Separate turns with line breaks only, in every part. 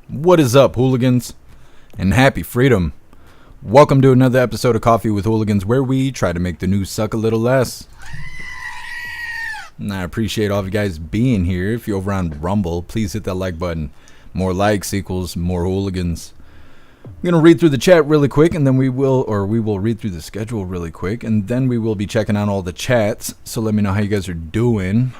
What is up, hooligans? And happy freedom. Welcome to another episode of Coffee with Hooligans, where we try to make the news suck a little less. And I appreciate all of you guys being here. If you're over on Rumble, please hit that like button. More likes equals more hooligans. I'm going to read through the chat really quick, and then we will read through the schedule really quick, and then we will be checking out all the chats. So let me know how you guys are doing.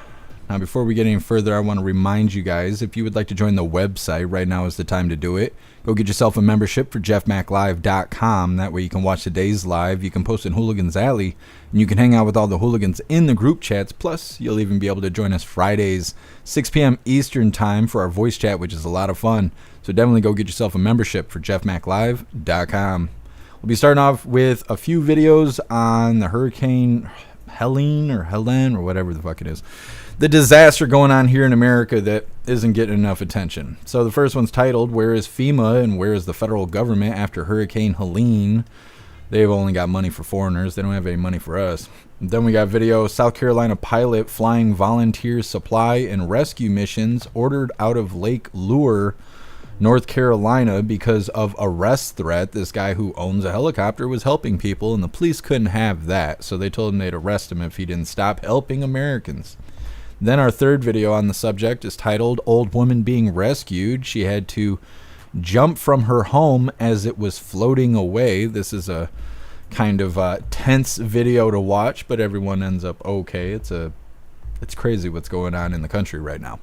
Now, before we get any further, I want to remind you guys, if you would like to join the website, right now is the time to do it. Go get yourself a membership for jeffmaclive.com. That way you can watch today's live. You can post in Hooligans Alley, and you can hang out with all the hooligans in the group chats. Plus, you'll even be able to join us Fridays, 6 p.m. Eastern time for our voice chat, which is a lot of fun. So definitely go get yourself a membership for jeffmaclive.com. We'll be starting off with a few videos on the Hurricane Helene or whatever the fuck it is. The disaster going on here in America that isn't getting enough attention. So the first one's titled, "Where is FEMA and where is the federal government after Hurricane Helene?" They've only got money for foreigners. They don't have any money for us. Then we got video, South Carolina pilot flying volunteer supply and rescue missions ordered out of Lake Lure, North Carolina, because of arrest threat. This guy who owns a helicopter was helping people, and the police couldn't have that. So they told him they'd arrest him if he didn't stop helping Americans. Then our third video on the subject is titled, "Old Woman Being Rescued. She had to jump from her home as it was floating away." This is a kind of tense video to watch, but everyone ends up okay. It's crazy what's going on in the country right now.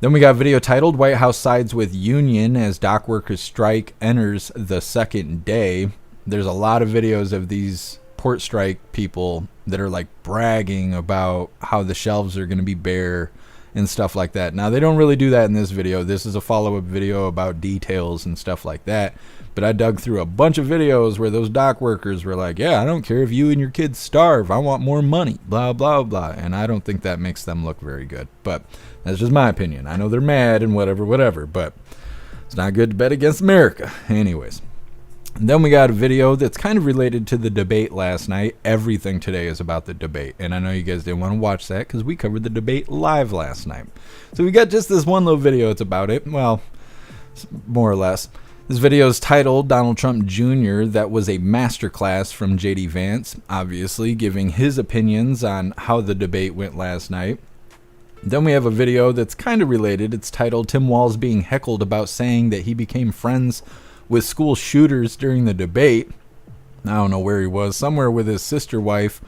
Then we got video titled, "White House Sides with Union as Dock Workers Strike Enters the Second Day." There's a lot of videos of these port strike people that are like bragging about how the shelves are going to be bare and stuff like that. Now, they don't really do that in this video. This is a follow-up video about details and stuff like that. But I dug through a bunch of videos where those dock workers were like, yeah, I don't care if you and your kids starve. I want more money, blah, blah, blah. And I don't think that makes them look very good. But that's just my opinion. I know they're mad and whatever, but it's not good to bet against America. Anyways. And then we got a video that's kind of related to the debate last night. Everything today is about the debate. And I know you guys didn't want to watch that because we covered the debate live last night. So we got just this one little video. It's about it. Well, more or less. This video is titled, "Donald Trump Jr. That was a masterclass from J.D. Vance," obviously giving his opinions on how the debate went last night. Then we have a video that's kind of related. It's titled, "Tim Walz Being Heckled About Saying That He Became Friends with School Shooters During the Debate." I don't know where he was, somewhere with his sister wife,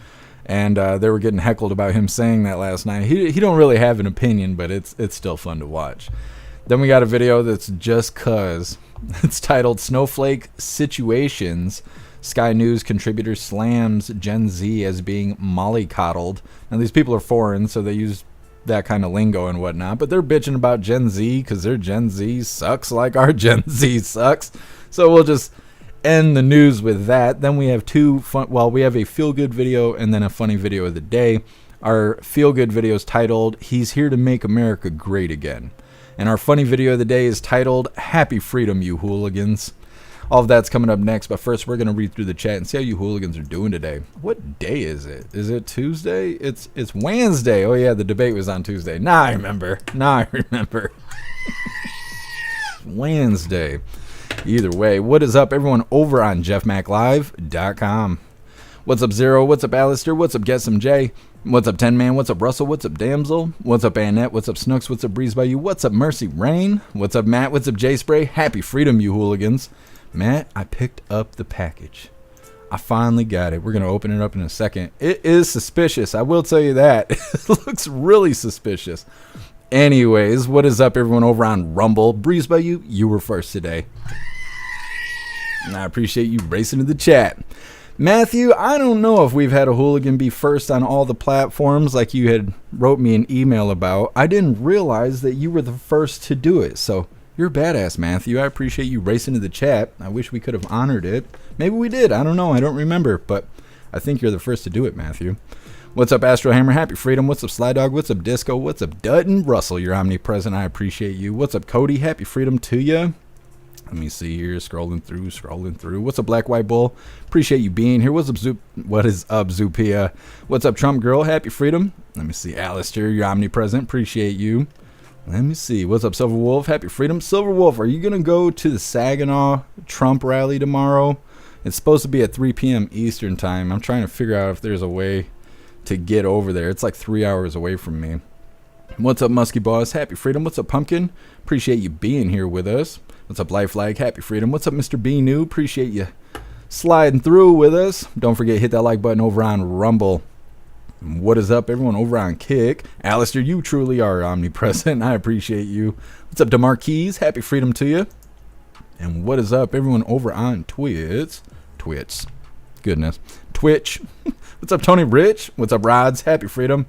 and they were getting heckled about him saying that last night. He don't really have an opinion, but it's still fun to watch. Then we got a video that's just cuz. It's titled, "Snowflake Situations. Sky News contributor slams Gen Z as being mollycoddled." Now, these people are foreign, so they use that kind of lingo and whatnot, but they're bitching about Gen Z because their Gen Z sucks like our Gen Z sucks. So we'll just end the news with that. Then we have we have a feel-good video and then a funny video of the day. Our feel-good video is titled, "He's Here to Make America Great Again." And our funny video of the day is titled, "Happy Freedom, You Hooligans." All of that's coming up next, but first we're going to read through the chat and see how you hooligans are doing today. What day is it? Is it Tuesday? It's Wednesday. Oh yeah, the debate was on Tuesday. Now I remember. Wednesday. Either way, what is up, everyone over on jeffmaclive.com? What's up, Zero? What's up, Alistair? What's up, Get Some J? What's up, 10 Man? What's up, Russell? What's up, Damsel? What's up, Annette? What's up, Snooks? What's up, Breeze by You? What's up, Mercy Rain? What's up, Matt? What's up, J Spray? Happy freedom, you hooligans. Matt, I picked up the package. I finally got it. We're going to open it up in a second. It is suspicious. I will tell you that. It looks really suspicious. Anyways, what is up, everyone over on Rumble? Breeze by You, you were first today. And I appreciate you racing to the chat. Matthew, I don't know if we've had a hooligan be first on all the platforms like you had wrote me an email about. I didn't realize that you were the first to do it. So you're badass, Matthew. I appreciate you racing to the chat. I wish we could have honored it. Maybe we did. I don't know. I don't remember. But I think you're the first to do it, Matthew. What's up, Astro Hammer? Happy freedom. What's up, Sly Dog? What's up, Disco? What's up, Dutton? Russell, you're omnipresent. I appreciate you. What's up, Cody? Happy freedom to you. Let me see here. Scrolling through. What's up, Black White Bull? Appreciate you being here. What's up, What is up, Zupia? What's up, Trump Girl? Happy freedom. Let me see. Alistair, you're omnipresent. Appreciate you. Let me see. What's up, Silver Wolf? Happy Freedom. Silver Wolf, are you going to go to the Saginaw Trump rally tomorrow? It's supposed to be at 3 p.m. Eastern time. I'm trying to figure out if there's a way to get over there. It's like 3 hours away from me. What's up, Musky Boss? Happy Freedom. What's up, Pumpkin? Appreciate you being here with us. What's up, Life Flag? Happy Freedom. What's up, Mr. B New? Appreciate you sliding through with us. Don't forget, hit that like button over on Rumble. What is up, everyone over on Kick? Alistair, you truly are omnipresent. I appreciate you. What's up, DeMarquise? Happy Freedom to you. And what is up, everyone over on Twitch? Goodness. Twitch. What's up, Tony Rich? What's up, Rods? Happy Freedom.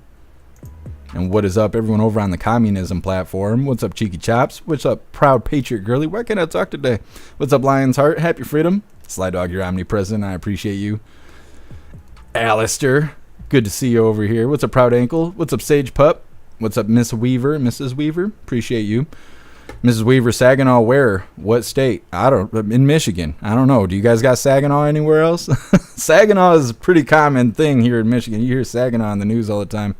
And what is up, everyone over on the communism platform? What's up, Cheeky Chops? What's up, Proud Patriot Girly? Why can't I talk today? What's up, Lion's Heart? Happy Freedom. Sly Dog, you're omnipresent. I appreciate you. Alistair. Good to see you over here. What's up, Proud Ankle? What's up, Sage Pup? What's up, Miss Weaver? Mrs. Weaver? Appreciate you. Mrs. Weaver, Saginaw, where? What state? In Michigan. I don't know. Do you guys got Saginaw anywhere else? Saginaw is a pretty common thing here in Michigan. You hear Saginaw on the news all the time.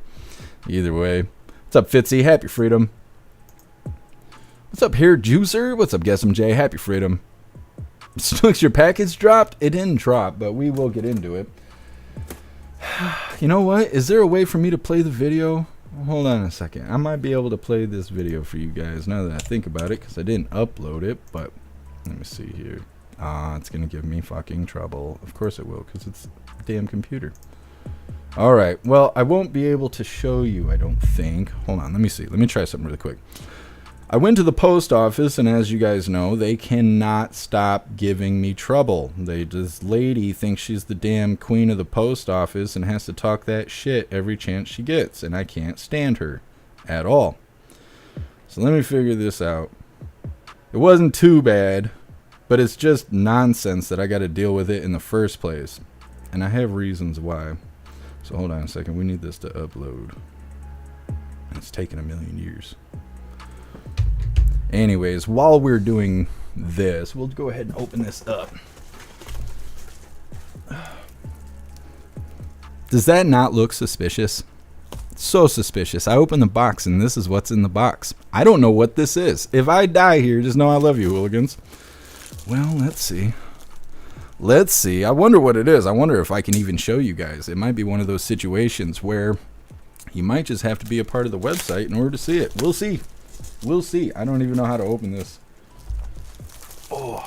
Either way. What's up, Fitzy? Happy Freedom. What's up, Hair Juicer? What's up, Guessum J? Happy Freedom. Snooks, your package dropped? It didn't drop, but we will get into it. You know what? Is there a way for me to play the video? Hold on a second. I might be able to play this video for you guys now that I think about it, because I didn't upload it, but let me see here. It's going to give me fucking trouble. Of course it will, because it's a damn computer. Alright, well, I won't be able to show you, I don't think. Hold on, let me see. Let me try something really quick. I went to the post office, and as you guys know, they cannot stop giving me trouble. This lady thinks she's the damn queen of the post office and has to talk that shit every chance she gets, and I can't stand her at all. So let me figure this out. It wasn't too bad, but it's just nonsense that I got to deal with it in the first place, and I have reasons why. So hold on a second. We need this to upload. It's taken a million years. Anyways, while we're doing this, we'll go ahead and open this up. Does that not look suspicious? So suspicious. I open the box and this is what's in the box. I don't know what this is. If I die here, just know I love you, hooligans. Well, let's see. Let's see. I wonder what it is. I wonder if I can even show you guys. It might be one of those situations where you might just have to be a part of the website in order to see it. We'll see. We'll see. I don't even know how to open this. Oh.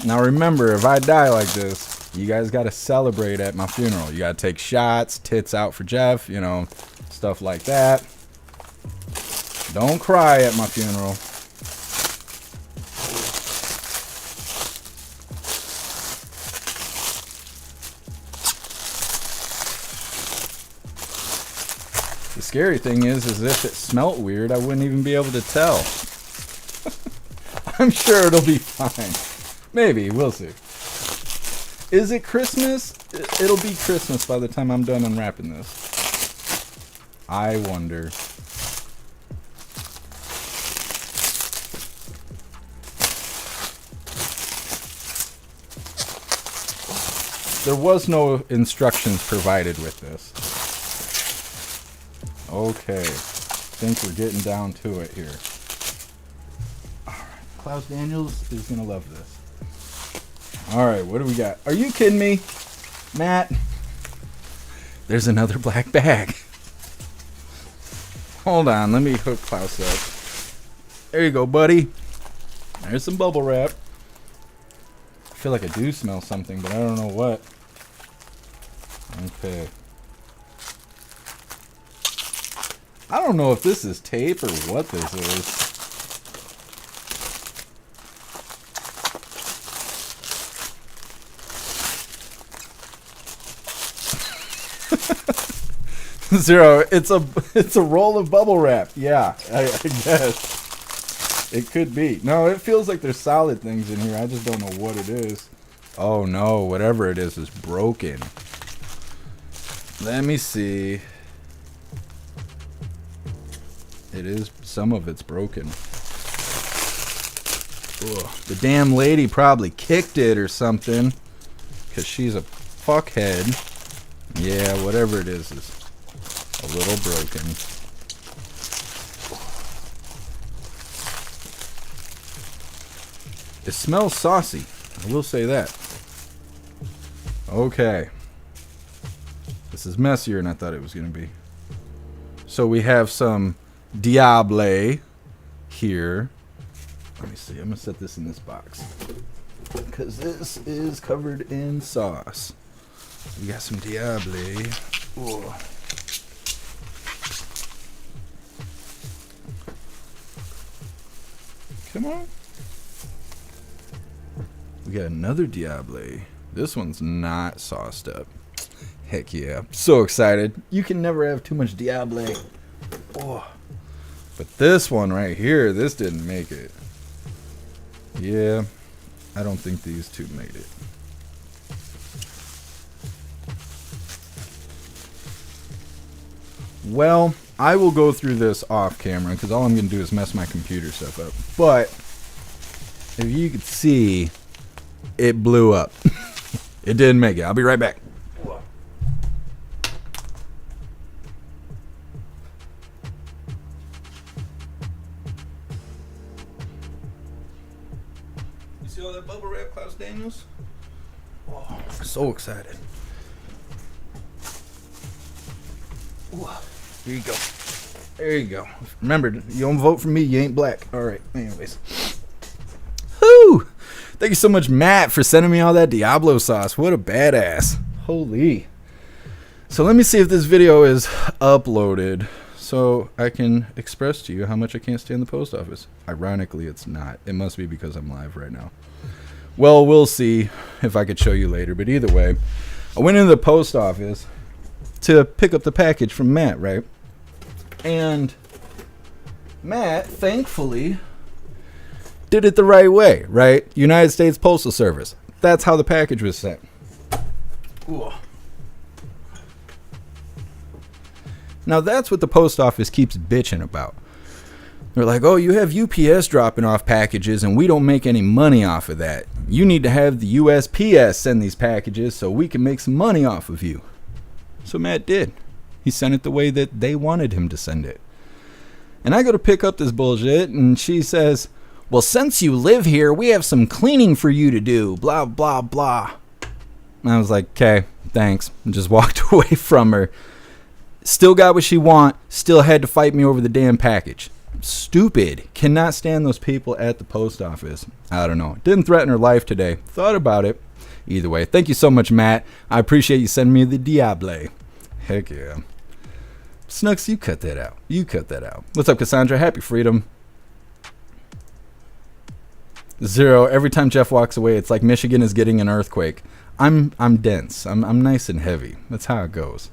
Now remember, if I die like this, you guys got to celebrate at my funeral. You got to take shots, tits out for Jeff, you know, stuff like that. Don't cry at my funeral. The scary thing is if it smelt weird, I wouldn't even be able to tell. I'm sure it'll be fine. Maybe, we'll see. Is it Christmas? It'll be Christmas by the time I'm done unwrapping this. I wonder. There was no instructions provided with this. Okay, I think we're getting down to it here. Alright, Klaus Daniels is going to love this. Alright, what do we got? Are you kidding me? Matt? There's another black bag. Hold on, let me hook Klaus up. There you go, buddy. There's some bubble wrap. I feel like I do smell something, but I don't know what. Okay. I don't know if this is tape or what this is. Zero, it's a roll of bubble wrap. Yeah, I guess. It could be. No, it feels like there's solid things in here. I just don't know what it is. Oh no, whatever it is broken. Let me see. It is, some of it's broken. Ugh. The damn lady probably kicked it or something, because she's a fuckhead. Yeah, whatever it is a little broken. It smells saucy, I will say that. Okay. This is messier than I thought it was going to be. So we have some Diable here. Let me see. I'm going to set this in this box, because this is covered in sauce. We got some Diable. Ooh. Come on. We got another Diable. This one's not sauced up. Heck yeah. So excited. You can never have too much Diable. Oh. But this one right here, this didn't make it. Yeah. I don't think these two made it. Well, I will go through this off camera, because all I'm going to do is mess my computer stuff up. But if you could see, it blew up. It didn't make it. I'll be right back. You see all that bubble wrap, Klaus Daniels? Oh, so excited. Ooh, here you go. There you go. Remember, you don't vote for me, you ain't black. All right. Anyways. Whoo! Thank you so much, Matt, for sending me all that Diablo sauce. What a badass. Holy. So let me see if this video is uploaded so I can express to you how much I can't stand the post office. Ironically, it's not. It must be because I'm live right now. Well, we'll see if I could show you later. But either way, I went into the post office to pick up the package from Matt, right? And Matt, thankfully, did it the right way, right? United States Postal Service. That's how the package was sent. Ooh. Now that's what the post office keeps bitching about. They're like, oh, you have UPS dropping off packages and we don't make any money off of that. You need to have the USPS send these packages so we can make some money off of you. So Matt did. He sent it the way that they wanted him to send it. And I go to pick up this bullshit and she says, well, since you live here, we have some cleaning for you to do, blah, blah, blah. And I was like, okay, thanks. And just walked away from her. Still got what she want. Still had to fight me over the damn package. Stupid. Cannot stand those people at the post office. I don't know. Didn't threaten her life today. Thought about it. Either way, thank you so much, Matt. I appreciate you sending me the Diable. Heck yeah. Snooks, you cut that out. You cut that out. What's up, Cassandra? Happy freedom. Zero. Every time Jeff walks away, it's like Michigan is getting an earthquake. I'm dense. I'm nice and heavy. That's how it goes.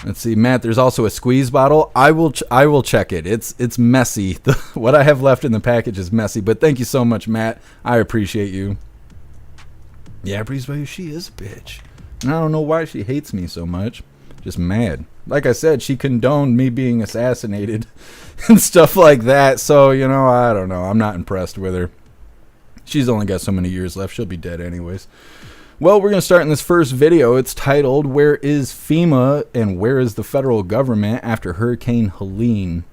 Let's see, Matt. There's also a squeeze bottle. I will check it. It's messy. What I have left in the package is messy. But thank you so much, Matt. I appreciate you. Yeah, Breeze Bayou, she is a bitch, and I don't know why she hates me so much. Just mad. Like I said, she condoned me being assassinated and stuff like that. So, you know, I don't know. I'm not impressed with her. She's only got so many years left. She'll be dead anyways. Well, we're going to start in this first video. It's titled, Where is FEMA and Where is the Federal Government After Hurricane Helene?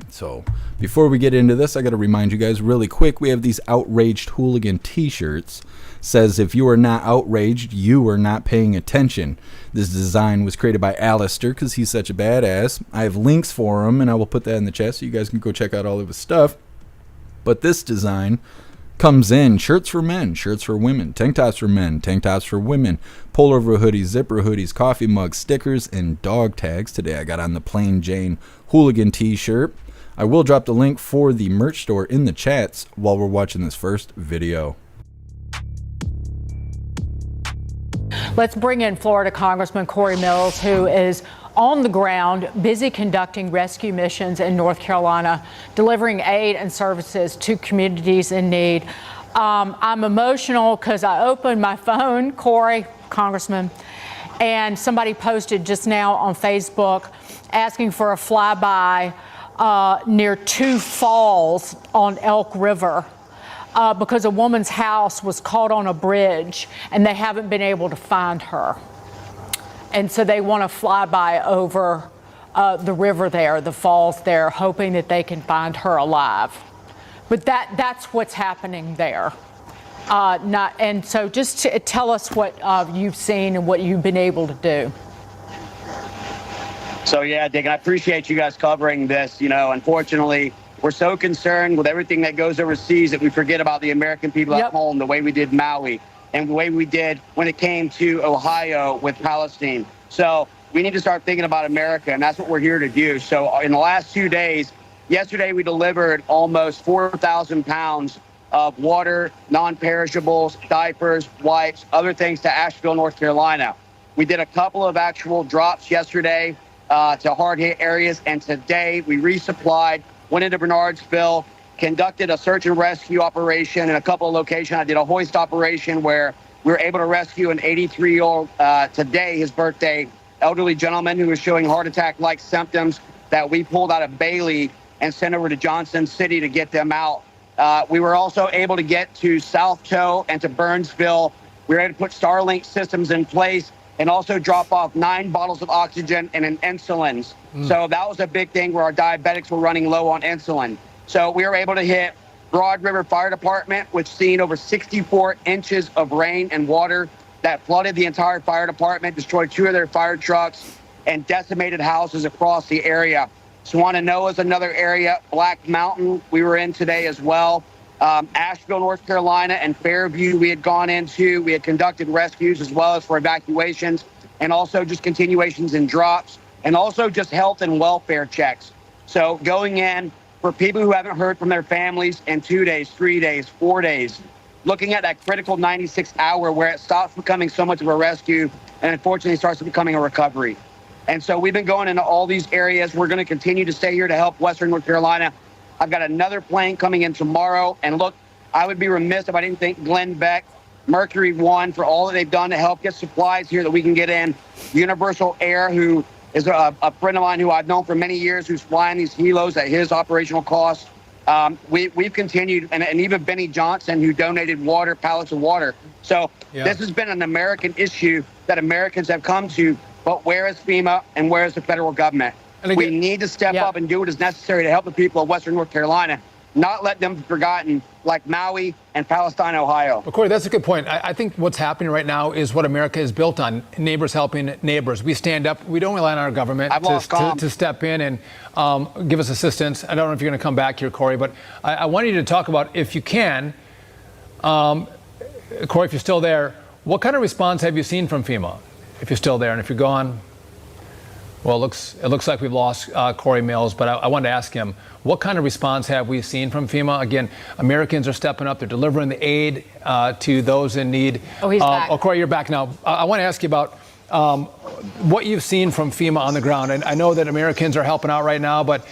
So, before we get into this, I got to remind you guys really quick, we have these Outraged Hooligan t-shirts. Says, if you are not outraged, you are not paying attention. This design was created by Alistair because he's such a badass. I have links for him, and I will put that in the chat so you guys can go check out all of his stuff. But this design comes in shirts for men, shirts for women, tank tops for men, tank tops for women, pullover hoodies, zipper hoodies, coffee mugs, stickers, and dog tags. Today I got on the Plain Jane Hooligan t-shirt. I will drop the link for the merch store in the chats while we're watching this first video.
Let's bring in Florida Congressman Corey Mills, who is on the ground, busy conducting rescue missions in North Carolina, delivering aid and services to communities in need. I'm emotional because I opened my phone, Corey, Congressman, and somebody posted just now on Facebook asking for a flyby near two falls on Elk River. Because a woman's house was caught on a bridge and they haven't been able to find her. And so they want to fly by over the river there, the falls there, hoping that they can find her alive. But that's what's happening there. And so just tell us what you've seen and what you've been able to do.
So, yeah, Dick, I appreciate you guys covering this. You know, unfortunately, we're so concerned with everything that goes overseas that we forget about the American people at home, the way we did Maui and the way we did when it came to Ohio with Palestine. So we need to start thinking about America, and that's what we're here to do. So in the last 2 days, yesterday we delivered almost 4,000 pounds of water, non-perishables, diapers, wipes, other things to Asheville, North Carolina. We did a couple of actual drops yesterday to hard-hit areas, and today we resupplied, went into Bernardsville, conducted a search and rescue operation in a couple of locations. I did a hoist operation where we were able to rescue an 83-year-old, today, his birthday, elderly gentleman who was showing heart attack-like symptoms that we pulled out of Bailey and sent over to Johnson City to get them out. We were also able to get to South Toe and to Burnsville. We were able to put Starlink systems in place and also drop off 9 bottles of oxygen and an insulin. So that was a big thing where our diabetics were running low on insulin. So we were able to hit Broad River Fire Department, which seen over 64 inches of rain and water that flooded the entire fire department, destroyed 2 of their fire trucks, and decimated houses across the area. Swananoa is another area. Black Mountain we were in today as well. Asheville, North Carolina, and Fairview we had gone into. We had conducted rescues as well as for evacuations, and also just continuations and drops, and also just health and welfare checks. So going in for people who haven't heard from their families in 2 days, 3 days, 4 days, looking at that critical 96 hour where it stops becoming so much of a rescue and unfortunately starts becoming a recovery. And so we've been going into all these areas. We're going to continue to stay here to help Western North Carolina. I've got another plane coming in tomorrow. And look, I would be remiss if I didn't thank Glenn Beck, Mercury One, for all that they've done to help get supplies here that we can get in. Universal Air, who is a friend of mine who I've known for many years, who's flying these helos at his operational cost. We've continued, and even Benny Johnson, who donated water, pallets of water. So this has been an American issue that Americans have come to. But where is FEMA and where is the federal government? And again, we need to step up and do what is necessary to help the people of Western North Carolina, not let them be forgotten like Maui and Palestine, Ohio.
Well, Corey, that's a good point. I think what's happening right now is what America is built on, neighbors helping neighbors. We stand up. We don't rely on our government to step in and give us assistance. I don't know if you're going to come back here, Corey, but I want you to talk about, if you can, Corey, if you're still there, what kind of response have you seen from FEMA? If you're still there, and if you're gone, well, it looks like we've lost Corey Mills, but I wanted to ask him, what kind of response have we seen from FEMA? Again, Americans are stepping up. They're delivering the aid to those in need.
Oh, he's back.
Oh, Corey, you're back now. I want to ask you about what you've seen from FEMA on the ground. And I know that Americans are helping out right now, but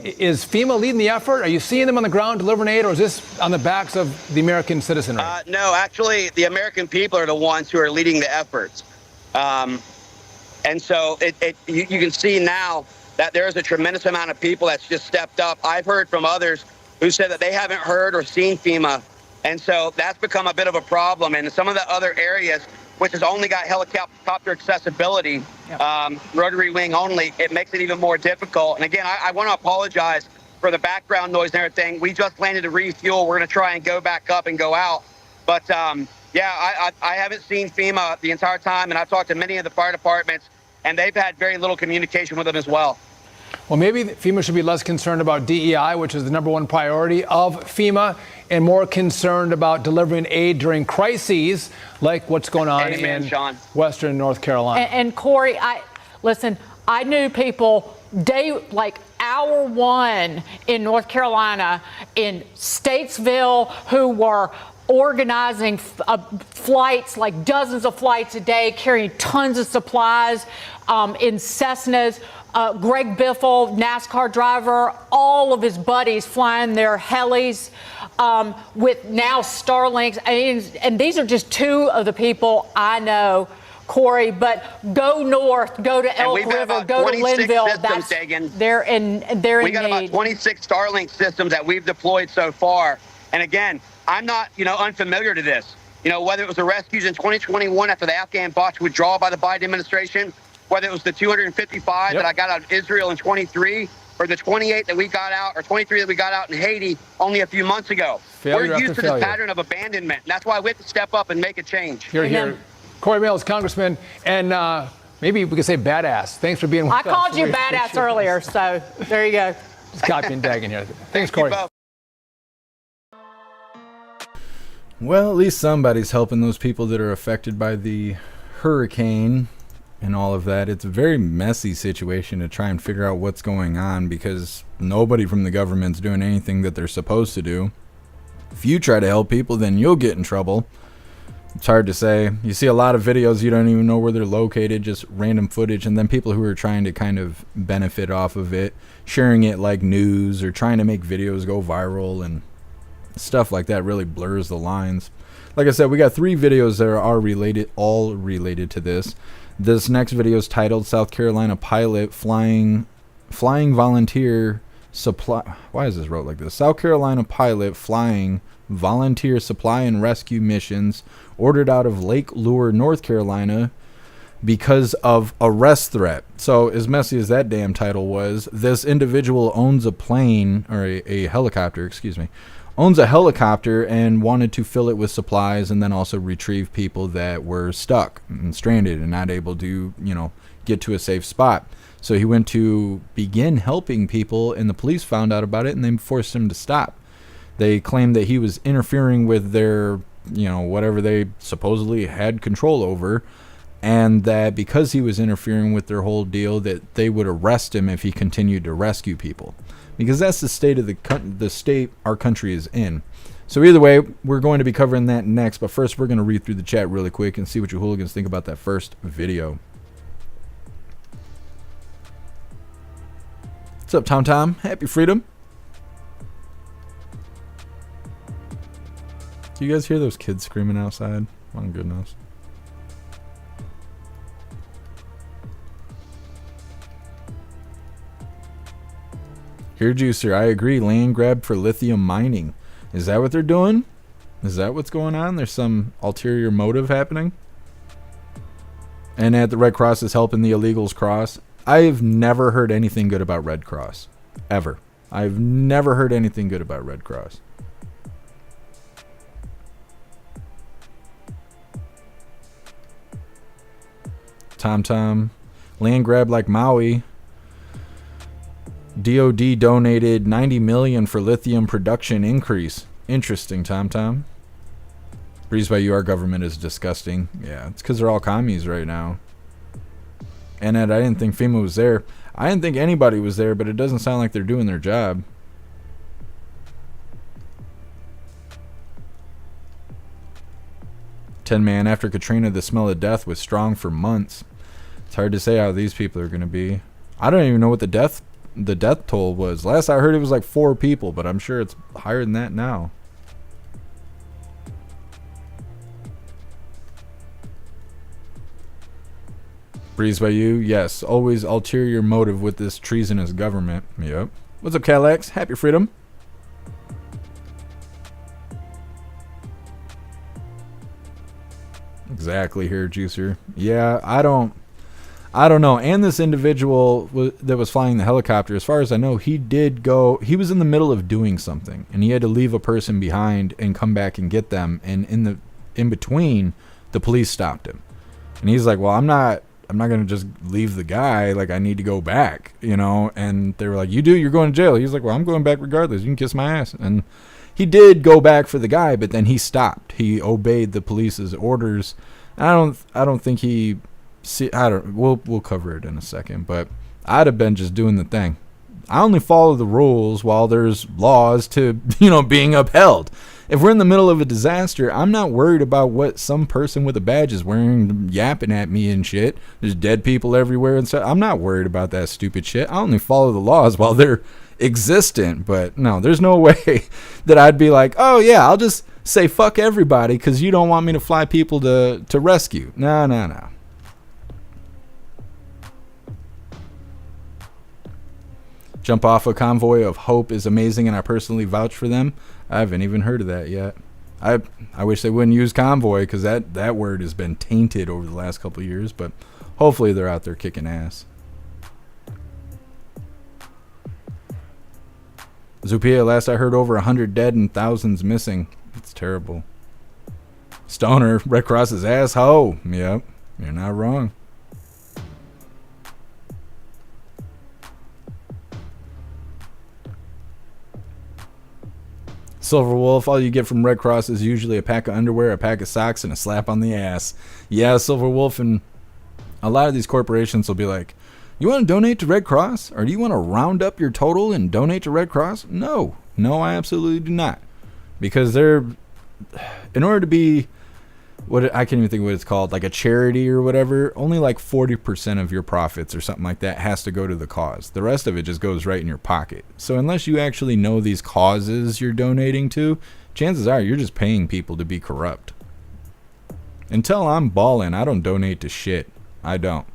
is FEMA leading the effort? Are you seeing them on the ground delivering aid, or is this on the backs of the American citizenry?
No, actually, the American people are the ones who are leading the efforts. And so you can see now that there is a tremendous amount of people that's just stepped up. I've heard from others who said that they haven't heard or seen FEMA. And so that's become a bit of a problem. And some of the other areas, which has only got helicopter accessibility, rotary wing only, it makes it even more difficult. And again, I want to apologize for the background noise and everything. We just landed to refuel. We're going to try and go back up and go out. But I haven't seen FEMA the entire time, and I've talked to many of the fire departments, and they've had very little communication with them as well.
Well, maybe FEMA should be less concerned about DEI, which is the #1 priority of FEMA, and more concerned about delivering aid during crises like what's going on in Western North Carolina.
And Corey, I knew people hour one in North Carolina, in Statesville, who were organizing flights, like dozens of flights a day, carrying tons of supplies in Cessnas. Greg Biffle, NASCAR driver, all of his buddies flying their helis with now Starlinks. And these are just 2 of the people I know, Corey, but go north, go to Elk River, go to Linville. They're in
We got about 26 Starlink systems that we've deployed so far. And again, I'm not, unfamiliar to this. You know, whether it was the rescues in 2021 after the Afghan botched withdrawal by the Biden administration, whether it was the 255 that I got out of Israel in 23, or the 28 that we got out, or 23 that we got out in Haiti only a few months ago.
Failure
We're used to
failure.
this pattern of abandonment. That's why we have to step up and make a change.
Here. Corey Mills, Congressman, and maybe we could say badass. Thanks for being with us.
I called you badass earlier, so there you go.
Just copy and tagging here. Thanks, Corey.
Well, at least somebody's helping those people that are affected by the hurricane and all of that. It's a very messy situation to try and figure out what's going on because nobody from the government's doing anything that they're supposed to do. If you try to help people, then you'll get in trouble. It's hard to say. You see a lot of videos, you don't even know where they're located, just random footage, and then people who are trying to kind of benefit off of it, sharing it like news or trying to make videos go viral and stuff like that really blurs the lines. Like I said, we got 3 videos that are related, all related to this. This next video is titled South Carolina Pilot Flying Volunteer Supply. Why is this wrote like this? South Carolina Pilot Flying Volunteer Supply and Rescue Missions ordered out of Lake Lure, North Carolina because of arrest threat. So as messy as that damn title was, this individual owns a plane, or a helicopter, excuse me, owns a helicopter and wanted to fill it with supplies and then also retrieve people that were stuck and stranded and not able to, get to a safe spot. So he went to begin helping people, and the police found out about it and they forced him to stop. They claimed that he was interfering with their, whatever they supposedly had control over, and that because he was interfering with their whole deal, that they would arrest him if he continued to rescue people. Because that's the state of the state our country is in. So either way, we're going to be covering that next. But first, we're going to read through the chat really quick and see what you hooligans think about that first video. What's up, Tom Tom? Happy freedom. Do you guys hear those kids screaming outside? My goodness. Here, Juicer, I agree. Land grab for lithium mining. Is that what they're doing? Is that what's going on? There's some ulterior motive happening? And at the Red Cross is helping the illegals cross. I've never heard anything good about Red Cross. Ever. I've never heard anything good about Red Cross. Tom Tom. Land grab like Maui. DOD donated $90 million for lithium production increase. Interesting, Tom Tom. Breeze by you, our government is disgusting. Yeah, it's because they're all commies right now. And Ed, I didn't think FEMA was there. I didn't think anybody was there, but it doesn't sound like they're doing their job. Man, after Katrina, the smell of death was strong for months. It's hard to say how these people are going to be. I don't even know what the death toll was. Last I heard it was like 4 people, but I'm sure it's higher than that now. Breeze by you, yes, always ulterior motive with this treasonous government. Yep. What's up, Calax? Happy freedom. Exactly here, Juicer. Yeah, I don't know. And this individual that was flying the helicopter, as far as I know, he was in the middle of doing something and he had to leave a person behind and come back and get them. And in between, the police stopped him. And he's like, well, I'm not going to just leave the guy. Like, I need to go back, and they were like, you're going to jail. He's like, well, I'm going back regardless. You can kiss my ass. And he did go back for the guy, but then he stopped. He obeyed the police's orders. I don't think he we'll cover it in a second, but I'd have been just doing the thing. I only follow the rules while there's laws to, being upheld. If we're in the middle of a disaster, I'm not worried about what some person with a badge is wearing, yapping at me and shit. There's dead people everywhere and stuff. I'm not worried about that stupid shit. I only follow the laws while they're existent. But no, there's no way that I'd be like, oh yeah, I'll just say fuck everybody because you don't want me to fly people to rescue. No. Jump off a convoy of hope is amazing, and I personally vouch for them. I haven't even heard of that yet. I wish they wouldn't use convoy, because that word has been tainted over the last couple of years, but hopefully they're out there kicking ass. Zupia, last I heard, over 100 dead and thousands missing. It's terrible. Stoner, Red Cross's asshole. Yep, you're not wrong. Silver Wolf, all you get from Red Cross is usually a pack of underwear, a pack of socks, and a slap on the ass. Yeah, Silver Wolf, and a lot of these corporations will be like, you want to donate to Red Cross? Or do you want to round up your total and donate to Red Cross? No, I absolutely do not. Because they're, in order to be, I can't even think what it's called, like a charity or whatever, only like 40% of your profits or something like that has to go to the cause. The rest of it just goes right in your pocket. So unless you actually know these causes you're donating to, chances are you're just paying people to be corrupt. Until I'm balling, I don't donate to shit. I don't.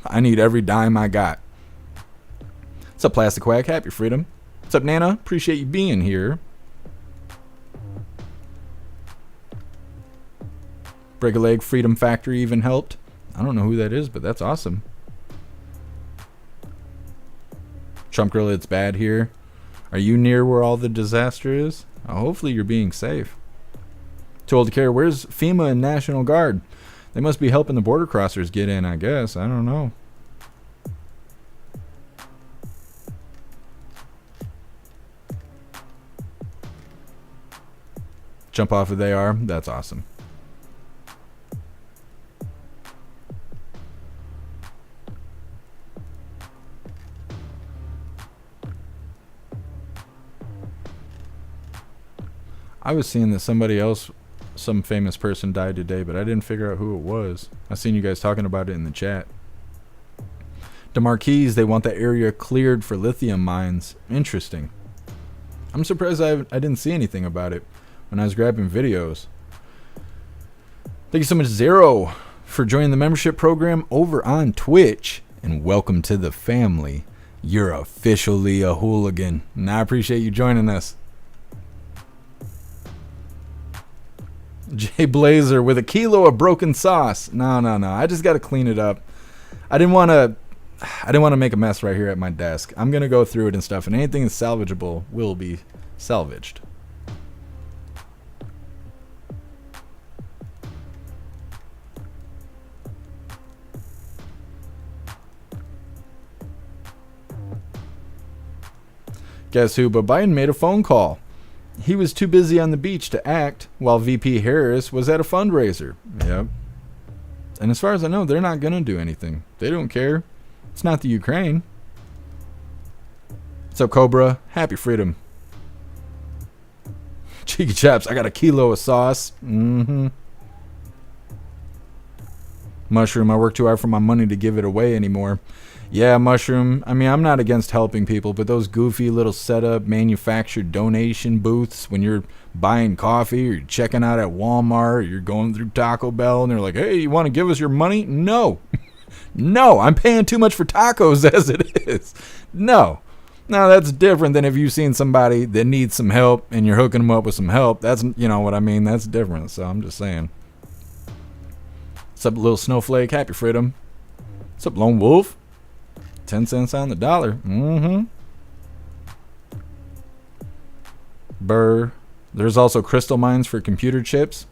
I need every dime I got. What's up, Plastic Quack? Happy Freedom. What's up, Nana? Appreciate you being here. Break a Leg Freedom Factory even helped. I don't know who that is, but that's awesome. Trump Gorilla, it's bad here. Are you near where all the disaster is? Hopefully you're being safe. Too old to care. Where's FEMA and National Guard? They must be helping the border crossers get in, I guess. I don't know. Jump off of they are. That's awesome. I was seeing that somebody else, some famous person died today, but I didn't figure out who it was. I seen you guys talking about it in the chat. DeMarquise, they want that area cleared for lithium mines. Interesting. I'm surprised I didn't see anything about it when I was grabbing videos. Thank you so much, Zero, for joining the membership program over on Twitch. And welcome to the family. You're officially a hooligan. And I appreciate you joining us. Jay Blazer with a kilo of broken sauce. No. I just got to clean it up. I didn't want to make a mess right here at my desk. I'm going to go through it and stuff, and anything that's salvageable will be salvaged. Guess who? But Biden made a phone call. He was too busy on the beach to act while VP Harris was at a fundraiser. Yep. And as far as I know, they're not going to do anything. They don't care. It's not the Ukraine. What's up, Cobra? Happy Freedom. Cheeky Chaps, I got a kilo of sauce. Mushroom, I work too hard for my money to give it away anymore. Yeah, Mushroom, I mean, I'm not against helping people, but those goofy little setup manufactured donation booths when you're buying coffee or you're checking out at Walmart or you're going through Taco Bell and they're like, hey, you want to give us your money? No. No, I'm paying too much for tacos as it is. No, that's different than if you've seen somebody that needs some help and you're hooking them up with some help. That's, you know what I mean? That's different, so I'm just saying. What's up, Little Snowflake? Happy Freedom. What's up, Lone Wolf? 10 cents on the dollar. Burr. There's also crystal mines for computer chips.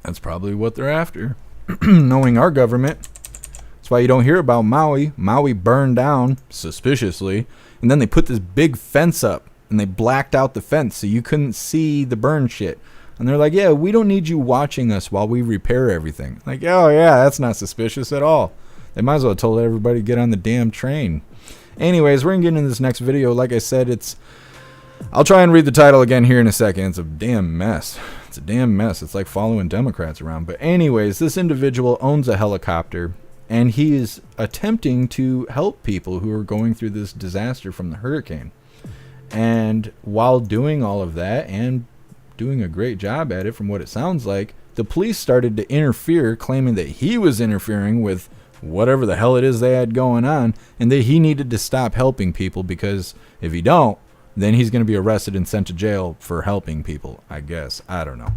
That's probably what they're after. Knowing our government. That's why you don't hear about Maui. Maui burned down suspiciously. And then they put this big fence up. And they blacked out the fence so you couldn't see the burn shit. And they're like, yeah, we don't need you watching us while we repair everything. Like, oh yeah, that's not suspicious at all. They might as well have told everybody to get on the damn train. Anyways, we're going to get into this next video. Like I said, I'll try and read the title again here in a second. It's a damn mess. It's a damn mess. It's like following Democrats around. But anyways, this individual owns a helicopter, and he is attempting to help people who are going through this disaster from the hurricane. And while doing all of that and doing a great job at it from what it sounds like, the police started to interfere, claiming that he was interfering with whatever the hell it is they had going on, and that he needed to stop helping people because if he don't, then he's going to be arrested and sent to jail for helping people, I guess. I don't know.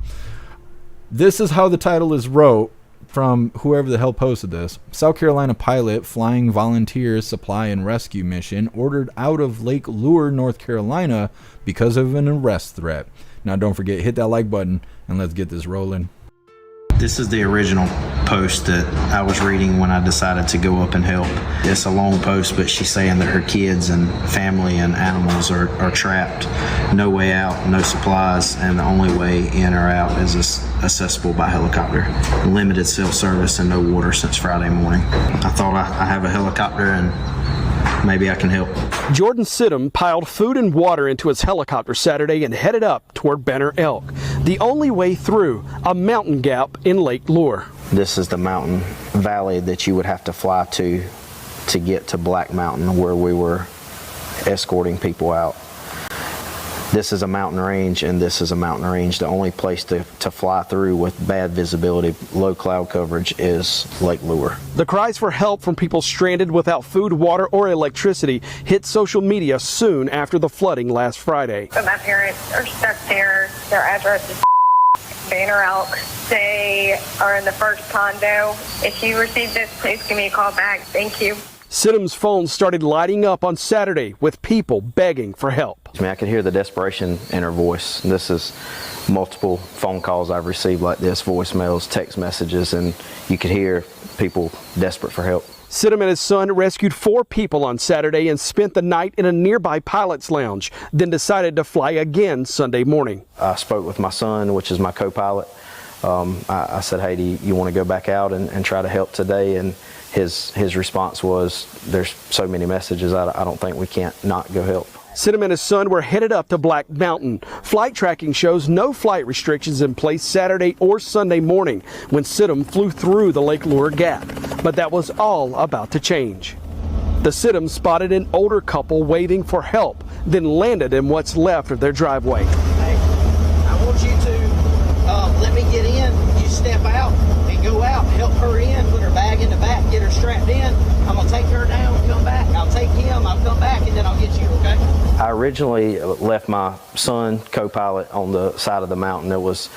This is how the title is wrote from whoever the hell posted this. South Carolina pilot flying volunteer supply and rescue mission ordered out of Lake Lure, North Carolina because of an arrest threat. Now don't forget, hit that like button and let's get this rolling.
This is the original post that I was reading when I decided to go up and help. It's a long post, but she's saying that her kids and family and animals are trapped. No way out, no supplies, and the only way in or out is accessible by helicopter. Limited cell service and no water since Friday morning. I thought I have a helicopter and maybe I can help.
Jordan Sidham piled food and water into his helicopter Saturday and headed up toward Banner Elk, the only way through a mountain gap in Lake Lure.
This is the mountain valley that you would have to fly to get to Black Mountain, where we were escorting people out. This is a mountain range, and this is a mountain range. The only place to fly through with bad visibility, low cloud coverage, is Lake Lure.
The cries for help from people stranded without food, water, or electricity hit social media soon after the flooding last Friday.
So my parents are stuck there. Their address is Banner Elk. They are in the first condo. If you receive this, please give me a call back. Thank you.
Sidham's phone started lighting up on Saturday with people begging for help.
I mean, I could hear the desperation in her voice. This is multiple phone calls I've received like this, voicemails, text messages, and you could hear people desperate for help.
Sidham and his son rescued 4 people on Saturday and spent the night in a nearby pilot's lounge, then decided to fly again Sunday morning.
I spoke with my son, which is my co-pilot. I said, hey, do you want to go back out and try to help today? And his response was, there's so many messages, I don't think we can't not go help.
Sidham and his son were headed up to Black Mountain. Flight tracking shows no flight restrictions in place Saturday or Sunday morning when Sidham flew through the Lake Lure Gap. But that was all about to change. The Sidham spotted an older couple waving for help, then landed in what's left of their driveway.
Hey, I want you to let me get in. You step out and go out, help her in, put her bag in the back, get her strapped in. I'm going to take her down, come back. I'll take him, I'll come back, and then I'll get you, okay?
I originally left my son, co-pilot, on the side of the mountain. It was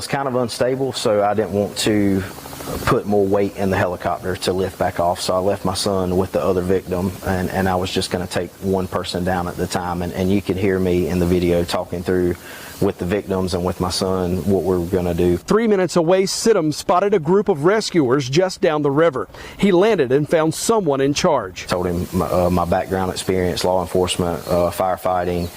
kind of unstable, so I didn't want to put more weight in the helicopter to lift back off. So I left my son with the other victim, and I was just going to take one person down at the time. And you could hear me in the video talking through with the victims and with my son what we're going to do.
3 minutes away, Sidham spotted a group of rescuers just down the river. He landed and found someone in charge.
Told him my background experience, law enforcement, firefighting,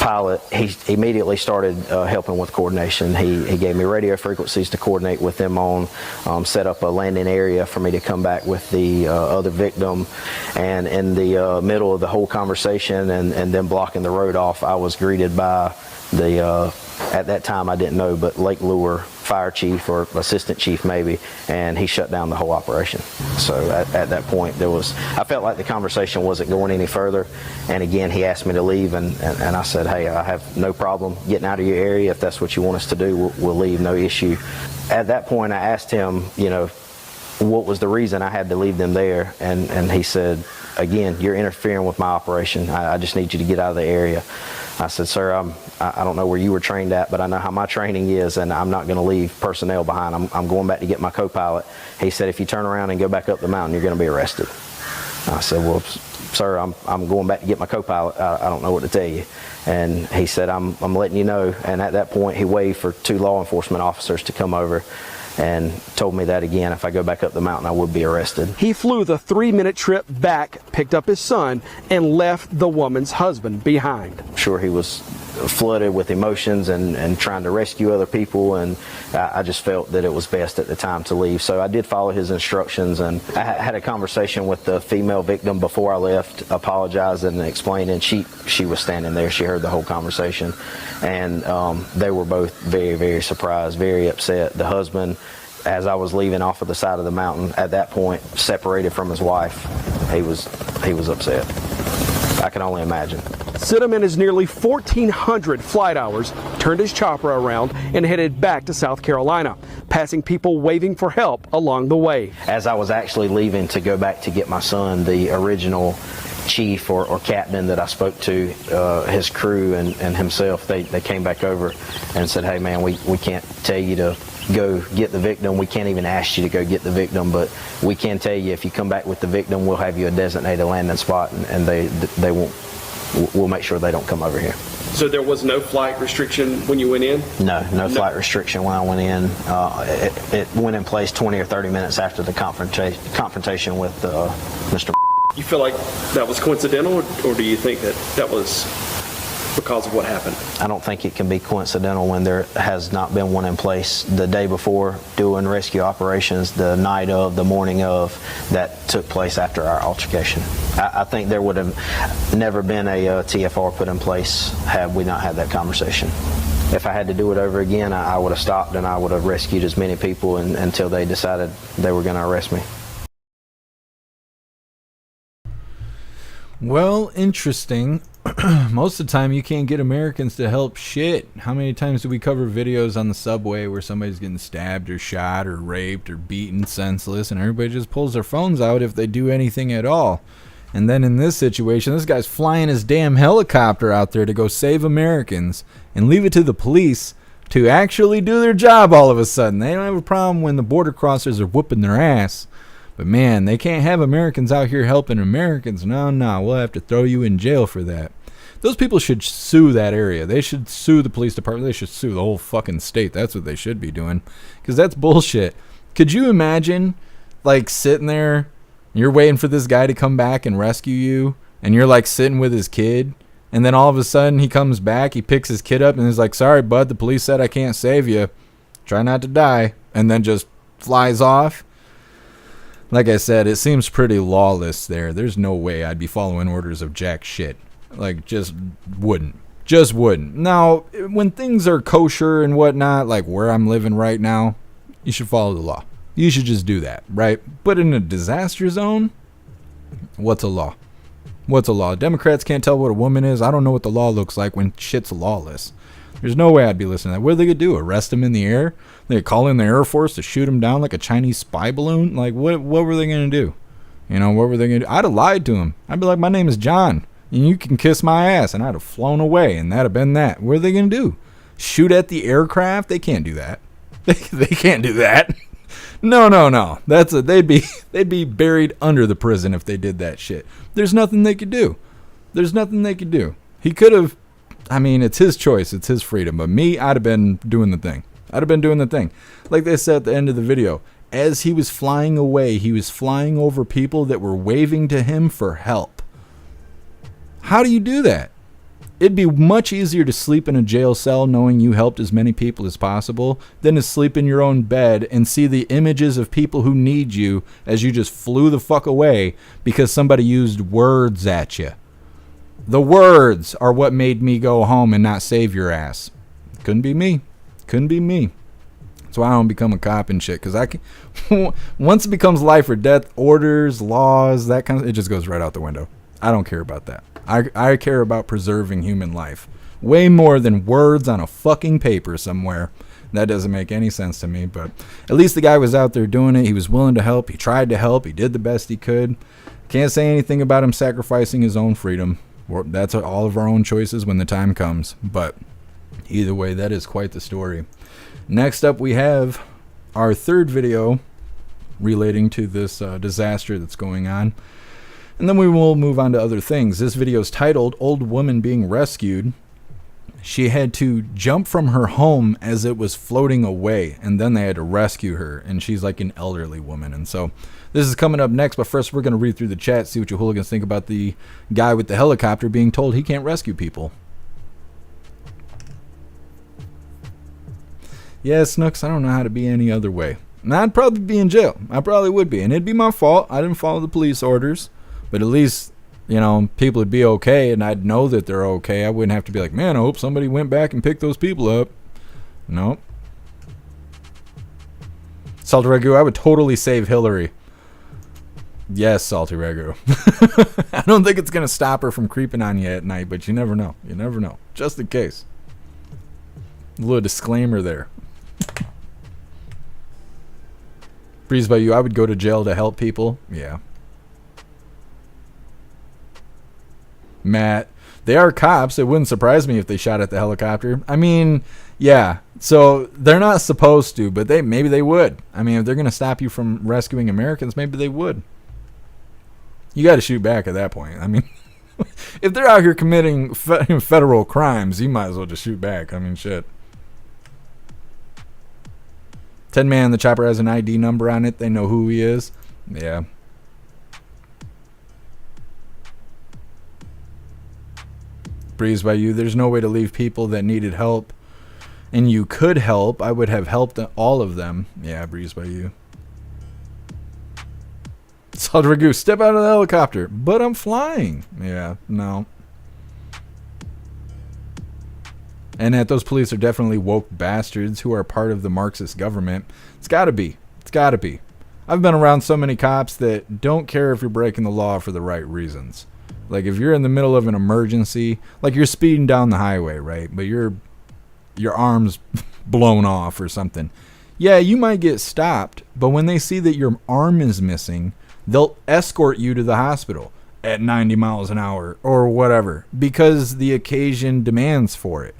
pilot. He immediately started helping with coordination. He gave me radio frequencies to coordinate with them on, set up a landing area for me to come back with the other victim. And in the middle of the whole conversation and then blocking the road off, I was greeted by the, at that time I didn't know, but Lake Lure fire chief or assistant chief maybe, and he shut down the whole operation. So at that point I felt like the conversation wasn't going any further, and again he asked me to leave, and I said, hey, I have no problem getting out of your area. If that's what you want us to do, we'll leave, no issue. At that point I asked him, what was the reason I had to leave them there, and he said, again, you're interfering with my operation. I just need you to get out of the area. I said, sir, I don't know where you were trained at, but I know how my training is, and I'm not going to leave personnel behind. I'm going back to get my co-pilot. He said, if you turn around and go back up the mountain, you're going to be arrested. I said, well, sir, I'm going back to get my co-pilot. I don't know what to tell you. And he said, I'm letting you know. And at that point, he waved for 2 law enforcement officers to come over and told me that again, if I go back up the mountain, I would be arrested.
He flew the 3-minute trip back, picked up his son, and left the woman's husband behind.
I'm sure he was flooded with emotions and trying to rescue other people, and I just felt that it was best at the time to leave. So I did follow his instructions, and I had a conversation with the female victim before I left, apologizing and explaining. She was standing there. She heard the whole conversation, and they were both very, very surprised, very upset. The husband, as I was leaving off of the side of the mountain, at that point, separated from his wife, he was upset. I can only imagine.
Sidham and his nearly 1,400 flight hours turned his chopper around and headed back to South Carolina, passing people waving for help along the way.
As I was actually leaving to go back to get my son, the original chief or captain that I spoke to, his crew and himself, they came back over and said, hey man, we can't tell you to go get the victim. We can't even ask you to go get the victim, but we can tell you if you come back with the victim, we'll have you a designated landing spot, and we'll make sure they don't come over here.
So there was no flight restriction when you went in?
No flight restriction when I went in. It went in place 20 or 30 minutes after the confrontation with Mr.
You feel like that was coincidental, or do you think that was because of what happened?
I don't think it can be coincidental when there has not been one in place the day before doing rescue operations, the night of, the morning of, that took place after our altercation. I think there would have never been a TFR put in place had we not had that conversation. If I had to do it over again, I would have stopped and I would have rescued as many people until they decided they were going to arrest me.
Well, interesting. Most of the time you can't get Americans to help shit. How many times do we cover videos on the subway where somebody's getting stabbed or shot or raped or beaten senseless, and everybody just pulls their phones out if they do anything at all? And then in this situation, this guy's flying his damn helicopter out there to go save Americans and leave it to the police to actually do their job all of a sudden. They don't have a problem when the border crossers are whooping their ass. But man, they can't have Americans out here helping Americans. No, we'll have to throw you in jail for that. Those people should sue that area. They should sue the police department. They should sue the whole fucking state. That's what they should be doing. Because that's bullshit. Could you imagine, like, sitting there, you're waiting for this guy to come back and rescue you, and you're, like, sitting with his kid, and then all of a sudden he comes back, he picks his kid up, and he's like, sorry, bud, the police said I can't save you. Try not to die. And then just flies off. Like I said, it seems pretty lawless there. There's no way I'd be following orders of jack shit. Like, just wouldn't. Now, when things are kosher and whatnot, like where I'm living right now, you should follow the law. You should just do that, right? But in a disaster zone, what's a law? What's a law? Democrats can't tell what a woman is. I don't know what the law looks like when shit's lawless. There's no way I'd be listening to that. What are they going to do? Arrest him in the air? They call in the Air Force to shoot him down like a Chinese spy balloon? Like, what were they going to do? You know, what were they going to do? I'd have lied to him. I'd be like, my name is John, and you can kiss my ass. And I'd have flown away, and that'd have been that. What are they going to do? Shoot at the aircraft? They can't do that. They can't do that. No. They'd be buried under the prison if they did that shit. There's nothing they could do. He could have. I mean, it's his choice. It's his freedom. But me, I'd have been doing the thing. Like they said at the end of the video, as he was flying away, he was flying over people that were waving to him for help. How do you do that? It'd be much easier to sleep in a jail cell knowing you helped as many people as possible than to sleep in your own bed and see the images of people who need you as you just flew the fuck away because somebody used words at you. The words are what made me go home and not save your ass. Couldn't be me. That's why I don't become a cop and shit. Because I can, once it becomes life or death, orders, laws, that kind of, it just goes right out the window. I don't care about that. I care about preserving human life way more than words on a fucking paper somewhere. That doesn't make any sense to me. But at least the guy was out there doing it. He was willing to help. He tried to help. He did the best he could. Can't say anything about him sacrificing his own freedom. That's all of our own choices when the time comes. But either way, that is quite the story. Next up, we have our third video relating to this disaster that's going on. And then we will move on to other things. This video is titled, Old Woman Being Rescued. She had to jump from her home as it was floating away, and then they had to rescue her. And she's like an elderly woman. And so this is coming up next, but first we're going to read through the chat, see what you hooligans think about the guy with the helicopter being told he can't rescue people. Yeah, Snooks, I don't know how to be any other way. And I'd probably be in jail. I probably would be. And it'd be my fault. I didn't follow the police orders. But at least, you know, people would be okay, and I'd know that they're okay. I wouldn't have to be like, man, I hope somebody went back and picked those people up. Nope. Salty Ragu, I would totally save Hillary. Yes, Salty Ragu. I don't think it's going to stop her from creeping on you at night, but you never know. You never know. Just in case. A little disclaimer there. Breeze by you, I would go to jail to help people. Yeah. Matt, they are cops. It wouldn't surprise me if they shot at the helicopter. I mean, yeah. So they're not supposed to, but maybe they would. I mean, if they're going to stop you from rescuing Americans, maybe they would. You got to shoot back at that point. I mean, if they're out here committing federal crimes, you might as well just shoot back. I mean, shit. 10 Man, the chopper has an ID number on it. They know who he is. Yeah. Breeze by you. There's no way to leave people that needed help. And you could help. I would have helped all of them. Yeah, Breeze by you. Saldragu, step out of the helicopter. But I'm flying. Yeah, no. And that those police are definitely woke bastards who are part of the Marxist government. It's got to be. It's got to be. I've been around so many cops that don't care if you're breaking the law for the right reasons. Like if you're in the middle of an emergency, like you're speeding down the highway, right? But your arm's blown off or something. Yeah, you might get stopped, but when they see that your arm is missing, they'll escort you to the hospital at 90 miles an hour or whatever because the occasion demands for it.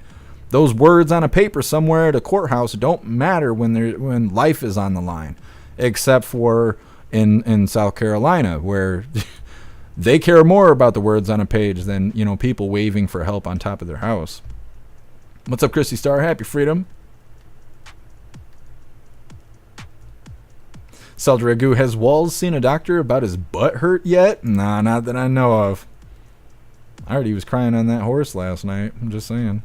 Those words on a paper somewhere at a courthouse don't matter when life is on the line, except for in South Carolina where they care more about the words on a page than, people waving for help on top of their house. What's up, Christy Star? Happy freedom. Seldragu, has Walls seen a doctor about his butt hurt yet? Nah, not that I know of. I heard he was crying on that horse last night. I'm just saying.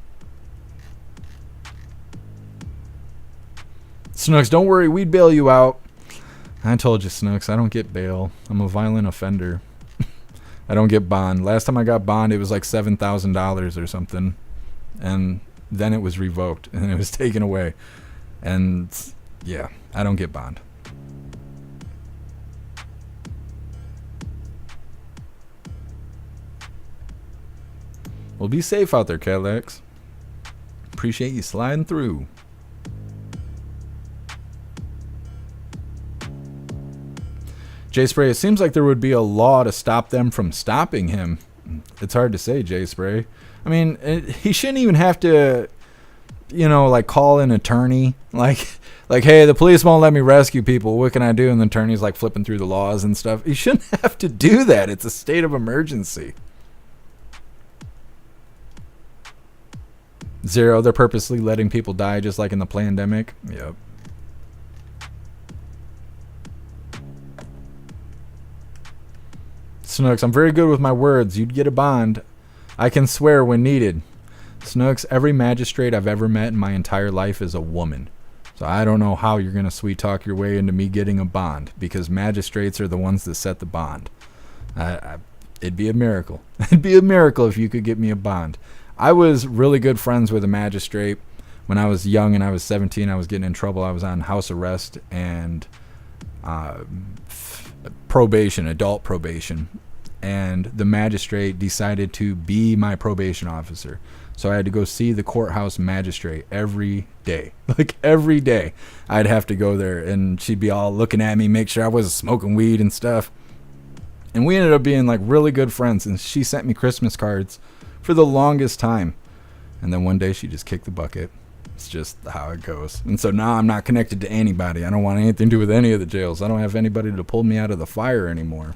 Snooks, don't worry, we'd bail you out. I told you, Snooks, I don't get bail. I'm a violent offender. I don't get bond. Last time I got bond, it was like $7,000 or something. And then it was revoked and it was taken away. And yeah, I don't get bond. Well, be safe out there, Cadillacs. Appreciate you sliding through. Jay Spray, it seems like there would be a law to stop them from stopping him. It's hard to say, Jay Spray. I mean, he shouldn't even have to, call an attorney. Like, hey, the police won't let me rescue people. What can I do? And the attorney's like flipping through the laws and stuff. He shouldn't have to do that. It's a state of emergency. Zero, they're purposely letting people die just like in the pandemic. Yep. Snooks, I'm very good with my words. You'd get a bond. I can swear when needed. Snooks, every magistrate I've ever met in my entire life is a woman. So I don't know how you're going to sweet talk your way into me getting a bond, because magistrates are the ones that set the bond. It'd be a miracle. It'd be a miracle if you could get me a bond. I was really good friends with a magistrate. When I was young and I was 17, I was getting in trouble. I was on house arrest and probation, adult probation. And the magistrate decided to be my probation officer. So I had to go see the courthouse magistrate every day. Like every day I'd have to go there, and she'd be all looking at me, make sure I wasn't smoking weed and stuff. And we ended up being like really good friends, and she sent me Christmas cards for the longest time. And then one day she just kicked the bucket. It's just how it goes. And so now I'm not connected to anybody. I don't want anything to do with any of the jails. I don't have anybody to pull me out of the fire anymore.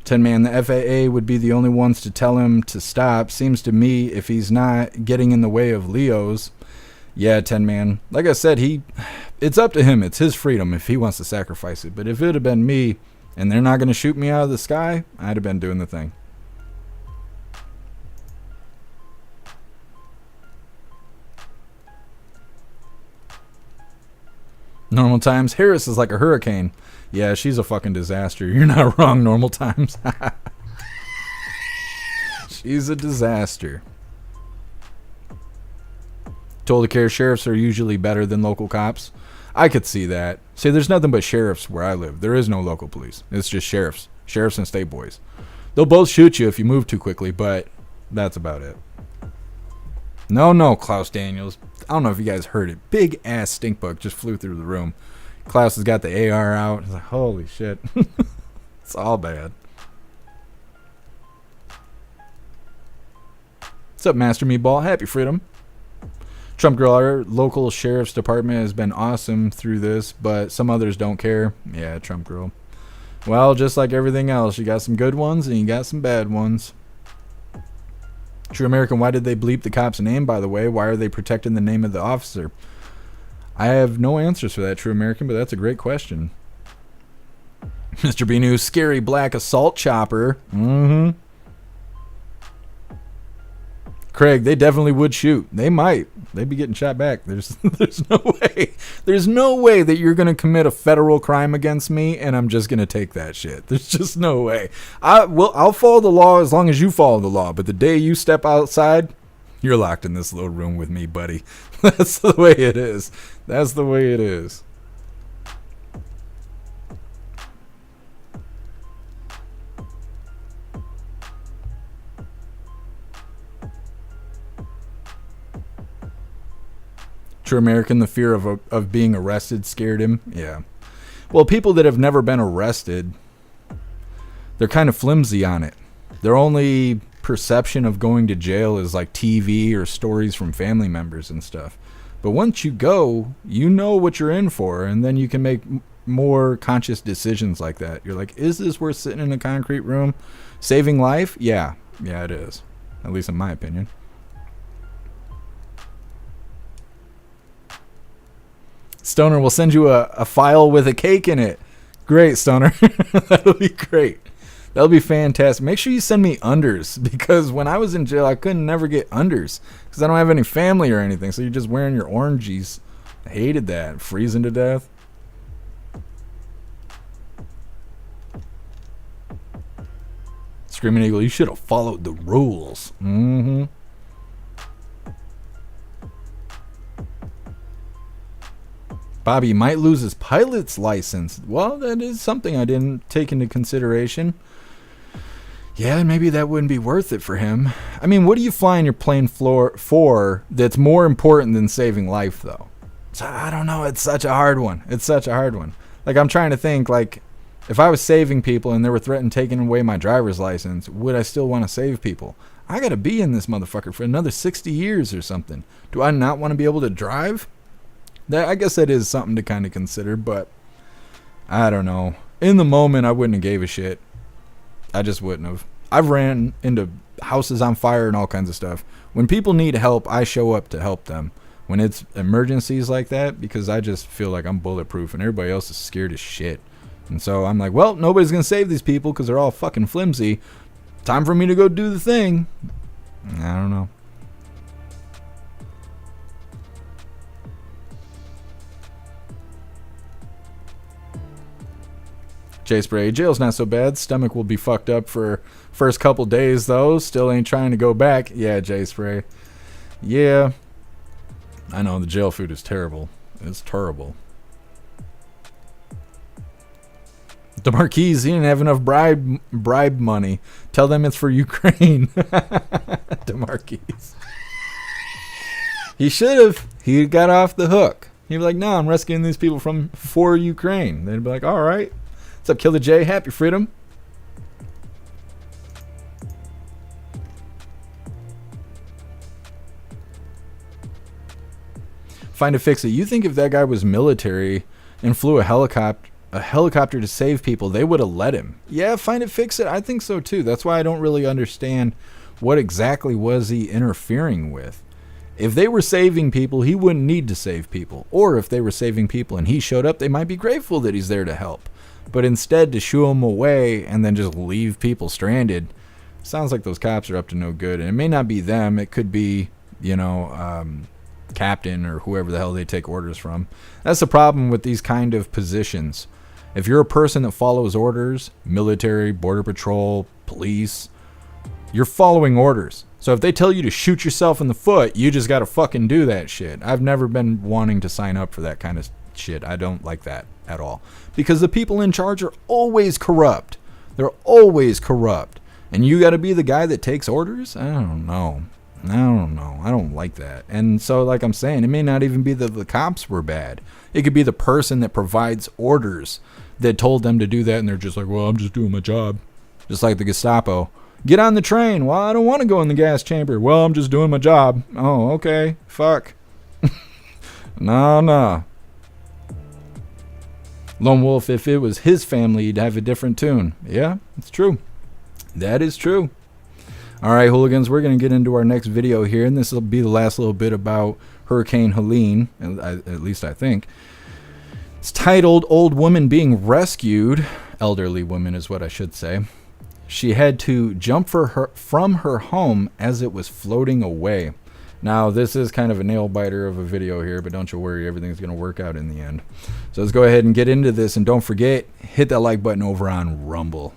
10 Man, the FAA would be the only ones to tell him to stop. Seems to me if he's not getting in the way of Leo's. Yeah, 10 Man. Like I said, it's up to him. It's his freedom if he wants to sacrifice it. But if it had been me and they're not going to shoot me out of the sky, I'd have been doing the thing. Normal Times. Harris is like a hurricane. Yeah, she's a fucking disaster. You're not wrong, Normal Times. She's a disaster. Told to care sheriffs are usually better than local cops. I could see that. See, there's nothing but sheriffs where I live. There is no local police. It's just sheriffs. Sheriffs and state boys. They'll both shoot you if you move too quickly, but that's about it. No, Klaus Daniels. I don't know if you guys heard it. Big ass stink bug just flew through the room. Klaus has got the AR out. He's like, holy shit. It's all bad. What's up, Master Meatball? Happy freedom. Trump Girl, our local sheriff's department has been awesome through this, but some others don't care. Yeah, Trump Girl. Well, just like everything else, you got some good ones and you got some bad ones. True American, why did they bleep the cop's name, by the way? Why are they protecting the name of the officer? I have no answers for that, True American, but that's a great question. Mr. B News, scary black assault chopper. Mm-hmm. Craig, they definitely would shoot. They might. They'd be getting shot back. There's no way. There's no way that you're going to commit a federal crime against me and I'm just going to take that shit. There's just no way. I'll follow the law as long as you follow the law, but the day you step outside, you're locked in this little room with me, buddy. That's the way it is. That's the way it is. True American, the fear of being arrested scared him. Yeah. Well, people that have never been arrested, they're kind of flimsy on it. Their only perception of going to jail is like TV or stories from family members and stuff. But once you go, you know what you're in for, and then you can make more conscious decisions like that. You're like, is this worth sitting in a concrete room? Saving life? Yeah. Yeah, it is. At least in my opinion. Stoner will send you a file with a cake in it. Great, Stoner. That'll be great. That'll be fantastic. Make sure you send me unders, because when I was in jail, I couldn't never get unders because I don't have any family or anything. So you're just wearing your orangies. I hated that. Freezing to death. Screaming Eagle, you should have followed the rules. Mm-hmm. Bobby might lose his pilot's license. Well, that is something I didn't take into consideration. Yeah, maybe that wouldn't be worth it for him. I mean, what do you fly in your plane for that's more important than saving life, though? So, I don't know. It's such a hard one. It's such a hard one. Like, I'm trying to think, like, if I was saving people and they were threatening taking away my driver's license, would I still want to save people? I got to be in this motherfucker for another 60 years or something. Do I not want to be able to drive? I guess that is something to kind of consider, but I don't know. In the moment, I wouldn't have gave a shit. I just wouldn't have. I've ran into houses on fire and all kinds of stuff. When people need help, I show up to help them. When it's emergencies like that, because I just feel like I'm bulletproof and everybody else is scared as shit. And so I'm like, well, nobody's going to save these people because they're all fucking flimsy. Time for me to go do the thing. I don't know. J Spray, jail's not so bad. Stomach will be fucked up for first couple days though. Still ain't trying to go back. Yeah, J Spray. Yeah. I know the jail food is terrible. It's terrible. DeMarquise, he didn't have enough bribe money. Tell them it's for Ukraine. DeMarquise. He should have. He got off the hook. He'd be like, no, I'm rescuing these people for Ukraine. They'd be like, all right. What's up, Killer J? Happy freedom. Find a fix it. You think if that guy was military and flew a helicopter to save people, they would have let him? Yeah, find it, fix it. I think so too. That's why I don't really understand what exactly was he interfering with. If they were saving people, he wouldn't need to save people. Or if they were saving people and he showed up, they might be grateful that he's there to help. But instead to shoo them away and then just leave people stranded, sounds like those cops are up to no good. And it may not be them. It could be, captain or whoever the hell they take orders from. That's the problem with these kind of positions. If you're a person that follows orders, military, border patrol, police, you're following orders. So if they tell you to shoot yourself in the foot, you just got to fucking do that shit. I've never been wanting to sign up for that kind of shit. I don't like that at all. Because the people in charge are always corrupt. They're always corrupt. And you got to be the guy that takes orders? I don't know. I don't know. I don't like that. And so, like I'm saying, it may not even be that the cops were bad. It could be the person that provides orders that told them to do that, and they're just like, well, I'm just doing my job. Just like the Gestapo. Get on the train. Well, I don't want to go in the gas chamber. Well, I'm just doing my job. Oh, okay. Fuck. No. Lone Wolf, if it was his family, he'd have a different tune. Yeah, it's true. That is true. All right, hooligans, we're going to get into our next video here, and this will be the last little bit about Hurricane Helene, at least I think. It's titled Old Woman Being Rescued. Elderly woman is what I should say. She had to jump from her home as it was floating away. Now, this is kind of a nail-biter of a video here, but don't you worry, everything's going to work out in the end. So let's go ahead and get into this, and don't forget, hit that like button over on Rumble.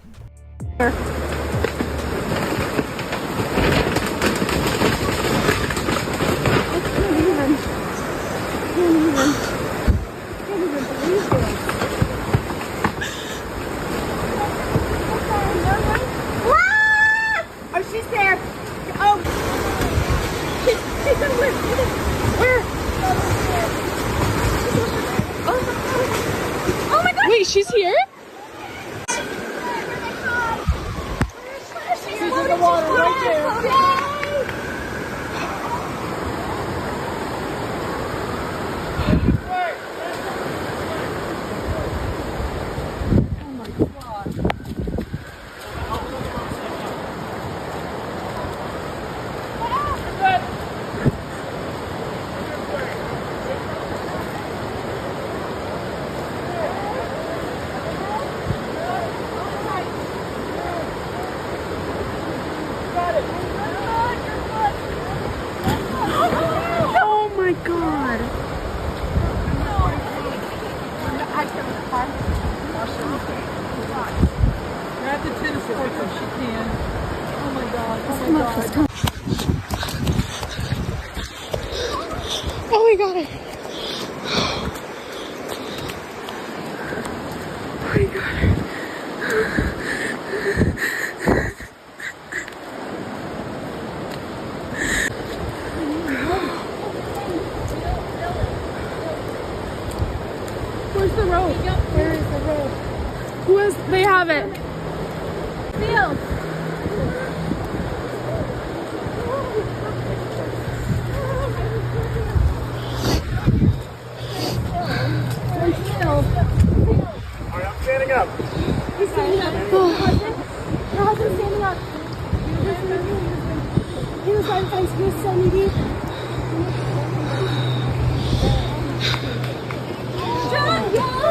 Wait, she's here?
She's in the water right there.
Oh my god.
Grab the tennis court if she can. Oh my god. Oh my god.
Oh my god. Oh my god. Where's the rope? Where is the rope? Who is? They have it. Field.
Alright, I'm standing up.
He's standing up. Your husband's standing up. He was trying to find he was so needy. John, yell!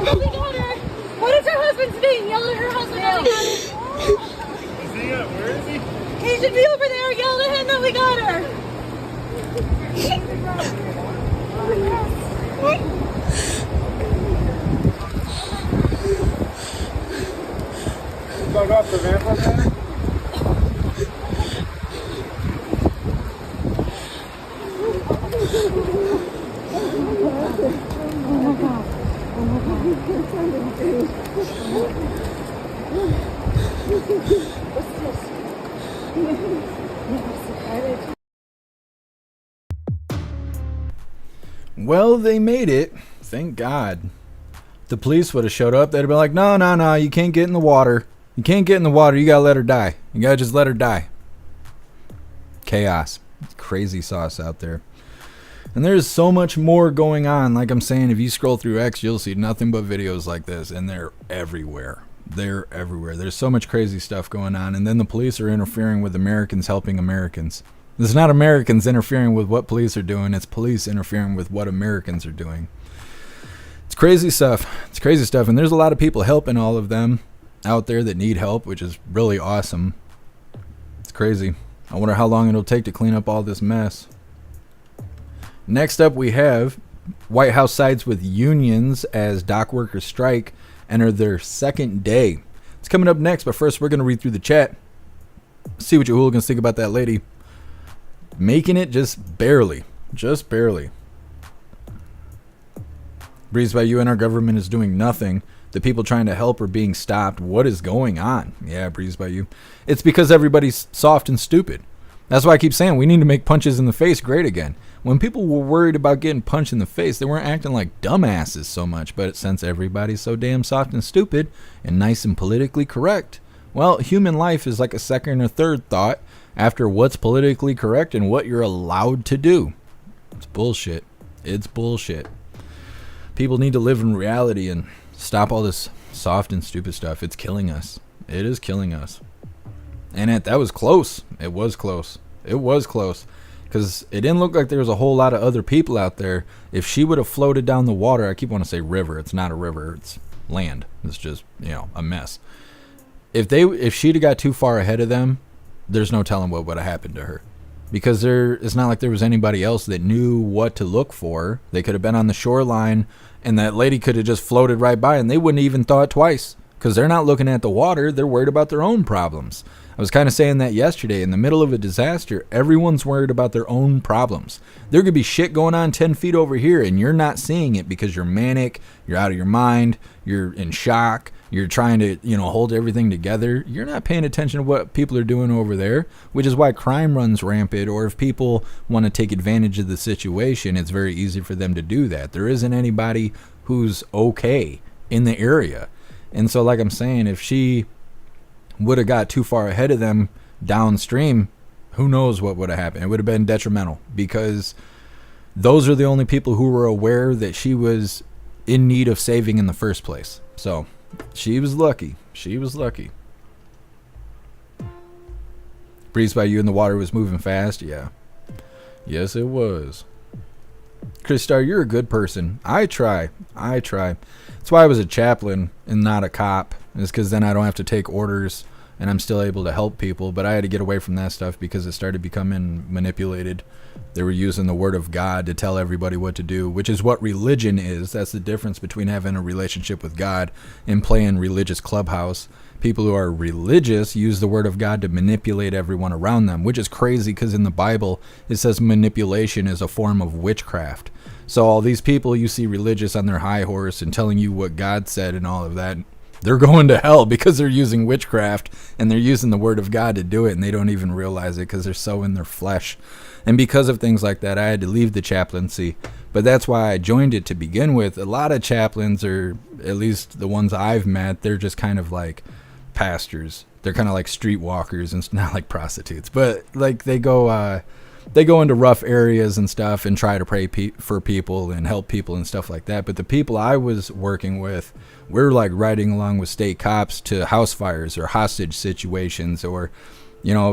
We got her. What is her husband's name? Yell at her husband that we got her.
Is he up? Where is he?
He should be over there. Yell at him that we got her.
Dug off the van from there?
Well, they made it. Thank God. If the police would have showed up, they'd have been like, no, you can't get in the water. You can't get in the water. You gotta let her die. You gotta just let her die. Chaos. It's crazy sauce out there. And there's so much more going on. Like I'm saying, if you scroll through X, you'll see nothing but videos like this, and they're everywhere. They're everywhere. There's so much crazy stuff going on, and then the police are interfering with Americans helping Americans. It's not Americans interfering with what police are doing. It's police interfering with what Americans are doing. It's crazy stuff. It's crazy stuff, and there's a lot of people helping all of them out there that need help, which is really awesome. It's crazy. I wonder how long it'll take to clean up all this mess. Next up, we have White House sides with unions as dock workers strike enter their second day. It's coming up next, but first we're going to read through the chat. See what you hooligans think about that lady. Making it just barely. Just barely. Breeze by you and our government is doing nothing. The people trying to help are being stopped. What is going on? Yeah, Breeze by you. It's because everybody's soft and stupid. That's why I keep saying we need to make punches in the face great again. When people were worried about getting punched in the face, they weren't acting like dumbasses so much. But since everybody's so damn soft and stupid and nice and politically correct, well, human life is like a second or third thought after what's politically correct and what you're allowed to do. It's bullshit. It's bullshit. People need to live in reality and stop all this soft and stupid stuff. It's killing us. It is killing us. And that was close. It was close. It was close. Because it didn't look like there was a whole lot of other people out there. If she would have floated down the water, I keep wanting to say river. It's not a river. It's land. It's just, a mess. If she'd have got too far ahead of them, there's no telling what would have happened to her. Because it's not like there was anybody else that knew what to look for. They could have been on the shoreline, and that lady could have just floated right by, and they wouldn't even thought twice. Because they're not looking at the water. They're worried about their own problems. I was kind of saying that yesterday. In the middle of a disaster, everyone's worried about their own problems. There could be shit going on 10 feet over here, and you're not seeing it because you're manic, you're out of your mind, you're in shock, you're trying to, hold everything together. You're not paying attention to what people are doing over there, which is why crime runs rampant. Or if people want to take advantage of the situation, it's very easy for them to do that. There isn't anybody who's okay in the area. And so, like I'm saying, if she would have got too far ahead of them downstream, who knows what would have happened. It would have been detrimental, because those are the only people who were aware that she was in need of saving in the first place. So she was lucky. She was lucky. Breeze by you and the water was moving fast. Yeah. Yes, it was. Chris Star, you're a good person. I try. That's why I was a chaplain and not a cop. It's because then I don't have to take orders and I'm still able to help people. But I had to get away from that stuff because it started becoming manipulated. They were using the word of God to tell everybody what to do, which is what religion is. That's the difference between having a relationship with God and playing religious clubhouse. People who are religious use the word of God to manipulate everyone around them, which is crazy because in the Bible it says manipulation is a form of witchcraft. So all these people you see religious on their high horse and telling you what God said and all of that, they're going to hell because they're using witchcraft and they're using the word of God to do it, and they don't even realize it because they're so in their flesh. And because of things like that, I had to leave the chaplaincy. But that's why I joined it to begin with. A lot of chaplains, or at least the ones I've met, they're just kind of like pastors. They're kind of like streetwalkers, and not like prostitutes, but like they go into rough areas and stuff and try to pray for people and help people and stuff like that. But the people I was working with, we're like riding along with state cops to house fires or hostage situations, or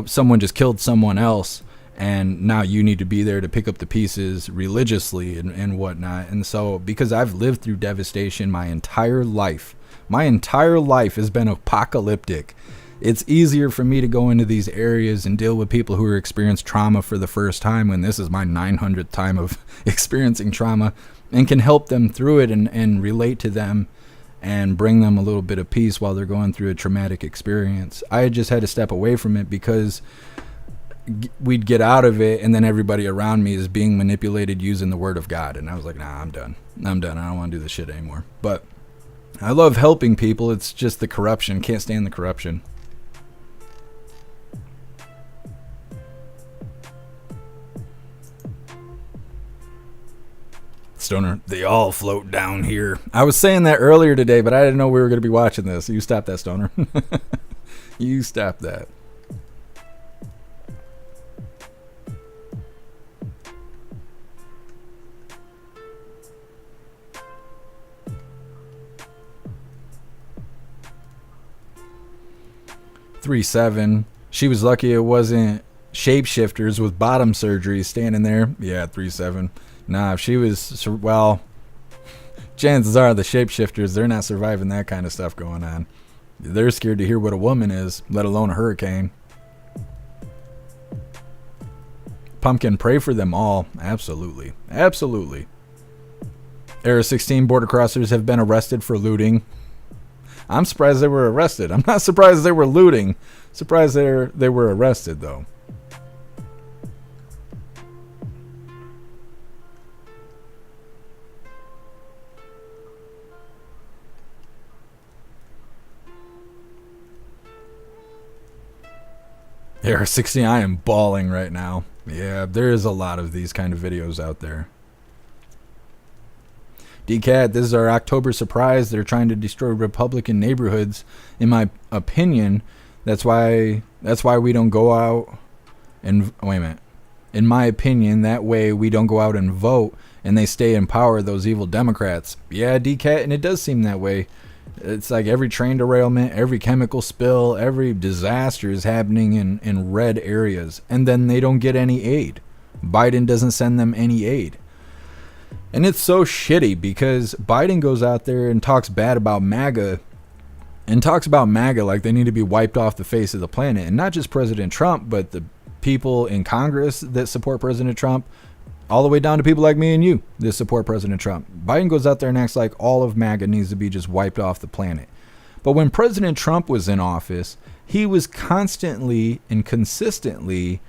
someone just killed someone else and now you need to be there to pick up the pieces religiously and whatnot. And so because I've lived through devastation my entire life has been apocalyptic. It's easier for me to go into these areas and deal with people who are experiencing trauma for the first time when this is my 900th time of experiencing trauma, and can help them through it and relate to them and bring them a little bit of peace while they're going through a traumatic experience. I just had to step away from it because we'd get out of it and then everybody around me is being manipulated using the word of God. And I was like, nah, I'm done. I don't want to do this shit anymore. But I love helping people. It's just the corruption. Can't stand the corruption. Stoner, they all float down here. I was saying that earlier today, but I didn't know we were going to be watching this. You stop that, Stoner. You stop that. $3.7. She was lucky it wasn't shapeshifters with bottom surgery standing there. Yeah, 3.7. Nah, if she was, well, chances are the shapeshifters, they're not surviving that kind of stuff going on. They're scared to hear what a woman is, let alone a hurricane. Pumpkin, pray for them all. Absolutely. Absolutely. Era 16 border crossers have been arrested for looting. I'm surprised they were arrested. I'm not surprised they were looting. Surprised they were arrested, though. There are 60. I am bawling right now. Yeah, there is a lot of these kind of videos out there. DCAT, this is our October surprise. They're trying to destroy Republican neighborhoods. In my opinion, that's why we don't go out and wait a minute. In my opinion, that way we don't go out and vote and they stay in power, those evil Democrats. Yeah, DCAT, and it does seem that way. It's like every train derailment, every chemical spill, every disaster is happening in red areas. And then they don't get any aid. Biden doesn't send them any aid. And it's so shitty because Biden goes out there and talks bad about MAGA. And talks about MAGA like they need to be wiped off the face of the planet. And not just President Trump, but the people in Congress that support President Trump. All the way down to people like me and you that support President Trump. Biden goes out there and acts like all of MAGA needs to be just wiped off the planet. But when President Trump was in office, he was constantly and consistently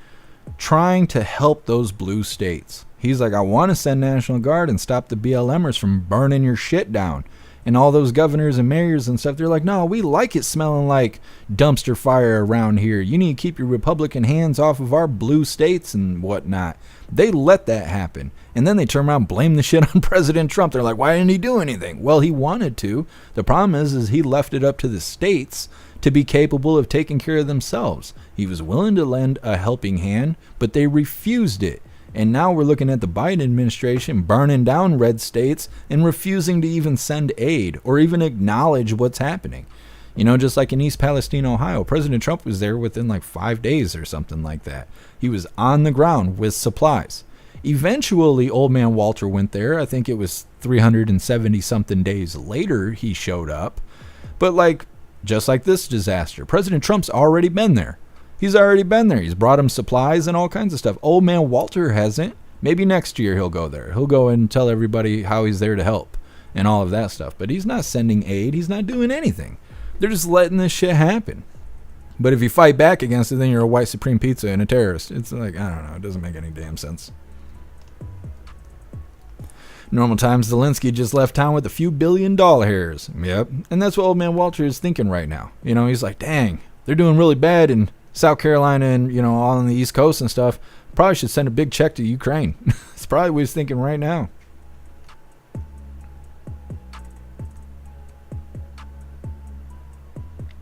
trying to help those blue states. He's like, I want to send National Guard and stop the BLMers from burning your shit down. And all those governors and mayors and stuff, they're like, no, we like it smelling like dumpster fire around here. You need to keep your Republican hands off of our blue states and whatnot. They let that happen. And then they turn around and blame the shit on President Trump. They're like, why didn't he do anything? Well, he wanted to. The problem is he left it up to the states to be capable of taking care of themselves. He was willing to lend a helping hand, but they refused it. And now we're looking at the Biden administration burning down red states and refusing to even send aid or even acknowledge what's happening. You know, just like in East Palestine, Ohio, President Trump was there within like 5 days or something like that. He was on the ground with supplies. Eventually, old man Walter went there. I think it was 370 something days later he showed up. But like, just like this disaster, President Trump's already been there. He's already been there. He's brought him supplies and all kinds of stuff. Old man Walter hasn't. Maybe next year he'll go there. He'll go and tell everybody how he's there to help and all of that stuff. But he's not sending aid. He's not doing anything. They're just letting this shit happen. But if you fight back against it, then you're a white supreme pizza and a terrorist. It's like, I don't know. It doesn't make any damn sense. Normal times, Zelensky just left town with a few $1 billion hairs. Yep. And that's what old man Walter is thinking right now. You know, he's like, dang, they're doing really bad in South Carolina and, you know, all on the East Coast and stuff. Probably should send a big check to Ukraine. That's probably what he's thinking right now.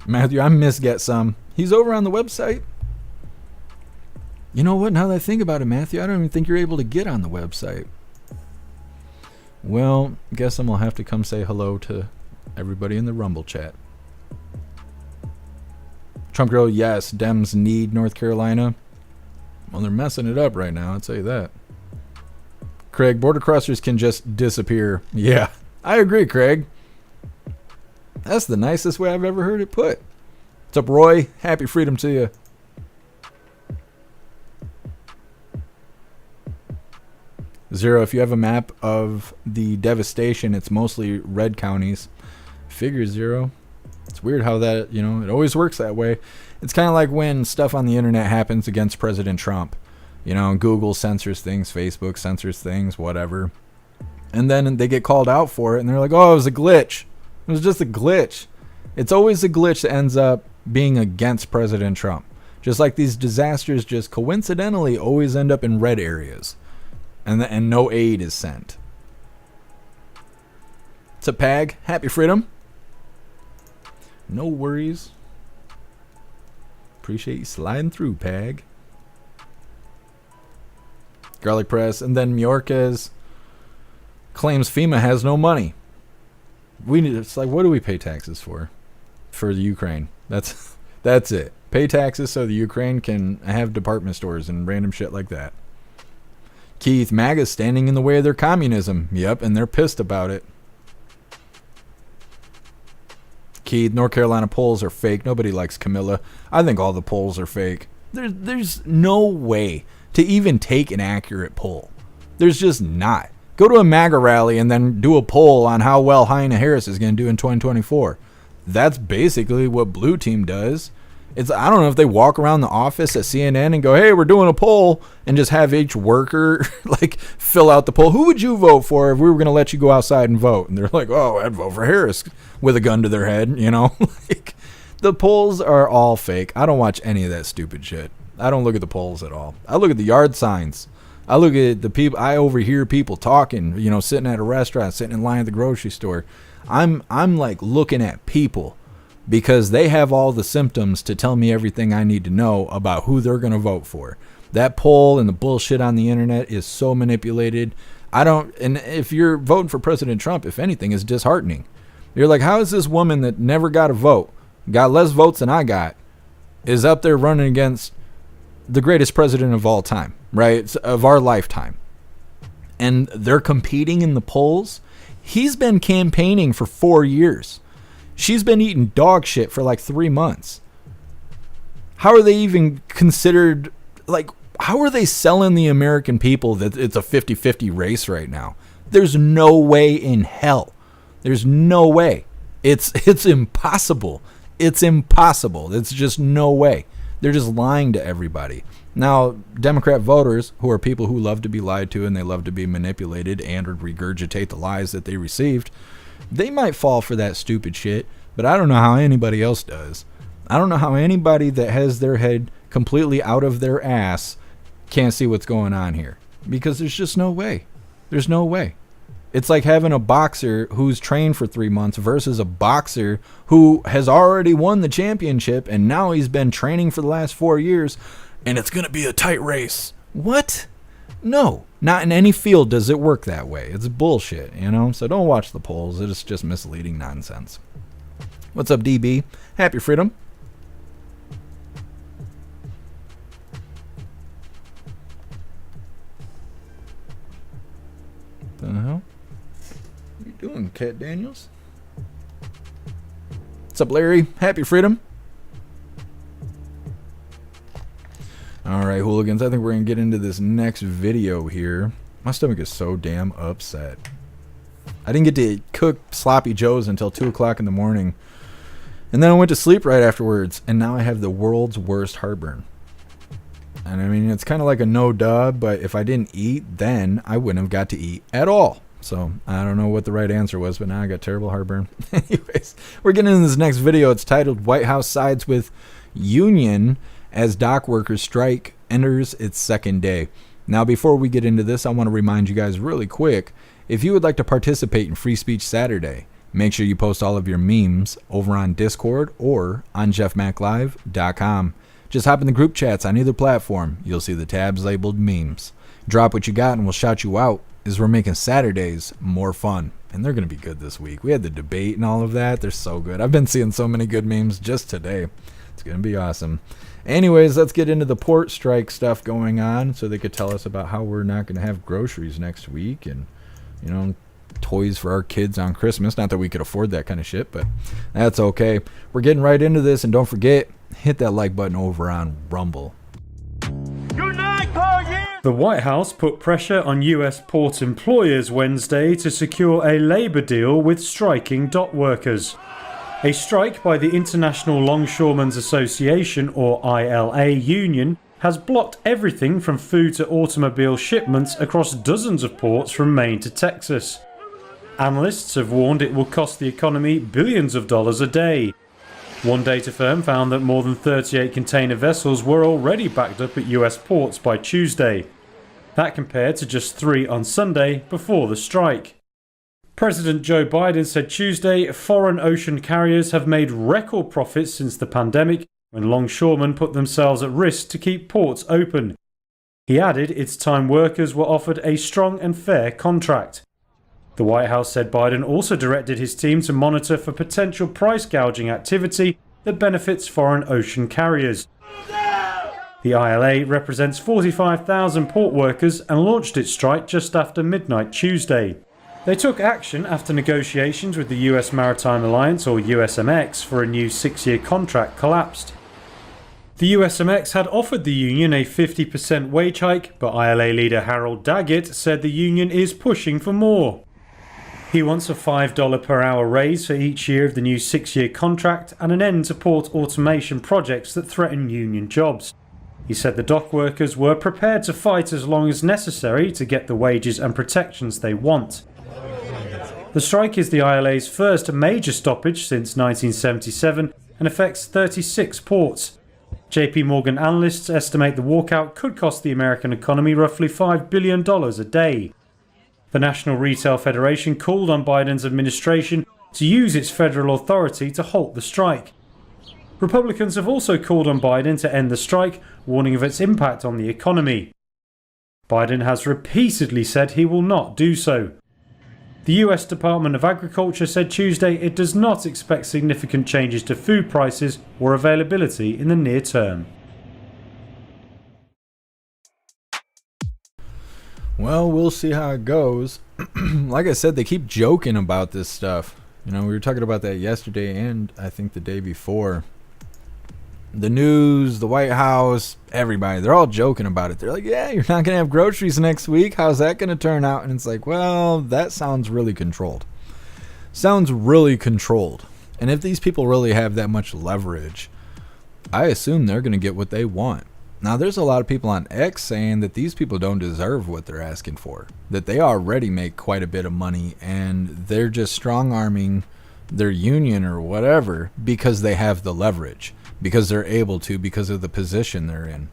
Matthew, I miss Get Some. He's over on the website. You know what? Now that I think about it, Matthew, I don't even think you're able to get on the website. Well, Get Some will have to come say hello to everybody in the Rumble chat. Trump girl, yes, Dems need North Carolina. Well, they're messing it up right now, I'll tell you that. Craig, border crossers can just disappear. Yeah, I agree, Craig. That's the nicest way I've ever heard it put. What's up, Roy? Happy freedom to you. Zero, if you have a map of the devastation, it's mostly red counties. Figure, Zero. It's weird how that, you know, it always works that way. It's kind of like when stuff on the internet happens against President Trump. You know, Google censors things, Facebook censors things, whatever. And then they get called out for it, and they're like, oh, it was a glitch. It was just a glitch. It's always a glitch that ends up being against President Trump. Just like these disasters just coincidentally always end up in red areas. And no aid is sent. It's a Pag. Happy freedom. No worries. Appreciate you sliding through, Pag. Garlic Press. And then Mayorkas claims FEMA has no money. It's like, what do we pay taxes for? For the Ukraine. That's it. Pay taxes so the Ukraine can have department stores and random shit like that. Keith, MAGA's standing in the way of their communism. Yep, and they're pissed about it. Keith, North Carolina polls are fake. Nobody likes Camilla. I think all the polls are fake. There's no way to even take an accurate poll. There's just not. Go to a MAGA rally and then do a poll on how well Helene Harris is going to do in 2024. That's basically what Blue Team does. I don't know if they walk around the office at CNN and go, hey, we're doing a poll, and just have each worker like fill out the poll. Who would you vote for if we were going to let you go outside and vote? And they're like, oh, I'd vote for Harris with a gun to their head, you know? Like, the polls are all fake. I don't watch any of that stupid shit. I don't look at the polls at all. I look at the yard signs. I look at the people. I overhear people talking, you know, sitting at a restaurant, sitting in line at the grocery store. I'm like looking at people because they have all the symptoms to tell me everything I need to know about who they're going to vote for. That poll and the bullshit on the internet is so manipulated. And if you're voting for President Trump, if anything, is disheartening. You're like, how is this woman that never got a vote, got less votes than I got, is up there running against the greatest president of all time, right? Of our lifetime. And they're competing in the polls. He's been campaigning for 4 years. She's been eating dog shit for like 3 months. How are they even considered, like, how are they selling the American people that it's a 50-50 race right now? There's no way in hell. There's no way. It's impossible. It's impossible. It's just no way. They're just lying to everybody. Now, Democrat voters, who are people who love to be lied to and they love to be manipulated and or regurgitate the lies that they received, they might fall for that stupid shit, but I don't know how anybody else does. I don't know how anybody that has their head completely out of their ass can't see what's going on here, because there's just no way. There's no way. It's like having a boxer who's trained for 3 months versus a boxer who has already won the championship and now he's been training for the last 4 years and it's going to be a tight race. What? No, not in any field does it work that way. It's bullshit, you know? So don't watch the polls. It's just misleading nonsense. What's up, DB? Happy freedom. The hell? What are you doing, Cat Daniels? What's up, Larry? Happy freedom. Alright, hooligans, I think we're going to get into this next video here. My stomach is so damn upset. I didn't get to cook sloppy joes until 2 o'clock in the morning. And then I went to sleep right afterwards. And now I have the world's worst heartburn. And I mean, it's kind of like a no-duh, but if I didn't eat, then I wouldn't have got to eat at all. So I don't know what the right answer was, but now I got terrible heartburn. Anyways, we're getting into this next video. It's titled White House Sides with Union as Dock Workers Strike Enters Its Second Day. Now, before we get into this, I want to remind you guys really quick, if you would like to participate in Free Speech Saturday, make sure you post all of your memes over on Discord or on jeffmaclive.com. Just hop in the group chats on either platform. You'll see the tabs labeled memes. Drop what you got and we'll shout you out, as we're making Saturdays more fun. And they're going to be good this week. We had the debate and all of that. They're so good. I've been seeing so many good memes just today. It's going to be awesome. Anyways, let's get into the port strike stuff going on so they could tell us about how we're not going to have groceries next week and, you know, toys for our kids on Christmas. Not that we could afford that kind of shit, but that's okay. We're getting right into this, and don't forget, hit that like button over on Rumble.
The White House put pressure on US port employers Wednesday to secure a labour deal with striking dock workers. A strike by the International Longshoremen's Association, or ILA, union has blocked everything from food to automobile shipments across dozens of ports from Maine to Texas. Analysts have warned it will cost the economy billions of dollars a day. One data firm found that more than 38 container vessels were already backed up at US ports by Tuesday. That compared to just 3 on Sunday before the strike. President Joe Biden said Tuesday foreign ocean carriers have made record profits since the pandemic, when longshoremen put themselves at risk to keep ports open. He added its time workers were offered a strong and fair contract. The White House said Biden also directed his team to monitor for potential price gouging activity that benefits foreign ocean carriers. The ILA represents 45,000 port workers and launched its strike just after midnight Tuesday. They took action after negotiations with the US Maritime Alliance, or USMX, for a new 6-year contract collapsed. The USMX had offered the union a 50% wage hike, but ILA leader Harold Daggett said the union is pushing for more. He wants a $5 per hour raise for each year of the new 6-year contract and an end to port automation projects that threaten union jobs. He said the dock workers were prepared to fight as long as necessary to get the wages and protections they want. The strike is the ILA's first major stoppage since 1977 and affects 36 ports. JP Morgan analysts estimate the walkout could cost the American economy roughly $5 billion a day. The National Retail Federation called on Biden's administration to use its federal authority to halt the strike. Republicans have also called on Biden to end the strike, warning of its impact on the economy. Biden has repeatedly said he will not do so. The US Department of Agriculture said Tuesday it does not expect significant changes to food prices or availability in the near term.
Well, we'll see how it goes. Like I said, they keep joking about this stuff. You know, we were talking about that yesterday and I think the day before. The news, the White House, everybody, they're all joking about it. They're like, yeah, you're not going to have groceries next week. How's that going to turn out? And it's like, well, that sounds really controlled. Sounds really controlled. And if these people really have that much leverage, I assume they're going to get what they want. Now, there's a lot of people on X saying that these people don't deserve what they're asking for, that they already make quite a bit of money and they're just strong-arming their union or whatever because they have the leverage, because they're able to, because of the position they're in.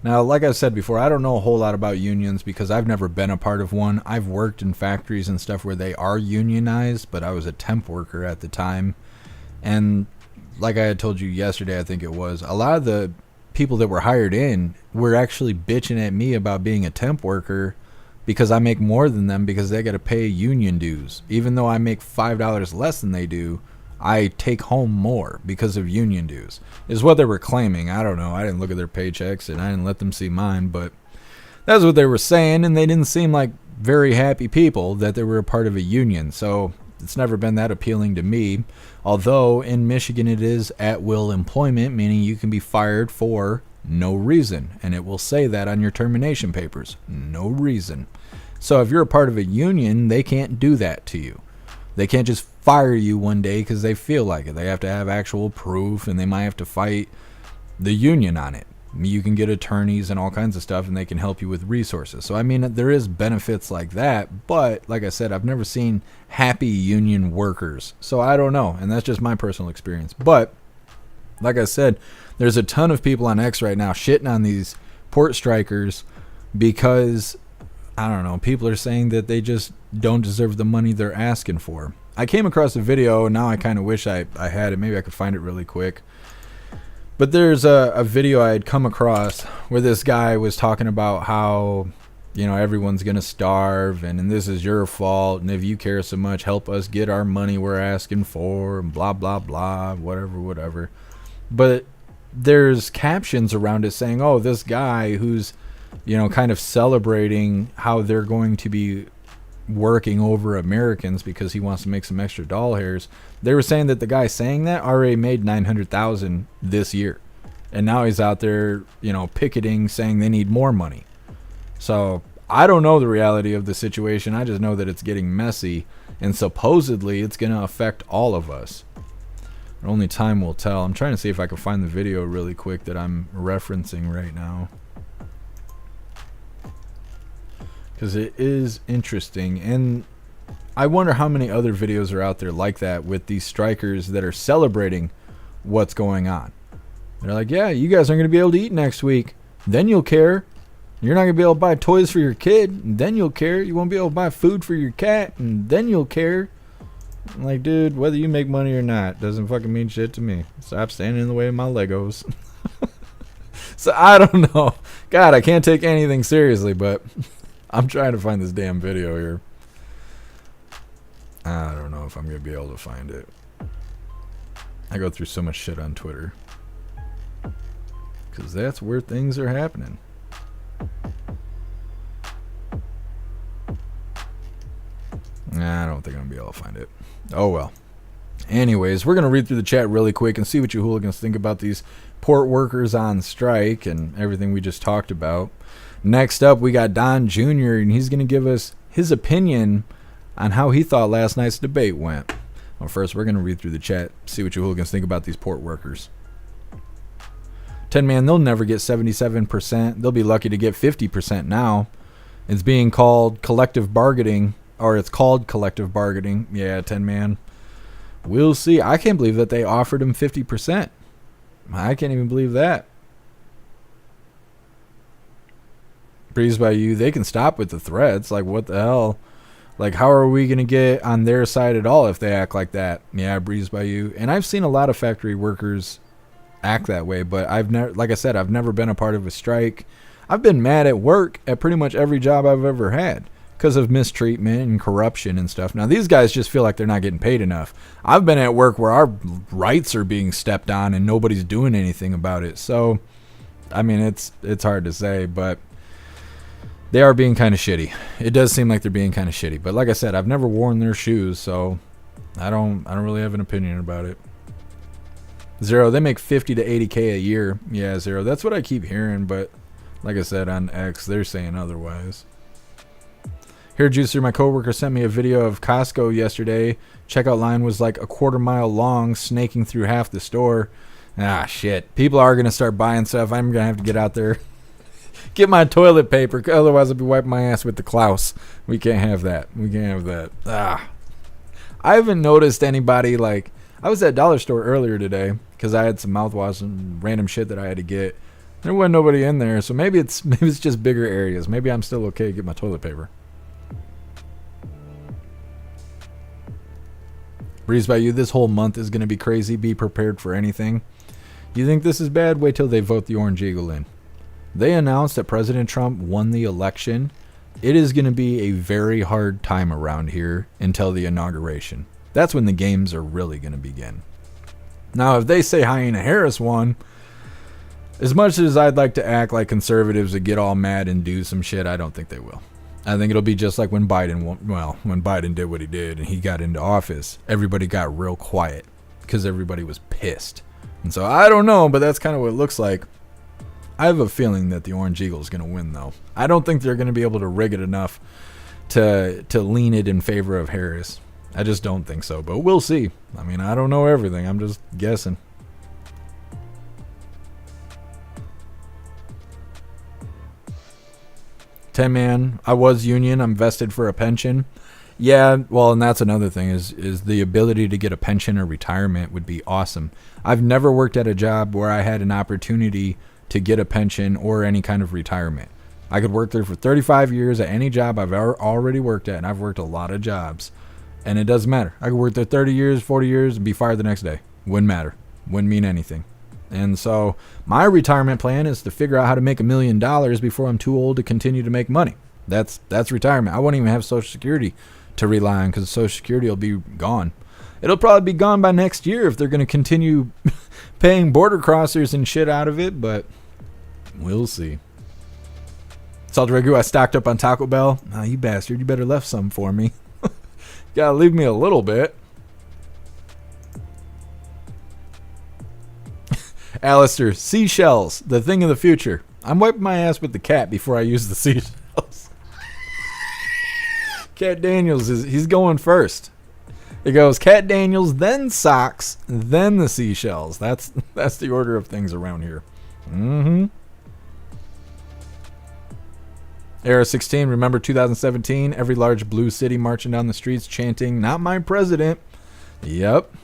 Now, like I said before, I don't know a whole lot about unions because I've never been a part of one. I've worked in factories and stuff where they are unionized, but I was a temp worker at the time. And like I had told you yesterday, I think it was, a lot of the people that were hired in were actually bitching at me about being a temp worker because I make more than them because they got to pay union dues. Even though I make $5 less than they do, I take home more because of union dues, is what they were claiming. I don't know. I didn't look at their paychecks and I didn't let them see mine, but that's what they were saying. And they didn't seem like very happy people that they were a part of a union. So it's never been that appealing to me. Although in Michigan it is at will employment, meaning you can be fired for no reason. And it will say that on your termination papers. No reason. So if you're a part of a union, they can't do that to you. They can't just fire you one day because they feel like it. They have to have actual proof and they might have to fight the union on it. You can get attorneys and all kinds of stuff and they can help you with resources. So, I mean, there is benefits like that. But, like I said, I've never seen happy union workers. So, I don't know. And that's just my personal experience. But, like I said, there's a ton of people on X right now shitting on these port strikers because, I don't know, people are saying that they just don't deserve the money they're asking for. I came across a video, and now I kind of wish I had it. Maybe I could find it really quick. But there's a video I had come across where this guy was talking about how, you know, everyone's going to starve and this is your fault. And if you care so much, help us get our money we're asking for and blah, blah, blah, whatever. But there's captions around it saying, oh, this guy who's, you know, kind of celebrating how they're going to be working over Americans because he wants to make some extra doll hairs. They were saying that the guy saying that already made $900,000 this year, and now he's out there, you know, picketing, saying they need more money. So I don't know the reality of the situation. I just know that it's getting messy, and supposedly it's going to affect all of us. Only time will tell. I'm trying to see if I can find the video really quick that I'm referencing right now, because it is interesting, and I wonder how many other videos are out there like that with these strikers that are celebrating what's going on. They're like, yeah, you guys aren't going to be able to eat next week. Then you'll care. You're not going to be able to buy toys for your kid. And then you'll care. You won't be able to buy food for your cat. And then you'll care. I'm like, dude, whether you make money or not doesn't fucking mean shit to me. Stop standing in the way of my Legos. So I don't know. God, I can't take anything seriously, but I'm trying to find this damn video here. I don't know if I'm going to be able to find it. I go through so much shit on Twitter, because that's where things are happening. Nah, I don't think I'm going to be able to find it. Oh well. Anyways, we're going to read through the chat really quick and see what you hooligans think about these port workers on strike and everything we just talked about. Next up, we got Don Jr., and he's going to give us his opinion on how he thought last night's debate went. Well, first, we're going to read through the chat, see what you hooligans think about these port workers. 10 man, they'll never get 77%. They'll be lucky to get 50% now. It's being called collective bargaining, or it's called collective bargaining. Yeah, 10 man. We'll see. I can't believe that they offered him 50%. I can't even believe that. Breeze by you, they can stop with the threats. Like, what the hell? Like, how are we going to get on their side at all if they act like that? Yeah, Breeze by you. And I've seen a lot of factory workers act that way, but I've never, like I said, I've never been a part of a strike. I've been mad at work at pretty much every job I've ever had because of mistreatment and corruption and stuff. Now, these guys just feel like they're not getting paid enough. I've been at work where our rights are being stepped on and nobody's doing anything about it. So, I mean, it's hard to say, but they are being kind of shitty. It does seem like they're being kind of shitty. But like I said, I've never worn their shoes, so I don't really have an opinion about it. Zero, they make 50 to 80K a year. Yeah, Zero, that's what I keep hearing, but like I said on X, they're saying otherwise. Here, Juicer, my coworker sent me a video of Costco yesterday. Checkout line was like a quarter-mile long, snaking through half the store. Ah, shit. People are going to start buying stuff. I'm going to have to get out there, get my toilet paper. Otherwise, I'll be wiping my ass with the Klaus. We can't have that. We can't have that. Ah. I haven't noticed anybody, like, I was at Dollar Store earlier today because I had some mouthwash and random shit that I had to get. There wasn't nobody in there, so maybe it's just bigger areas. Maybe I'm still okay to get my toilet paper. Breeze by you, this whole month is going to be crazy. Be prepared for anything. You think this is bad? Wait till they vote the Orange Eagle in. They announced that President Trump won the election. It is going to be a very hard time around here until the inauguration. That's when the games are really going to begin. Now, if they say Hyena Harris won, as much as I'd like to act like conservatives would get all mad and do some shit, I don't think they will. I think it'll be just like when Biden won. Well, when Biden did what he did and he got into office, everybody got real quiet because everybody was pissed. And so I don't know, but that's kind of what it looks like. I have a feeling that the Orange Eagle is going to win, though. I don't think they're going to be able to rig it enough to lean it in favor of Harris. I just don't think so, but we'll see. I mean, I don't know everything. I'm just guessing. Man, I was union. I'm vested for a pension. Yeah, well, and that's another thing is the ability to get a pension or retirement would be awesome. I've never worked at a job where I had an opportunity to get a pension or any kind of retirement. I could work there for 35 years at any job I've already worked at, and I've worked a lot of jobs, and it doesn't matter. I could work there 30 years, 40 years, and be fired the next day. Wouldn't matter. Wouldn't mean anything. And so my retirement plan is to figure out how to make $1 million before I'm too old to continue to make money. That's retirement. I won't even have Social Security to rely on because Social Security will be gone. It'll probably be gone by next year if they're going to continue paying border crossers and shit out of it, but we'll see. Salt Ragu, I stocked up on Taco Bell. Ah, you bastard. You better left some for me. Gotta leave me a little bit. Alistair, seashells, the thing of the future. I'm wiping my ass with the cat before I use the seashells. Cat Daniels, he's going first. It goes Cat Daniels, then socks, then the seashells. That's the order of things around here. Era 16, remember 2017? Every large blue city marching down the streets chanting, "Not my president." Yep.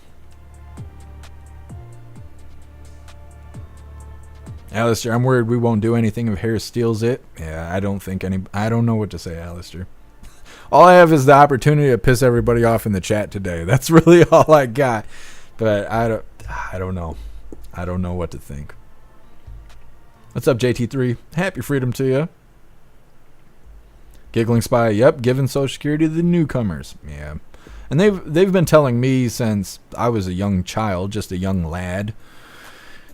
Alistair, I'm worried we won't do anything if Harris steals it. Yeah, I don't know what to say, Alistair. All I have is the opportunity to piss everybody off in the chat today. That's really all I got. But I don't know. I don't know what to think. What's up, JT3? Happy freedom to you. Giggling Spy, yep, giving Social Security to the newcomers. Yeah. And they've been telling me since I was a young child, just a young lad,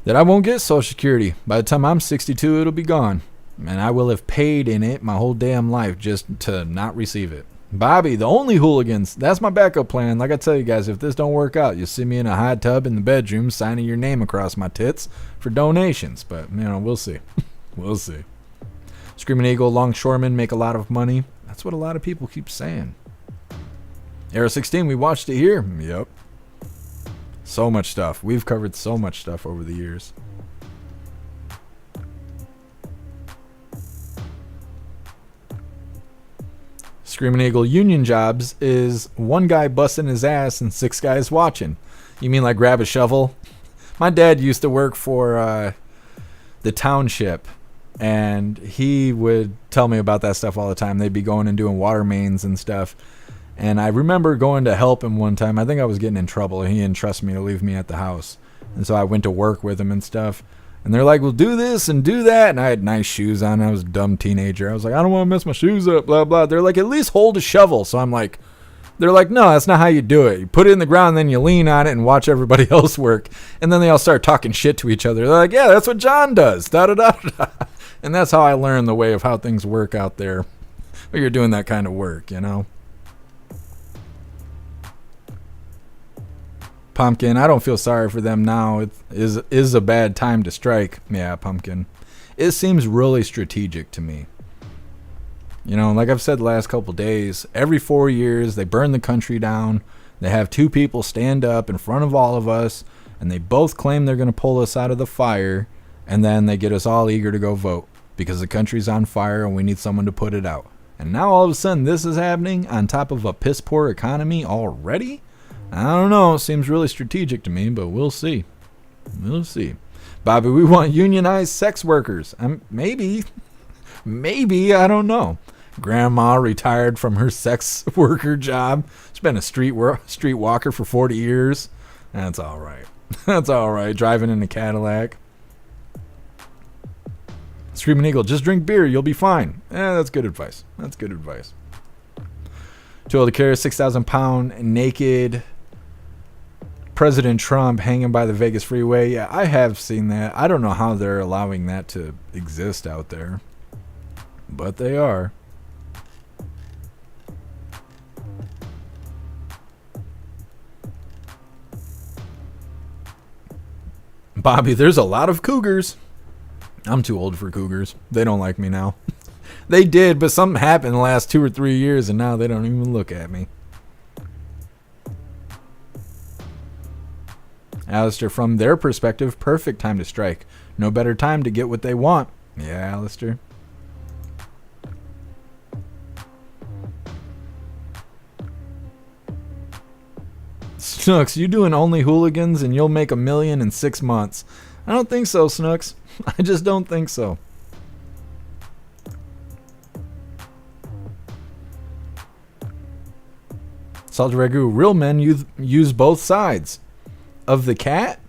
that I won't get Social Security. By the time I'm 62, it'll be gone. And I will have paid in it my whole damn life just to not receive it. Bobby, the only Hooligans. That's my backup plan. Like I tell you guys, if this don't work out, you'll see me in a hot tub in the bedroom signing your name across my tits for donations. But, we'll see. We'll see. Screaming Eagle, longshoremen make a lot of money. That's what a lot of people keep saying. Era 16, we watched it here. Yep. So much stuff. We've covered so much stuff over the years. Screaming Eagle, union jobs is one guy busting his ass and 6 guys watching. You mean like grab a shovel? My dad used to work for the township And he would tell me about that stuff all the time. They'd be going and doing water mains and stuff. And I remember going to help him one time. I think I was getting in trouble, and he didn't trust me to leave me at the house. And so I went to work with him and stuff. And they're like, well, do this and do that. And I had nice shoes on. I was a dumb teenager. I was like, I don't want to mess my shoes up, blah, blah. They're like, at least hold a shovel. So I'm like, they're like, no, that's not how you do it. You put it in the ground, then you lean on it and watch everybody else work. And then they all start talking shit to each other. They're like, yeah, that's what John does. Da da da da. And that's how I learned the way of how things work out there when you're doing that kind of work, you know? Pumpkin, I don't feel sorry for them now. It is a bad time to strike. Yeah, Pumpkin. It seems really strategic to me. You know, like I've said the last couple days, every 4 years they burn the country down. They have two people stand up in front of all of us, and they both claim they're going to pull us out of the fire, and then they get us all eager to go vote because the country's on fire and we need someone to put it out. And now all of a sudden this is happening on top of a piss poor economy already? I don't know. It seems really strategic to me, but we'll see. We'll see. Bobby, we want unionized sex workers. Maybe. Maybe. I don't know. Grandma retired from her sex worker job. She's been a street walker for 40 years. That's all right. That's all right. Driving in a Cadillac. Screaming Eagle, just drink beer. You'll be fine. That's good advice. That's good advice. Too old to carry a 6,000-pound naked President Trump hanging by the Vegas freeway. Yeah, I have seen that. I don't know how they're allowing that to exist out there, but they are. Bobby, there's a lot of cougars. I'm too old for cougars. They don't like me now. They did, but something happened in the last 2 or 3 years, and now they don't even look at me. Alistair, from their perspective, perfect time to strike. No better time to get what they want. Yeah, Alistair. Snooks, you doing only hooligans and you'll make $1 million in 6 months. I don't think so, Snooks. I just don't think so. Salty Ragu, real men use both sides. Of the cat?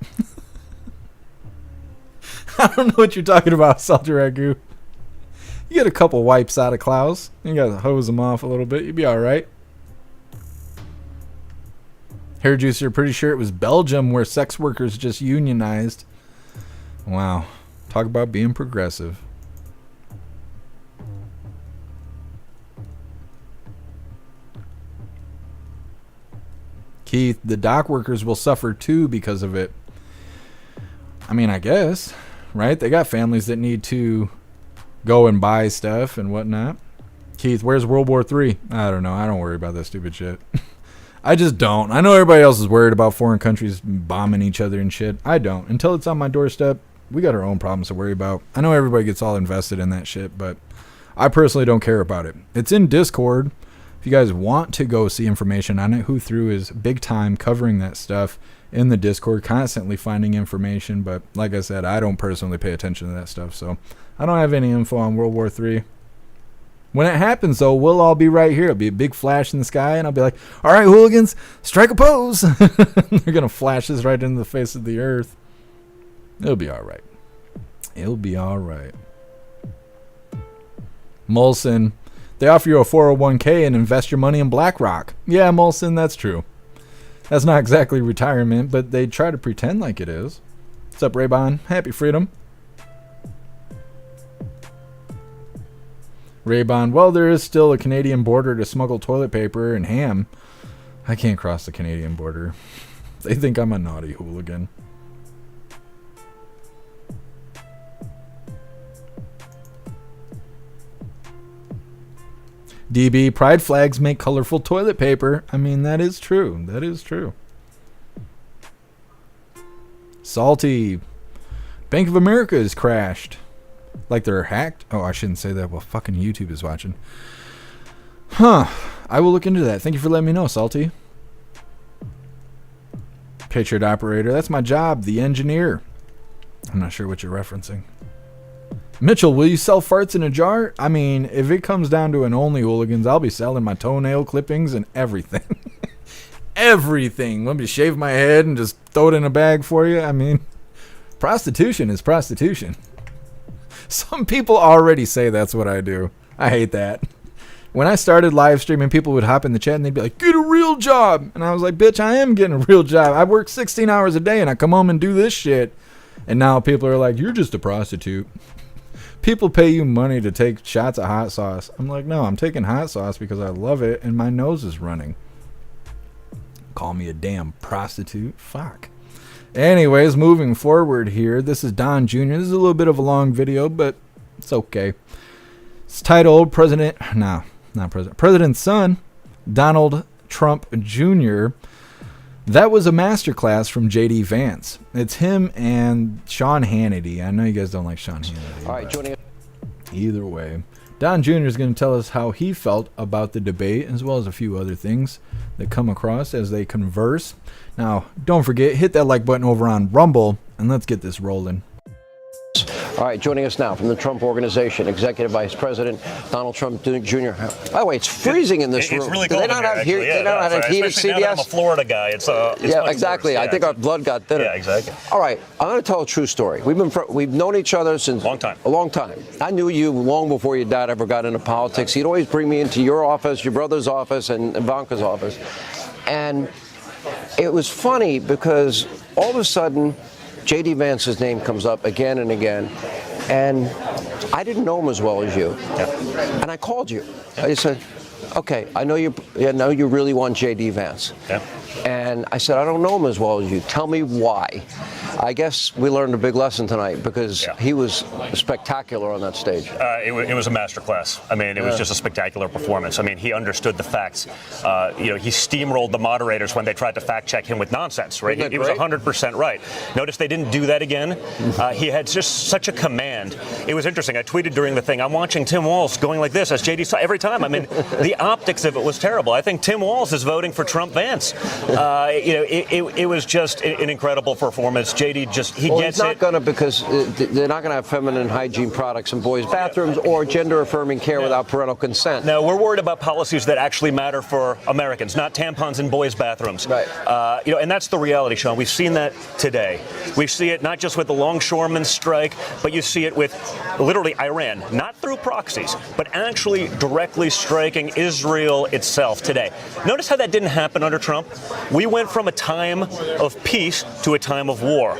I don't know what you're talking about, Salty Ragu. You get a couple wipes out of Klaus. You gotta hose them off a little bit. You'd be alright. Hair Juicer, pretty sure it was Belgium where sex workers just unionized. Wow. Talk about being progressive. Keith, the dock workers will suffer too because of it. I mean, I guess, right? They got families that need to go and buy stuff and whatnot. Keith, where's World War III? I don't know. I don't worry about that stupid shit. I just don't. I know everybody else is worried about foreign countries bombing each other and shit. I don't. Until it's on my doorstep, we got our own problems to worry about. I know everybody gets all invested in that shit, but I personally don't care about it. It's in Discord. If you guys want to go see information on it, Who Through is big time covering that stuff in the Discord, constantly finding information. But like I said, I don't personally pay attention to that stuff, so I don't have any info on World War III. When it happens, though, we'll all be right here. It'll be a big flash in the sky, and I'll be like, all right, hooligans, strike a pose. They're going to flash this right into the face of the earth. It'll be all right. It'll be all right. Molson, they offer you a 401k and invest your money in BlackRock. Yeah, Molson, that's true. That's not exactly retirement, but they try to pretend like it is. What's up, Raybon? Happy freedom. Raybon, well, there is still a Canadian border to smuggle toilet paper and ham. I can't cross the Canadian border. They think I'm a naughty hooligan. DB, pride flags make colorful toilet paper. I mean, that is true. That is true. Salty. Bank of America is crashed. Like they're hacked? Oh, I shouldn't say that. Well, fucking YouTube is watching. Huh. I will look into that. Thank you for letting me know, Salty. Patriot operator. That's my job. The engineer. I'm not sure what you're referencing. Mitchell, will you sell farts in a jar? I mean, if it comes down to an only Hooligans, I'll be selling my toenail clippings and everything. Everything. Let me shave my head and just throw it in a bag for you. I mean, prostitution is prostitution. Some people already say that's what I do. I hate that. When I started live streaming, people would hop in the chat and they'd be like, get a real job. And I was like, bitch, I am getting a real job. I work 16 hours a day and I come home and do this shit. And now people are like, you're just a prostitute. People pay you money to take shots of hot sauce. I'm like, no, I'm taking hot sauce because I love it and my nose is running. Call me a damn prostitute. Fuck. Anyways, moving forward here. This is Don Jr. This is a little bit of a long video, but it's okay. It's titled President's Son, Donald Trump Jr. That was a masterclass from J.D. Vance. It's him and Sean Hannity. I know you guys don't like Sean Hannity.
All right, joining us.
Either way, Don Jr. is going to tell us how he felt about the debate, as well as a few other things that come across as they converse. Now, don't forget, hit that like button over on Rumble, and let's get this rolling.
All right, joining us now from the Trump Organization, Executive Vice President Donald Trump Jr. By the way, it's freezing in this room.
It's really cold in here,
They don't have heat at CBS?
Now that I'm a Florida guy. It's
yeah, exactly.
Worse.
I think our blood got thinner.
Yeah, exactly.
All right, I'm going to tell a true story. We've known each other since a long time. I knew you long before your dad ever got into politics. He'd always bring me into your office, your brother's office, and Ivanka's office. And it was funny because all of a sudden, J.D. Vance's name comes up again and again, and I didn't know him as well as you. Yeah. And I called you. Yeah. I said, okay, I know you really want J.D. Vance. Yeah. And I said, I don't know him as well as you. Tell me why. I guess we learned a big lesson tonight because he was spectacular on that stage.
It was a masterclass. I mean, it was just a spectacular performance. I mean, he understood the facts. He steamrolled the moderators when they tried to fact check him with nonsense, right? He was 100% right. Notice they didn't do that again. He had just such a command. It was interesting. I tweeted during the thing, I'm watching Tim Walz going like this as JD saw every time. I mean, the optics of it was terrible. I think Tim Walz is voting for Trump Vance. It was just an incredible performance. JD gets it.
He's not going to, because they're not going to have feminine hygiene products in boys' bathrooms or gender-affirming care without parental consent.
No, we're worried about policies that actually matter for Americans, not tampons in boys' bathrooms.
Right.
And that's the reality, Sean. We've seen that today. We see it not just with the longshoremen's strike, but you see it with literally Iran, not through proxies, but actually directly striking Israel itself today. Notice how that didn't happen under Trump. We went from a time of peace to a time of war,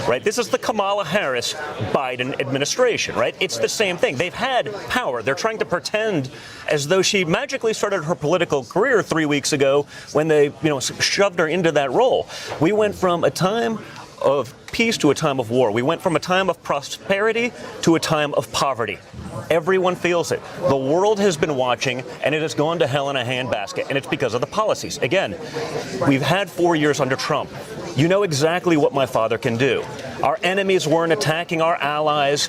right? This is the Kamala Harris Biden administration, right? It's the same thing. They've had power. They're trying to pretend as though she magically started her political career 3 weeks ago when they, shoved her into that role. We went from a time of peace to a time of war. We went from a time of prosperity to a time of poverty. Everyone feels it. The world has been watching, and it has gone to hell in a handbasket, and it's because of the policies. Again, we've had 4 years under Trump. You know exactly what my father can do. Our enemies weren't attacking our allies.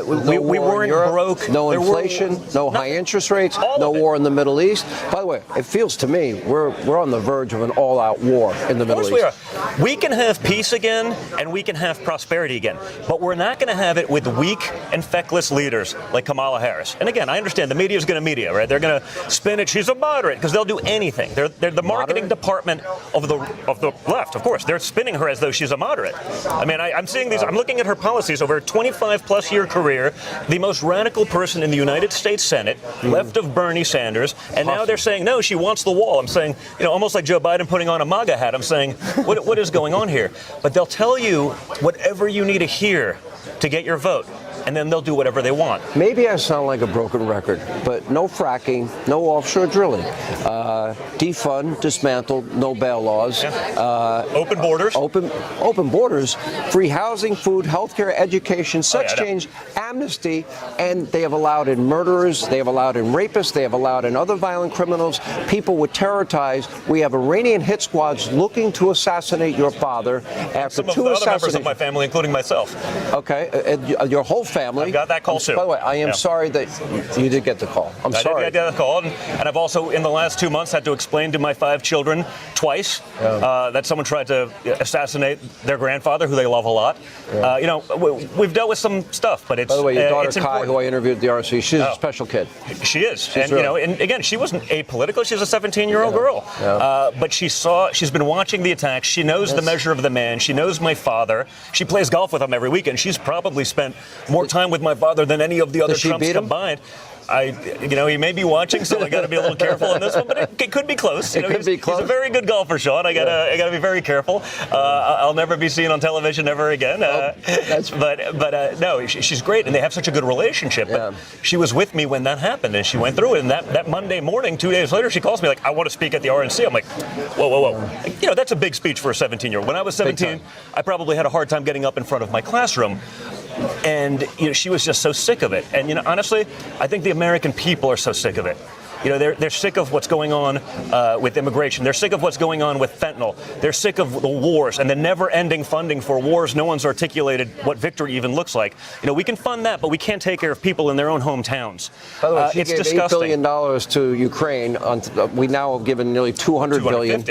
We weren't broke.
No inflation, no high interest rates, no war in the Middle East. By the way, it feels to me we're on the verge of an all-out war in the Middle East.
Of course we are. We can have peace again, and we can have prosperity again. But we're not going to have it with weak and feckless leaders like Kamala Harris. And again, I understand the media is going to media, right? They're going to spin it. She's a moderate because they'll do anything. They're the marketing department of the left, of course. They're spinning her as though she's a moderate. I mean, I'm seeing these. I'm looking at her policies over a 25-plus year career. The most radical person in the United States Senate, left of Bernie Sanders, and now they're saying no, she wants the wall. I'm saying, almost like Joe Biden putting on a MAGA hat. I'm saying, what is going on here? But they'll tell you whatever you need to hear to get your vote, and then they'll do whatever they want.
Maybe I sound like a broken record, but no fracking, no offshore drilling, defund, dismantled, no bail laws,
open borders,
open borders, free housing, food, healthcare, education, sex change, amnesty, and they have allowed in murderers, they have allowed in rapists, they have allowed in other violent criminals, people with terror ties. We have Iranian hit squads looking to assassinate your father after
two assassinations. Some of the other members of my family, including myself.
Okay, your whole family.
I've got that call too.
By the way, I am sorry that you did get the call. I'm sorry.
I did get the call, and I've also, in the last 2 months, had to explain to my 5 children twice that someone tried to assassinate their grandfather, who they love a lot. We've dealt with some stuff, but it's.
By the way, your daughter
it's
Kai,
important.
who I interviewed at the RNC, she's a special kid.
She is,
She's
and again, she wasn't apolitical. She's a 17-year-old girl, but she's been watching the attacks. She knows the measure of the man. She knows my father. She plays golf with him every weekend. She's probably spent more time with my father than any of the other Trumps combined. He may be watching, so I got to be a little careful in this one, but it could be close. He's a very good golfer, Sean. I got to be very careful. I'll never be seen on television ever again. No, she's great, and they have such a good relationship. But she was with me when that happened, and she went through it. And that Monday morning, 2 days later, she calls me like, "I want to speak at the RNC." I'm like, "Whoa!" That's a big speech for a 17-year-old. When I was 17, I probably had a hard time getting up in front of my classroom. And she was just so sick of it. And honestly, I think the American people are so sick of it. They're sick of what's going on with immigration. They're sick of what's going on with fentanyl. They're sick of the wars and the never-ending funding for wars. No one's articulated what victory even looks like. We can fund that, but we can't take care of people in their own hometowns.
By the way, she
it's
gave
disgusting.
$8 billion to Ukraine. We now have given nearly $200 billion.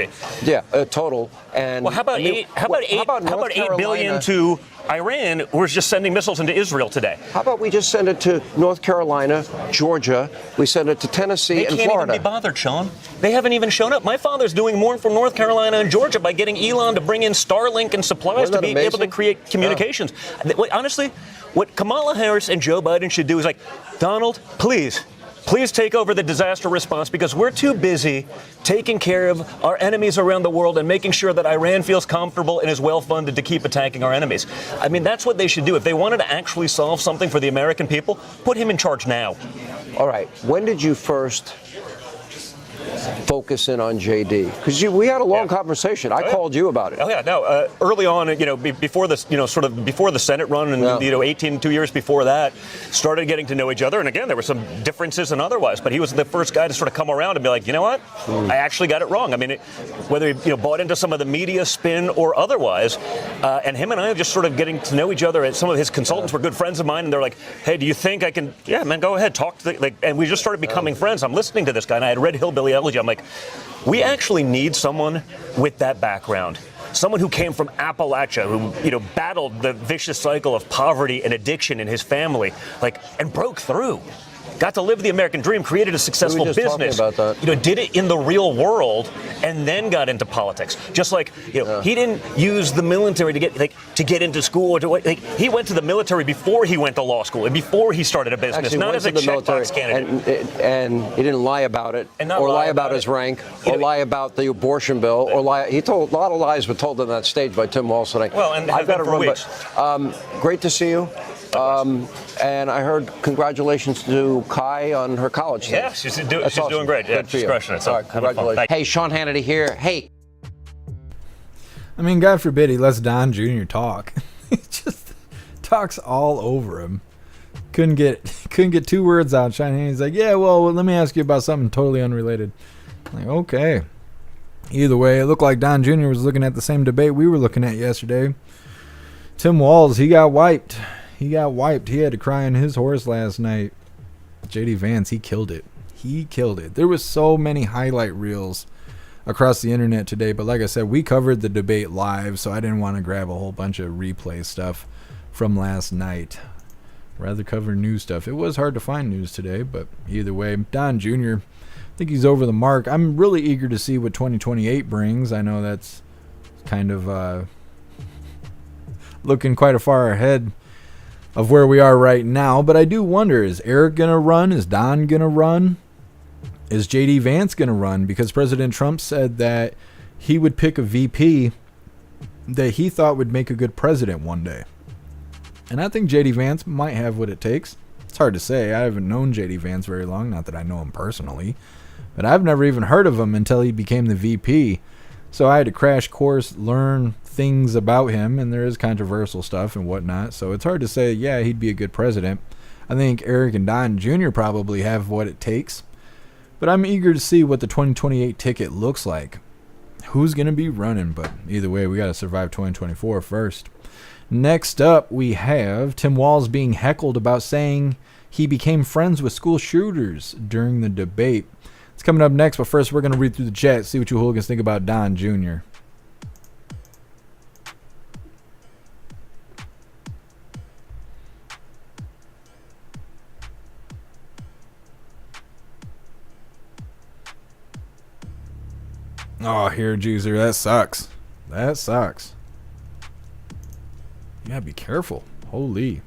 Total. And
how about $8 billion to Iran? We're just sending missiles into Israel today.
How about we just send it to North Carolina, Georgia? We send it to Tennessee and Florida.
They can't even be bothered, Sean. They haven't even shown up. My father's doing more for North Carolina and Georgia by getting Elon to bring in Starlink and supplies to be able to create communications. Honestly, what Kamala Harris and Joe Biden should do is Donald, please take over the disaster response, because we're too busy taking care of our enemies around the world and making sure that Iran feels comfortable and is well funded to keep attacking our enemies. I mean, that's what they should do. If they wanted to actually solve something for the American people, put him in charge now.
All right. When did you first focus in on JD? Because we had a long conversation. I called you about it.
Early on, before this, before the Senate run, and 2 years before that, started getting to know each other. And again, there were some differences and otherwise, but he was the first guy to sort of come around and be like, you know what, I actually got it wrong. I mean, whether he bought into some of the media spin or otherwise, and him and I are just sort of getting to know each other. And some of his consultants were good friends of mine, and they're like, hey, do you think I can? Yeah, man, go ahead, talk to and we just started becoming friends. I'm listening to this guy, and I had read Hillbilly Elegy. I'm like, we actually need someone with that background. Someone who came from Appalachia, who, battled the vicious cycle of poverty and addiction in his family, and broke through. Got to live the American dream, created a successful business.
About that.
Did it in the real world, and then got into politics. Just he didn't use the military to get into school. He went to the military before he went to law school and before he started a business,
Actually,
not as a checkbox candidate.
And he didn't lie about it, or lie about his rank, or lie about the abortion bill, or lie. He told a lot of lies were told on that stage by Tim Walsh today.
Well, and
I've got to run.
Weeks.
Great to see you. And I heard congratulations to Kai on her college thing.
Yeah, she's doing great. Yeah, she's crushing it. So,
all right, congratulations. Hey, Sean Hannity here. Hey.
I mean, God forbid he lets Don Jr. talk. He just talks all over him. Couldn't get 2 words out. Sean Hannity's like, yeah, well, let me ask you about something totally unrelated. I'm like, okay. Either way, it looked like Don Jr. was looking at the same debate we were looking at yesterday. Tim Walz, he got wiped. He had to cry on his horse last night. JD Vance, he killed it. There was so many highlight reels across the internet today, but like I said, we covered the debate live, so I didn't want to grab a whole bunch of replay stuff from last night. Rather cover new stuff. It was hard to find news today, but either way, Don Jr., I think he's over the mark. I'm really eager to see what 2028 brings. I know that's kind of looking quite a far ahead of where we are right now, but I do wonder, is Eric going to run? Is Don going to run? Is JD Vance going to run? Because President Trump said that he would pick a VP that he thought would make a good president one day. And I think JD Vance might have what it takes. It's hard to say. I haven't known JD Vance very long, not that I know him personally, but I've never even heard of him until he became the VP. So I had to crash course, learn things about him, and there is controversial stuff and whatnot. So it's hard to say, yeah, he'd be a good president. I think Eric and Don Jr. probably have what it takes. But I'm eager to see what the 2028 ticket looks like. Who's going to be running? But either way, we got to survive 2024 first. Next up, we have Tim Walz being heckled about saying he became friends with school shooters during the debate. It's coming up next, but first we're going to read through the chat, see what you hooligans think about Don Jr. Oh, here, Juicer, that sucks. That sucks. You gotta be careful. Holy.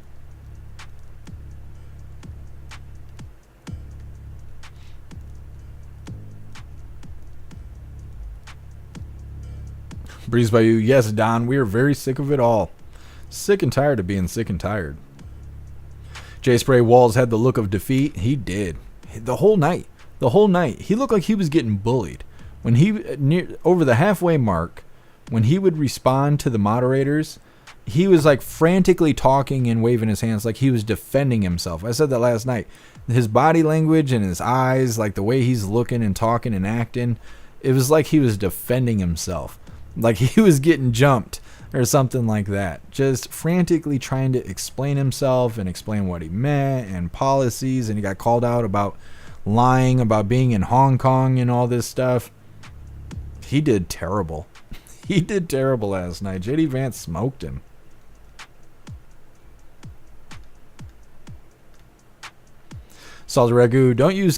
Breeze by you. Yes, Don, we are very sick of it all. Sick and tired of being sick and tired. J Spray Walls had the look of defeat. He did. The whole night. The whole night. He looked like he was getting bullied. When he, over the halfway mark, when he would respond to the moderators, he was like frantically talking and waving his hands like he was defending himself. I said that last night. His body language and his eyes, like the way he's looking and talking and acting, it was like he was defending himself. Like he was getting jumped or something like that. Just frantically trying to explain himself and explain what he meant and policies. And he got called out about lying about being in Hong Kong and all this stuff. He did terrible. He did terrible last night. JD Vance smoked him. Salt Ragu, don't use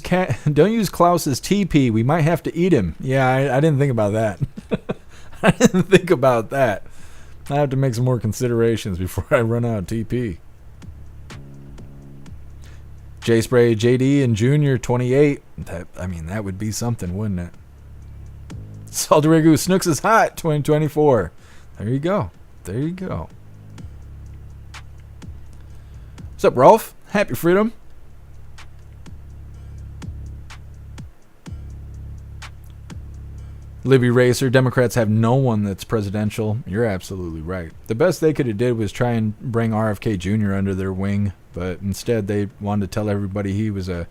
Klaus's TP. We might have to eat him. Yeah, I didn't think about that. I didn't think about that. I have to make some more considerations before I run out of TP. J Spray, JD, and Junior 28. That would be something, wouldn't it? Saldarigu, Snooks is hot 2024. There you go. There you go. What's up, Rolf? Happy freedom. Libby Racer, Democrats have no one that's presidential. You're absolutely right. The best they could have did was try and bring RFK Jr. under their wing, but instead they wanted to tell everybody he was I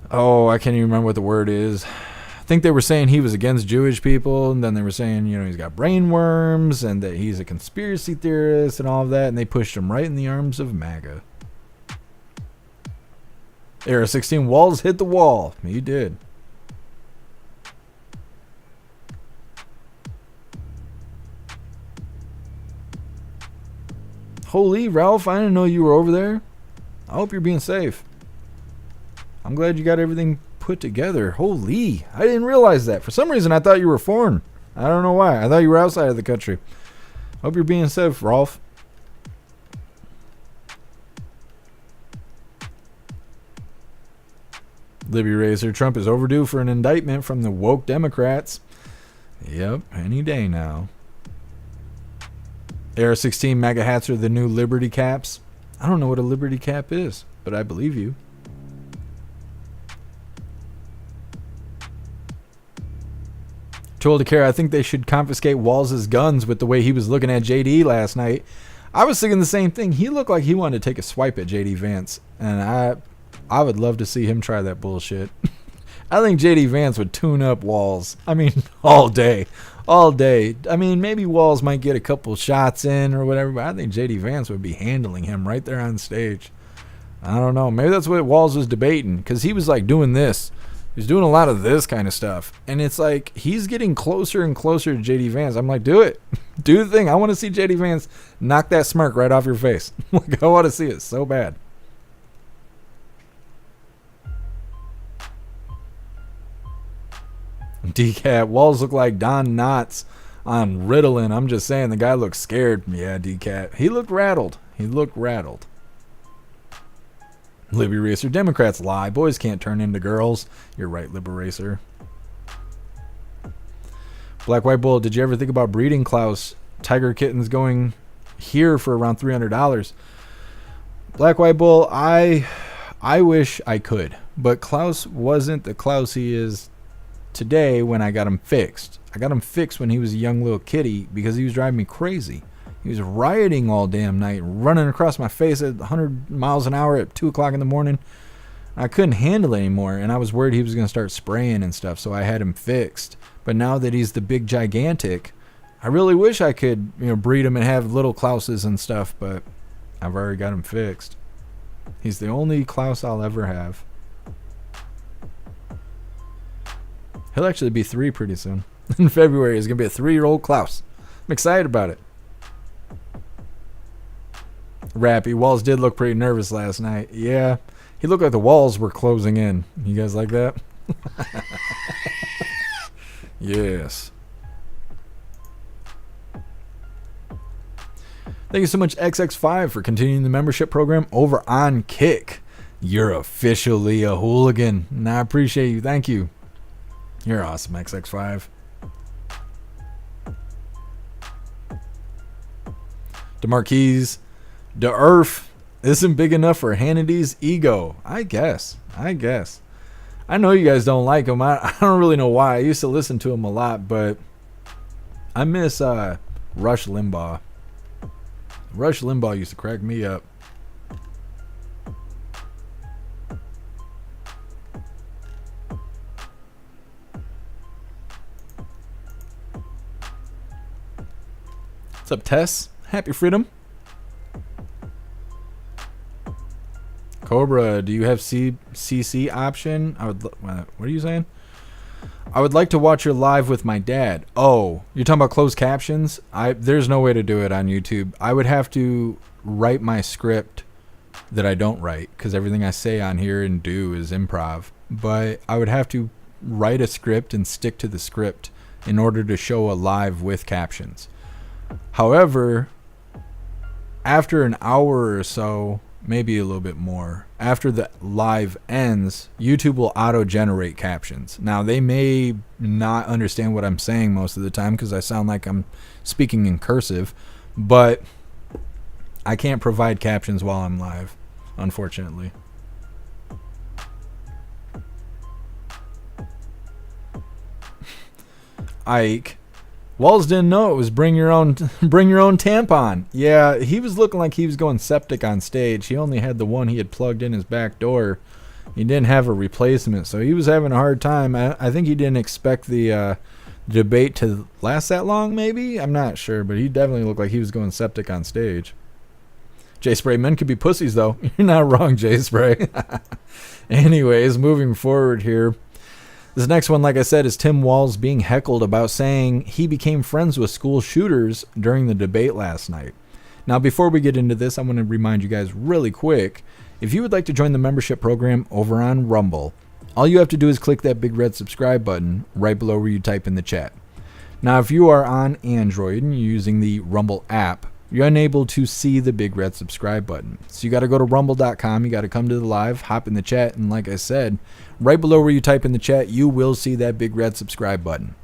can't even remember what the word is. I think they were saying he was against Jewish people, and then they were saying, he's got brain worms, and that he's a conspiracy theorist, and all of that, and they pushed him right in the arms of MAGA. Era 16, Walls hit the wall. He did. Holy, Ralph, I didn't know you were over there. I hope you're being safe. I'm glad you got everything put together. Holy, I didn't realize that. For some reason, I thought you were foreign. I don't know why. I thought you were outside of the country. Hope you're being safe, Rolf. Libby Razor, Trump is overdue for an indictment from the woke Democrats. Yep, any day now. Era 16 MAGA hats are the new Liberty caps. I don't know what a Liberty cap is, but I believe you. Told to care, I think they should confiscate Walls' guns with the way he was looking at JD last night. I was thinking the same thing. He looked like he wanted to take a swipe at JD Vance, and I would love to see him try that bullshit. I think JD Vance would tune up Walls. All day. All day. Maybe Walls might get a couple shots in or whatever, but I think JD Vance would be handling him right there on stage. I don't know. Maybe that's what Walls was debating, because he was like doing this. He's doing a lot of this kind of stuff. And it's like he's getting closer and closer to JD Vance. I'm like, do it. Do the thing. I want to see JD Vance knock that smirk right off your face. I want to see it so bad. Decap, Walls look like Don Knotts on Ritalin. I'm just saying, the guy looks scared. Yeah, Decap. He looked rattled. Libby Racer, Democrats lie. Boys can't turn into girls. You're right, Libby Racer. Black White Bull, did you ever think about breeding Klaus? Tiger kittens going here for around $300. Black White Bull, I wish I could, but Klaus wasn't the Klaus he is today when I got him fixed. I got him fixed when he was a young little kitty because he was driving me crazy. He was rioting all damn night, running across my face at 100 miles an hour at 2 o'clock in the morning. I couldn't handle it anymore, and I was worried he was going to start spraying and stuff, so I had him fixed. But now that he's the big gigantic, I really wish I could, breed him and have little Klauses and stuff, but I've already got him fixed. He's the only Klaus I'll ever have. He'll actually be 3 pretty soon. In February, he's going to be a 3-year-old Klaus. I'm excited about it. Rappy, Walls did look pretty nervous last night. Yeah, he looked like the walls were closing in. You guys like that? Yes. Thank you so much, XX5, for continuing the membership program over on Kick. You're officially a hooligan, and I appreciate you. Thank you. You're awesome, XX5. DeMarquise, the Earth isn't big enough for Hannity's ego. I guess. I know you guys don't like him. I don't really know why. I used to listen to him a lot, but I miss Rush Limbaugh. Rush Limbaugh used to crack me up. What's up, Tess? Happy freedom. Cobra, do you have CC option? What are you saying? I would like to watch your live with my dad. Oh, you're talking about closed captions? There's no way to do it on YouTube. I would have to write my script that I don't write, because everything I say on here and do is improv. But I would have to write a script and stick to the script in order to show a live with captions. However, after an hour or so, maybe a little bit more, after the live ends, YouTube will auto-generate captions. Now, they may not understand what I'm saying most of the time because I sound like I'm speaking in cursive, but I can't provide captions while I'm live, unfortunately. Ike, Walls didn't know it was bring your own tampon. Yeah, he was looking like he was going septic on stage. He only had the one he had plugged in his back door. He didn't have a replacement, so he was having a hard time. I think he didn't expect the debate to last that long, maybe? I'm not sure, but he definitely looked like he was going septic on stage. J Spray, men could be pussies, though. You're not wrong, J Spray. Anyways, moving forward here. This next one, like I said, is Tim Walz being heckled about saying he became friends with school shooters during the debate last night. Now, before we get into this, I want to remind you guys really quick, if you would like to join the membership program over on Rumble, all you have to do is click that big red subscribe button right below where you type in the chat. Now, if you are on Android and you're using the Rumble app, you're unable to see the big red subscribe button. So you got to go to rumble.com, you got to come to the live, hop in the chat, and like I said, right below where you type in the chat, you will see that big red subscribe button.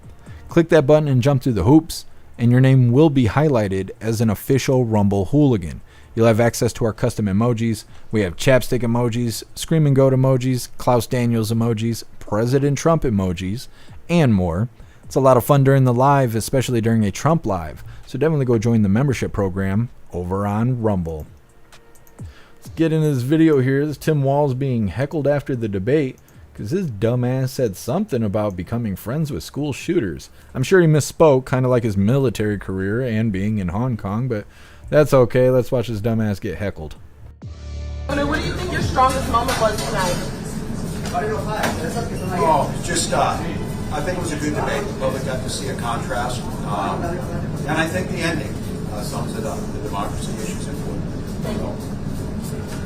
Click that button and jump through the hoops, and your name will be highlighted as an official Rumble hooligan. You'll have access to our custom emojis. We have chapstick emojis, screaming goat emojis, Klaus Daniels emojis, President Trump emojis, and more. It's a lot of fun during the live, especially during a Trump live. So definitely go join the membership program over on Rumble. Let's get into this video here. This is Tim Walz being heckled after the debate because his dumbass said something about becoming friends with school shooters. I'm sure he misspoke, kind of like his military career and being in Hong Kong, but that's okay. Let's watch this dumbass get heckled.
What do you think your strongest moment was tonight?
Oh, just I think it was a good debate. The public got to see a contrast. And I think the ending sums it up. The democracy issue is important.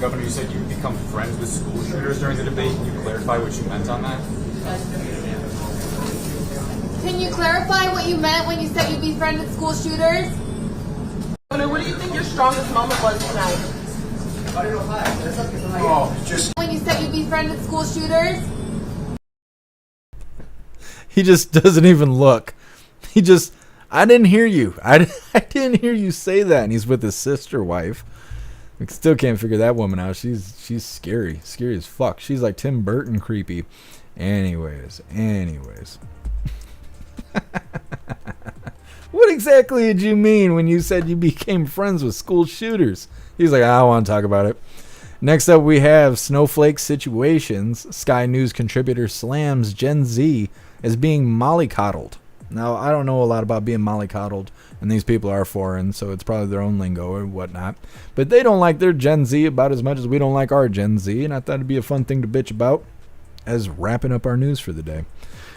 Governor, you said you become friends with school shooters during the debate. Can you clarify what you meant on that?
Can you clarify what you meant when you said you'd be friends with school shooters?
What do you think your strongest moment was tonight?
Oh, just
when you said you'd be friends with school shooters?
He just doesn't even look. I didn't hear you. I didn't hear you say that. And he's with his sister wife. I still can't figure that woman out. She's scary. Scary as fuck. She's like Tim Burton creepy. Anyways. What exactly did you mean when you said you became friends with school shooters? He's like, I don't want to talk about it. Next up, we have Snowflake Situations. Sky News contributor slams Gen Z as being mollycoddled. Now, I don't know a lot about being mollycoddled, and these people are foreign, so it's probably their own lingo or whatnot. But they don't like their Gen Z about as much as we don't like our Gen Z, and I thought it'd be a fun thing to bitch about as wrapping up our news for the day.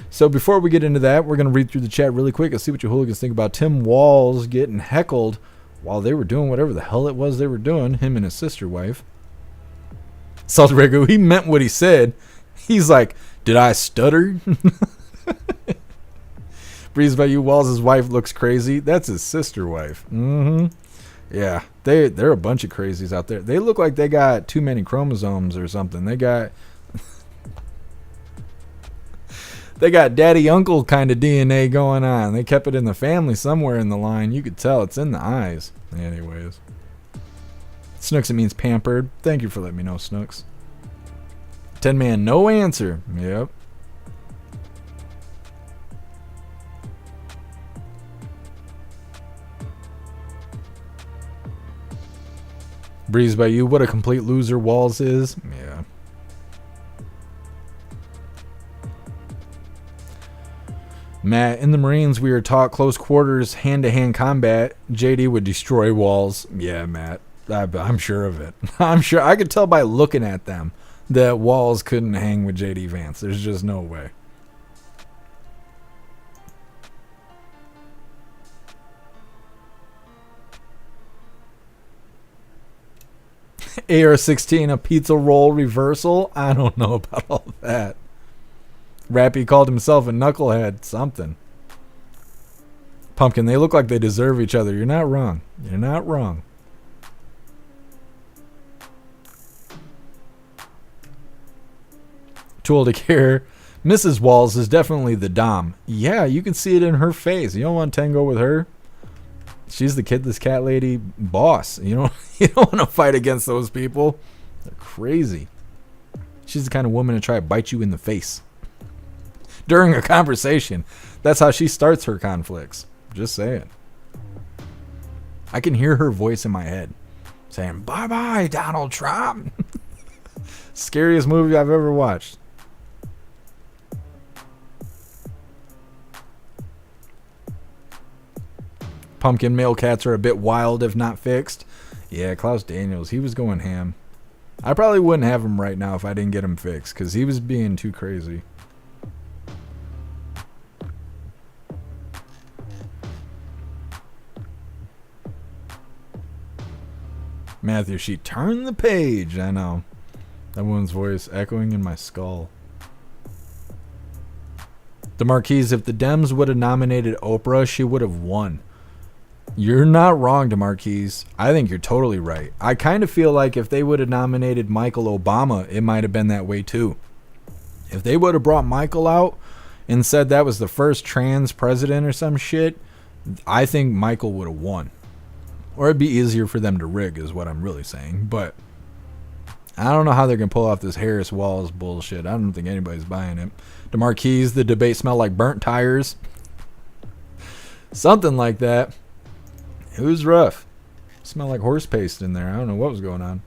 So before we get into that, we're going to read through the chat really quick and see what you hooligans think about Tim Walz getting heckled while they were doing whatever the hell it was they were doing, him and his sister wife. Salty Regu, he meant what he said. He's like, did I stutter? Breeze by you, Walls' wife looks crazy. That's his sister wife. Yeah, they're a bunch of crazies out there. They look like they got too many chromosomes or something. They got daddy uncle kind of DNA going on. They kept it in the family somewhere in the line. You could tell it's in the eyes. Anyways, Snooks, it means pampered. Thank you for letting me know, Snooks. 10 man, no answer. Yep. Breeze by you, what a complete loser Walls is. Yeah. Matt, in the Marines, we are taught close quarters, hand-to-hand combat. JD would destroy Walls. Yeah, Matt. I'm sure of it. I'm sure. I could tell by looking at them that Walls couldn't hang with JD Vance. There's just no way. AR-16, a pizza roll reversal? I don't know about all that. Rappy called himself a knucklehead. Something. Pumpkin, they look like they deserve each other. You're not wrong. You're not wrong. Too old to care. Mrs. Walls is definitely the dom. Yeah, you can see it in her face. You don't want tango with her. She's the kidless cat lady boss. You don't want to fight against those people. They're crazy. She's the kind of woman to try to bite you in the face during a conversation. That's how she starts her conflicts. Just saying. I can hear her voice in my head saying, bye-bye, Donald Trump. Scariest movie I've ever watched. Pumpkin, male cats are a bit wild if not fixed. Yeah, Klaus Daniels, he was going ham. I probably wouldn't have him right now if I didn't get him fixed, because he was being too crazy. Matthew, she turned the page. I know. That woman's voice echoing in my skull. The Marquise, if the Dems would have nominated Oprah, she would have won. You're not wrong, DeMarquise. I think you're totally right. I kind of feel like if they would have nominated Michael Obama, it might have been that way too. If they would have brought Michael out and said that was the first trans president or some shit, I think Michael would have won. Or it'd be easier for them to rig is what I'm really saying. But I don't know how they're going to pull off this Harris Walls bullshit. I don't think anybody's buying it. DeMarquise, the debate smelled like burnt tires. Something like that. It was rough. Smelled like horse paste in there. I don't know what was going on.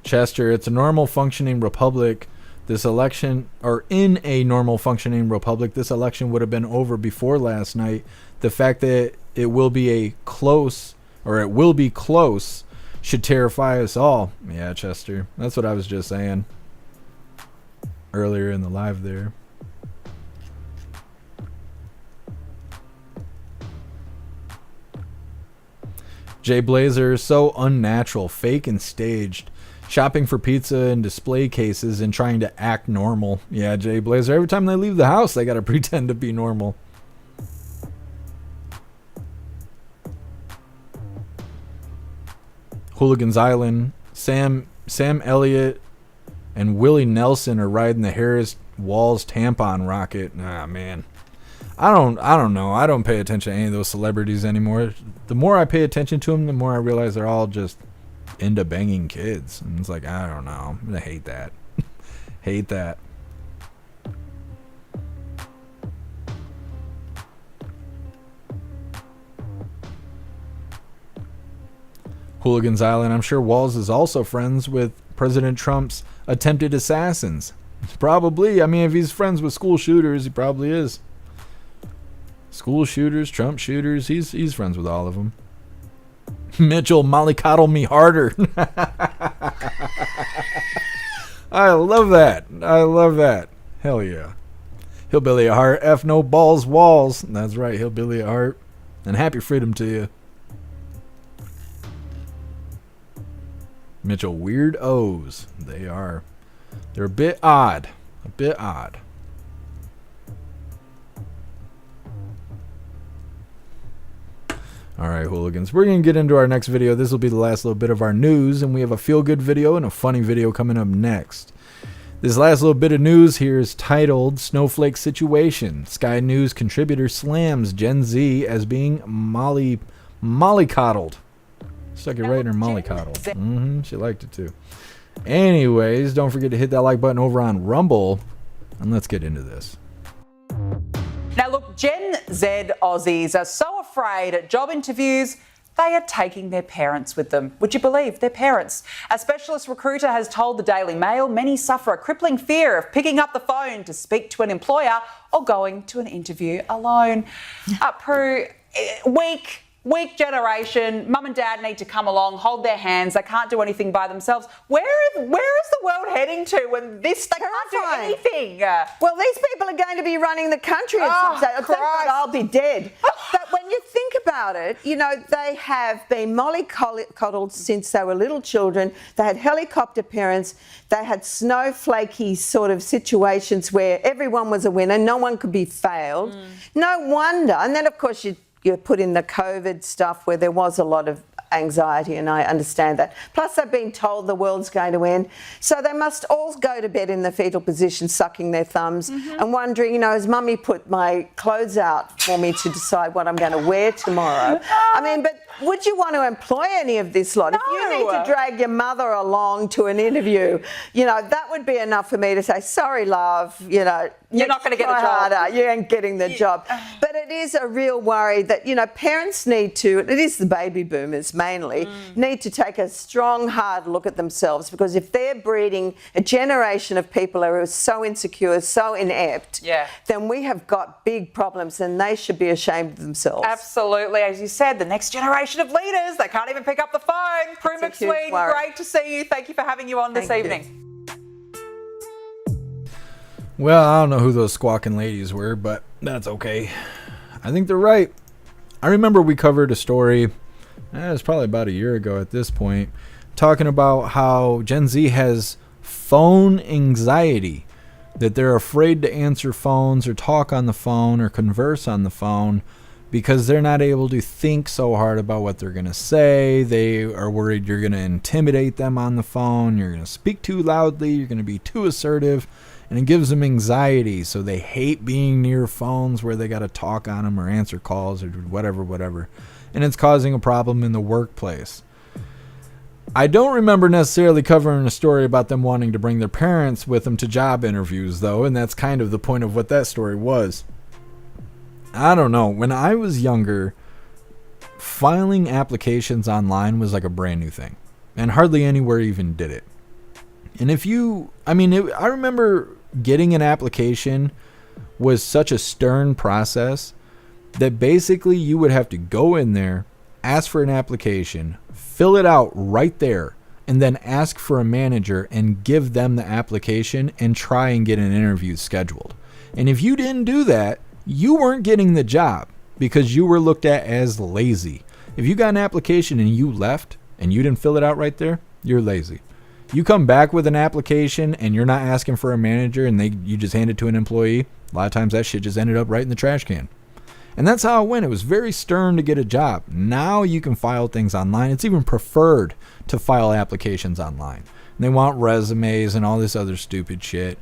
Chester, it's a normal functioning republic. This election, or in a normal functioning republic, this election would have been over before last night. The fact that it will be close should terrify us all. Yeah, Chester. That's what I was just saying earlier in the live there. Jay Blazer, so unnatural, fake and staged. Shopping for pizza in display cases and trying to act normal. Yeah, Jay Blazer, every time they leave the house, they got to pretend to be normal. Hooligans Island, Sam Elliott and Willie Nelson are riding the Harris Walls tampon rocket. Ah, man. I don't know. I don't pay attention to any of those celebrities anymore. The more I pay attention to them, the more I realize they're all just into banging kids. And it's like, I don't know. I hate that. Hate that. Hooligans Island. I'm sure Walls is also friends with President Trump's attempted assassins. Probably. I mean, if he's friends with school shooters, he probably is. School shooters, Trump shooters, he's friends with all of them. Mitchell, mollycoddle me harder. I love that. I love that. Hell yeah. Hillbilly at heart. F no balls walls. That's right, hillbilly at heart. And happy freedom to you. Mitchell, weird O's. They are. They're a bit odd. A bit odd. All right, hooligans. We're going to get into our next video. This will be the last little bit of our news, and we have a feel-good video and a funny video coming up next. This last little bit of news here is titled Snowflake Situation. Sky News contributor slams Gen Z as being mollycoddled. Stuck it right in her mollycoddle. She liked it too. Anyways, don't forget to hit that like button over on Rumble, and let's get into this.
Now look, Gen Z Aussies are so afraid at job interviews, they are taking their parents with them. Would you believe? Their parents. A specialist recruiter has told the Daily Mail many suffer a crippling fear of picking up the phone to speak to an employer or going to an interview alone. Prue, weak generation, mum and dad need to come along, hold their hands, they can't do anything by themselves. Where is the world heading to when they can't do anything?
Well, these people are going to be running the country at some stage. Thank God I'll be dead. But when you think about it, you know, they have been mollycoddled since they were little children. They had helicopter parents. They had snowflakey sort of situations where everyone was a winner, no one could be failed. No wonder. And then, of course, you put in the COVID stuff where there was a lot of anxiety, and I understand that. Plus, they've been told the world's going to end. So they must all go to bed in the fetal position, sucking their thumbs and wondering, you know, has mummy put my clothes out for me to decide what I'm going to wear tomorrow? I mean, but would you want to employ any of this lot?
No.
If you need to drag your mother along to an interview, you know, that would be enough for me to say, sorry, love, you know,
you're not going to get the job.
Harder. You ain't getting the job. But it is a real worry that, you know, parents need to, it is the baby boomers mainly, need to take a strong, hard look at themselves, because if they're breeding a generation of people who are so insecure, so inept, then we have got big problems, and they should be ashamed of themselves.
Absolutely. As you said, the next generation of leaders, they can't even pick up the phone. Prue McSween, great to see you. Thank you for having you on this evening.
Well, I don't know who those squawking ladies were, but that's okay. I think they're right. I remember we covered a story, it was probably about a year ago at this point, talking about how Gen Z has phone anxiety, that they're afraid to answer phones or talk on the phone or converse on the phone because they're not able to think so hard about what they're going to say. They are worried you're going to intimidate them on the phone, you're going to speak too loudly, you're going to be too assertive. And it gives them anxiety, so they hate being near phones where they got to talk on them or answer calls or whatever. And it's causing a problem in the workplace. I don't remember necessarily covering a story about them wanting to bring their parents with them to job interviews, though, and that's kind of the point of what that story was. I don't know. When I was younger, filing applications online was like a brand new thing, and hardly anywhere even did it. And I remember getting an application was such a stern process that basically you would have to go in there, ask for an application, fill it out right there, and then ask for a manager and give them the application and try and get an interview scheduled. And if you didn't do that, you weren't getting the job because you were looked at as lazy. If you got an application and you left and you didn't fill it out right there, you're lazy. You come back with an application and you're not asking for a manager and you just hand it to an employee, a lot of times that shit just ended up right in the trash can. And that's how it went. It was very stern to get a job. Now you can file things online. It's even preferred to file applications online. And they want resumes and all this other stupid shit.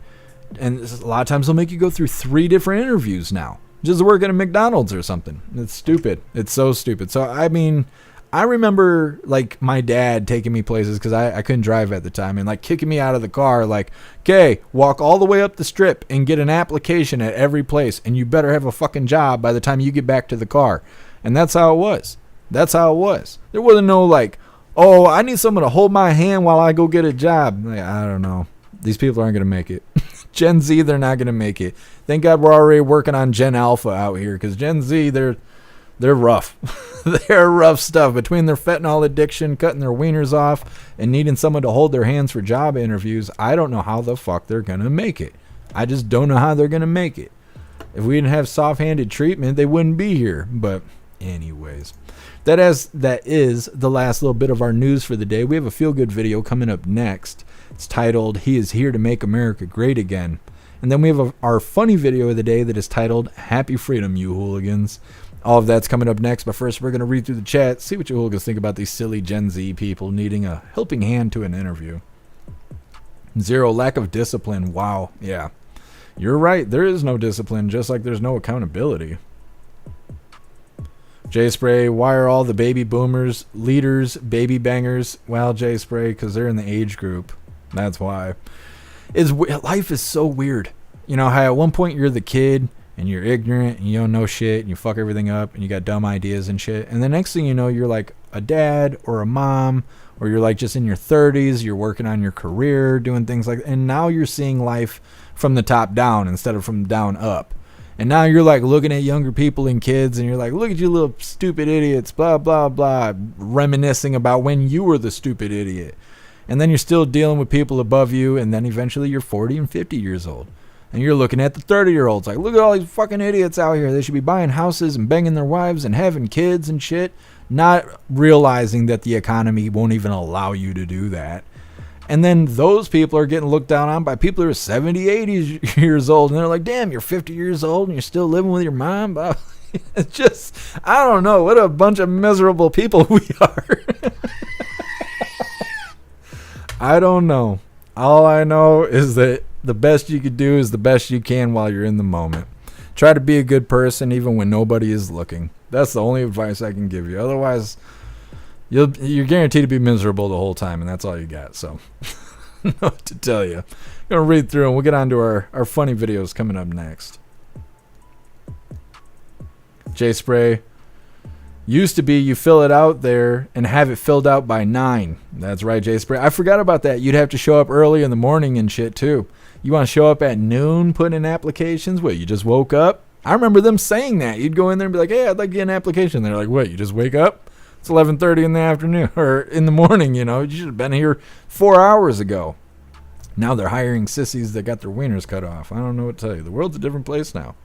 And a lot of times they'll make you go through 3 different interviews now, just to work at a McDonald's or something. It's stupid. It's so stupid. So, I mean, I remember like my dad taking me places because I couldn't drive at the time and like kicking me out of the car like, okay, walk all the way up the strip and get an application at every place and you better have a fucking job by the time you get back to the car. And that's how it was. There wasn't no like, Oh, I need someone to hold my hand while I go get a job. Like, I don't know. These people aren't going to make it. Gen Z, they're not going to make it. Thank God we're already working on Gen Alpha out here, because Gen Z, they're rough. They're rough stuff. Between their fentanyl addiction, cutting their wieners off, and needing someone to hold their hands for job interviews, I don't know how the fuck they're going to make it. I just don't know how they're going to make it. If we didn't have soft-handed treatment, they wouldn't be here. But anyways, that is the last little bit of our news for the day. We have a feel-good video coming up next. It's titled, "He is Here to Make America Great Again." And then we have our funny video of the day that is titled, "Happy Freedom, You Hooligans." All of that's coming up next, but first we're going to read through the chat, see what you hooligans think about these silly Gen Z people needing a helping hand to an interview. Zero, lack of discipline. Wow, yeah. You're right, there is no discipline, just like there's no accountability. Jay Spray, why are all the baby boomers leaders baby bangers? Well, Jay Spray, because they're in the age group. That's why. Life is so weird. You know how at one point you're the kid and you're ignorant and you don't know shit and you fuck everything up and you got dumb ideas and shit. And the next thing you know, you're like a dad or a mom, or you're like just in your 30s, you're working on your career, doing things like that. And now you're seeing life from the top down instead of from down up. And now you're like looking at younger people and kids and you're like, look at you little stupid idiots, blah, blah, blah, reminiscing about when you were the stupid idiot. And then you're still dealing with people above you, and then eventually you're 40 and 50 years old. And you're looking at the 30-year-olds like, look at all these fucking idiots out here. They should be buying houses and banging their wives and having kids and shit, not realizing that the economy won't even allow you to do that. And then those people are getting looked down on by people who are 70, 80 years old. And they're like, damn, you're 50 years old and you're still living with your mom? It's just, I don't know. What a bunch of miserable people we are. I don't know. All I know is that the best you could do is the best you can while you're in the moment. Try to be a good person even when nobody is looking. That's the only advice I can give you. Otherwise, you're guaranteed to be miserable the whole time, and that's all you got. So, I don't know what to tell you. I'm going to read through, and we'll get on to our funny videos coming up next. Jay Spray. Used to be you fill it out there and have it filled out by 9. That's right, Jay Spray. I forgot about that. You'd have to show up early in the morning and shit, too. You want to show up at noon putting in applications? What, you just woke up? I remember them saying that. You'd go in there and be like, hey, I'd like to get an application. They're like, what, you just wake up? It's 11:30 in the afternoon or in the morning, you know. You should have been here 4 hours ago. Now they're hiring sissies that got their wieners cut off. I don't know what to tell you. The world's a different place now.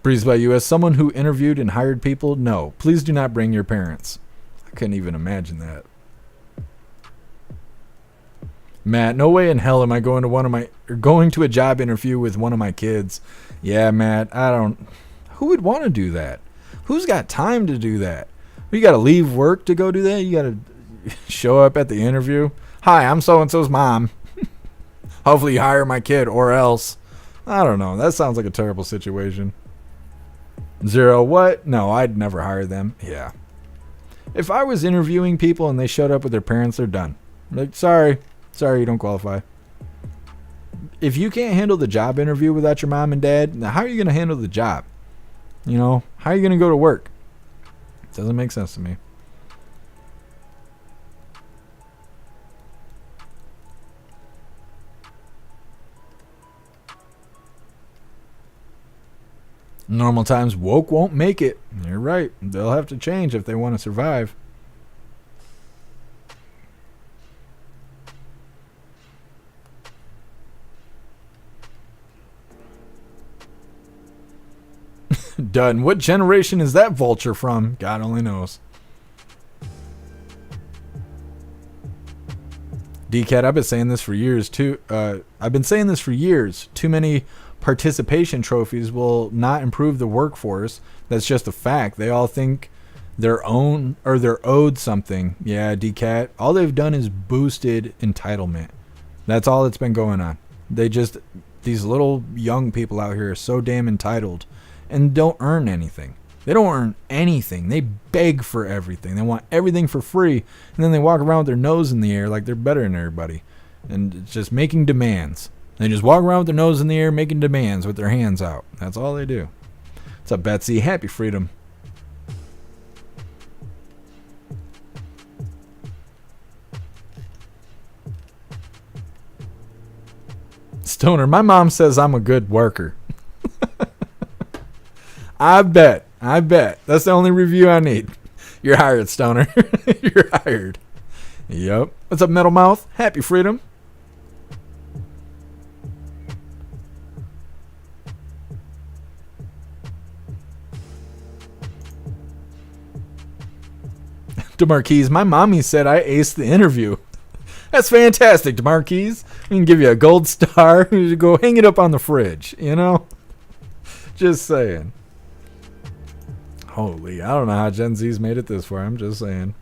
Breeze by you, as someone who interviewed and hired people, no, please do not bring your parents. I couldn't even imagine that. Matt, no way in hell am I going to a job interview with one of my kids. Yeah, Matt, who would want to do that? Who's got time to do that? You got to leave work to go do that? You got to show up at the interview? Hi, I'm so-and-so's mom. Hopefully you hire my kid or else. I don't know. That sounds like a terrible situation. Zero, what? No, I'd never hire them. Yeah. If I was interviewing people and they showed up with their parents, they're done. Like, sorry, you don't qualify. If you can't handle the job interview without your mom and dad, how are you going to handle the job? You know, how are you going to go to work? It doesn't make sense to me. Normal times, woke won't make it. You're right. They'll have to change if they want to survive. Done. What generation is that vulture from? God only knows. DCAT, I've been saying this for years too. Too many participation trophies will not improve the workforce. That's just a fact. They all think they're owed something. Yeah, DCAT. All they've done is boosted entitlement. That's all that's been going on. These little young people out here are so damn entitled and don't earn anything. They don't earn anything. They beg for everything. They want everything for free, and then they walk around with their nose in the air like they're better than everybody. And it's just making demands. They just walk around with their nose in the air making demands with their hands out. That's all they do. What's up, Betsy? Happy freedom. Stoner, my mom says I'm a good worker. I bet. That's the only review I need. You're hired, Stoner. You're hired. Yep. What's up, Metal Mouth? Happy freedom. DeMarquise, my mommy said I aced the interview. That's fantastic, DeMarquise. We can give you a gold star. Go hang it up on the fridge, you know? Just saying. Holy, I don't know how Gen Z's made it this far. I'm just saying.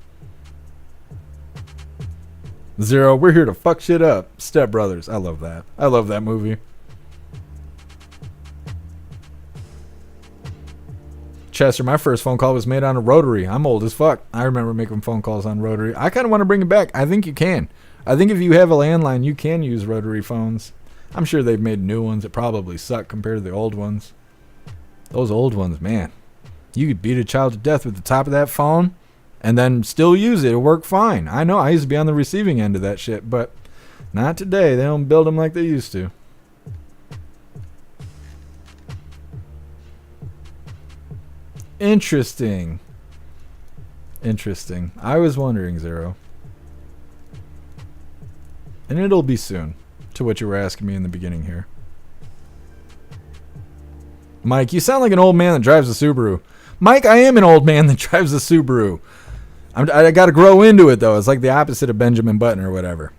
Zero, we're here to fuck shit up. Step Brothers. I love that. I love that movie. Chester, my first phone call was made on a rotary. I'm old as fuck. I remember making phone calls on rotary. I kind of want to bring it back. I think you can. I think if you have a landline, you can use rotary phones. I'm sure they've made new ones that probably suck compared to the old ones. Those old ones, man. You could beat a child to death with the top of that phone and then still use it. It'll work fine. I know. I used to be on the receiving end of that shit, but not today. They don't build them like they used to. Interesting. I was wondering, Zero. And it'll be soon, to what you were asking me in the beginning here. Mike, you sound like an old man that drives a Subaru. Mike, I am an old man that drives a Subaru. I got to grow into it, though. It's like the opposite of Benjamin Button or whatever.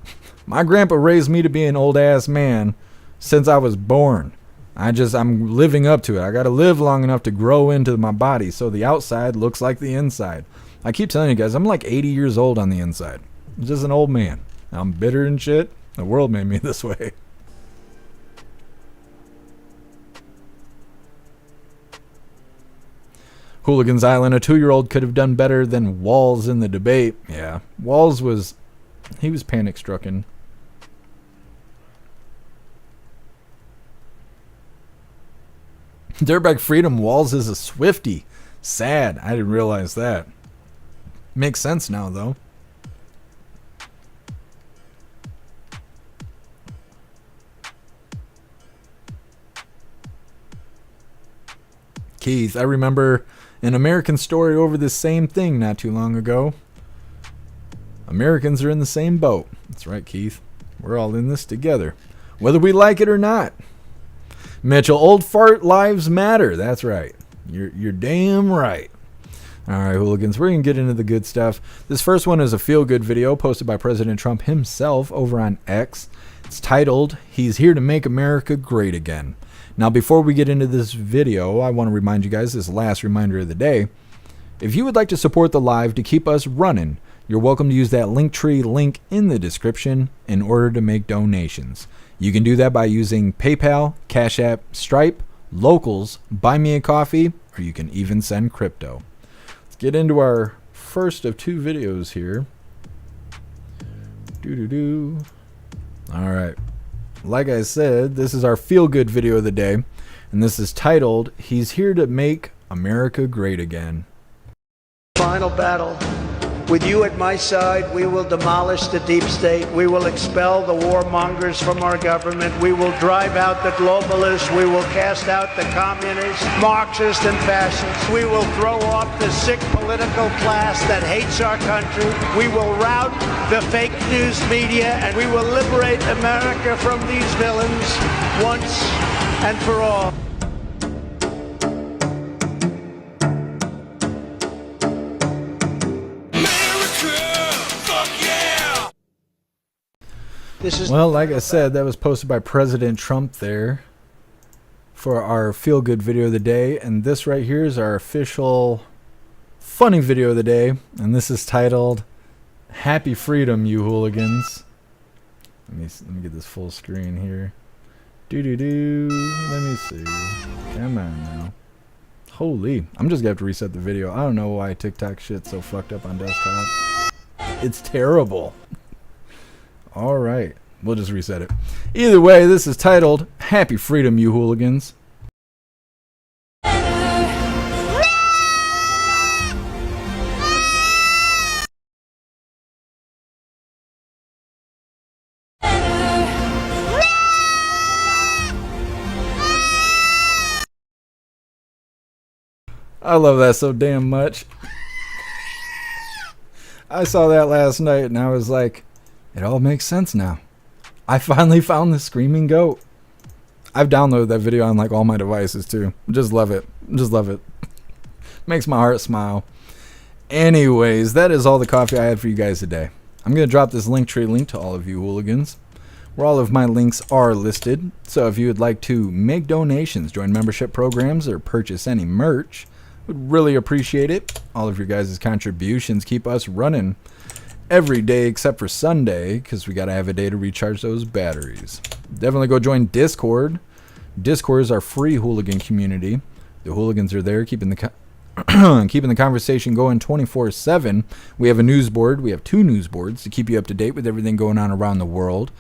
My grandpa raised me to be an old-ass man since I was born. I'm living up to it. I got to live long enough to grow into my body so the outside looks like the inside. I keep telling you guys, I'm like 80 years old on the inside. I'm just an old man. I'm bitter and shit. The world made me this way. Hooligans Island, a 2-year-old could have done better than Walls in the debate. Yeah, Walls was panic-stricken. Dirtbag Freedom, Walls is a Swiftie. Sad. I didn't realize that. Makes sense now, though. Keith, I remember an American story over this same thing not too long ago. Americans are in the same boat. That's right, Keith. We're all in this together, whether we like it or not. Mitchell, old fart lives matter. That's right. You're damn right. All right, hooligans, we're going to get into the good stuff. This first one is a feel-good video posted by President Trump himself over on X. It's titled, "He's Here to Make America Great Again." Now, before we get into this video, I want to remind you guys, this last reminder of the day, if you would like to support the live to keep us running, you're welcome to use that Linktree link in the description in order to make donations. You can do that by using PayPal, Cash App, Stripe, Locals, Buy Me a Coffee, or you can even send crypto. Let's get into our first of 2 videos here. All right. Like I said, this is our feel-good video of the day, and this is titled, "He's Here to Make America Great Again."
Final battle. With you at my side, we will demolish the deep state. We will expel the warmongers from our government. We will drive out the globalists. We will cast out the communists, Marxists, and fascists. We will throw off the sick political class that hates our country. We will rout the fake news media, and we will liberate America from these villains once and for all.
Well, like I said, that was posted by President Trump there for our feel-good video of the day. And this right here is our official funny video of the day. And this is titled, "Happy Freedom, You Hooligans." Let me get this full screen here. Let me see. Come on now. Holy. I'm just going to have to reset the video. I don't know why TikTok shit's so fucked up on desktop. It's terrible. All right, we'll just reset it. Either way, this is titled, "Happy Freedom, You Hooligans." I love that so damn much. I saw that last night and I was like, it all makes sense now. I finally found the screaming goat. I've downloaded that video on like all my devices too. Just love it. Just love it. Makes my heart smile. Anyways, that is all the coffee I had for you guys today. I'm going to drop this Linktree link to all of you hooligans, where all of my links are listed. So if you would like to make donations, join membership programs, or purchase any merch, would really appreciate it. All of your guys' contributions keep us running every day except for Sunday, because we got to have a day to recharge those batteries. Definitely go join Discord. Discord is our free hooligan community. The hooligans are there keeping the keeping the conversation going 24/7. We have a news board. We have 2 news boards to keep you up to date with everything going on around the world.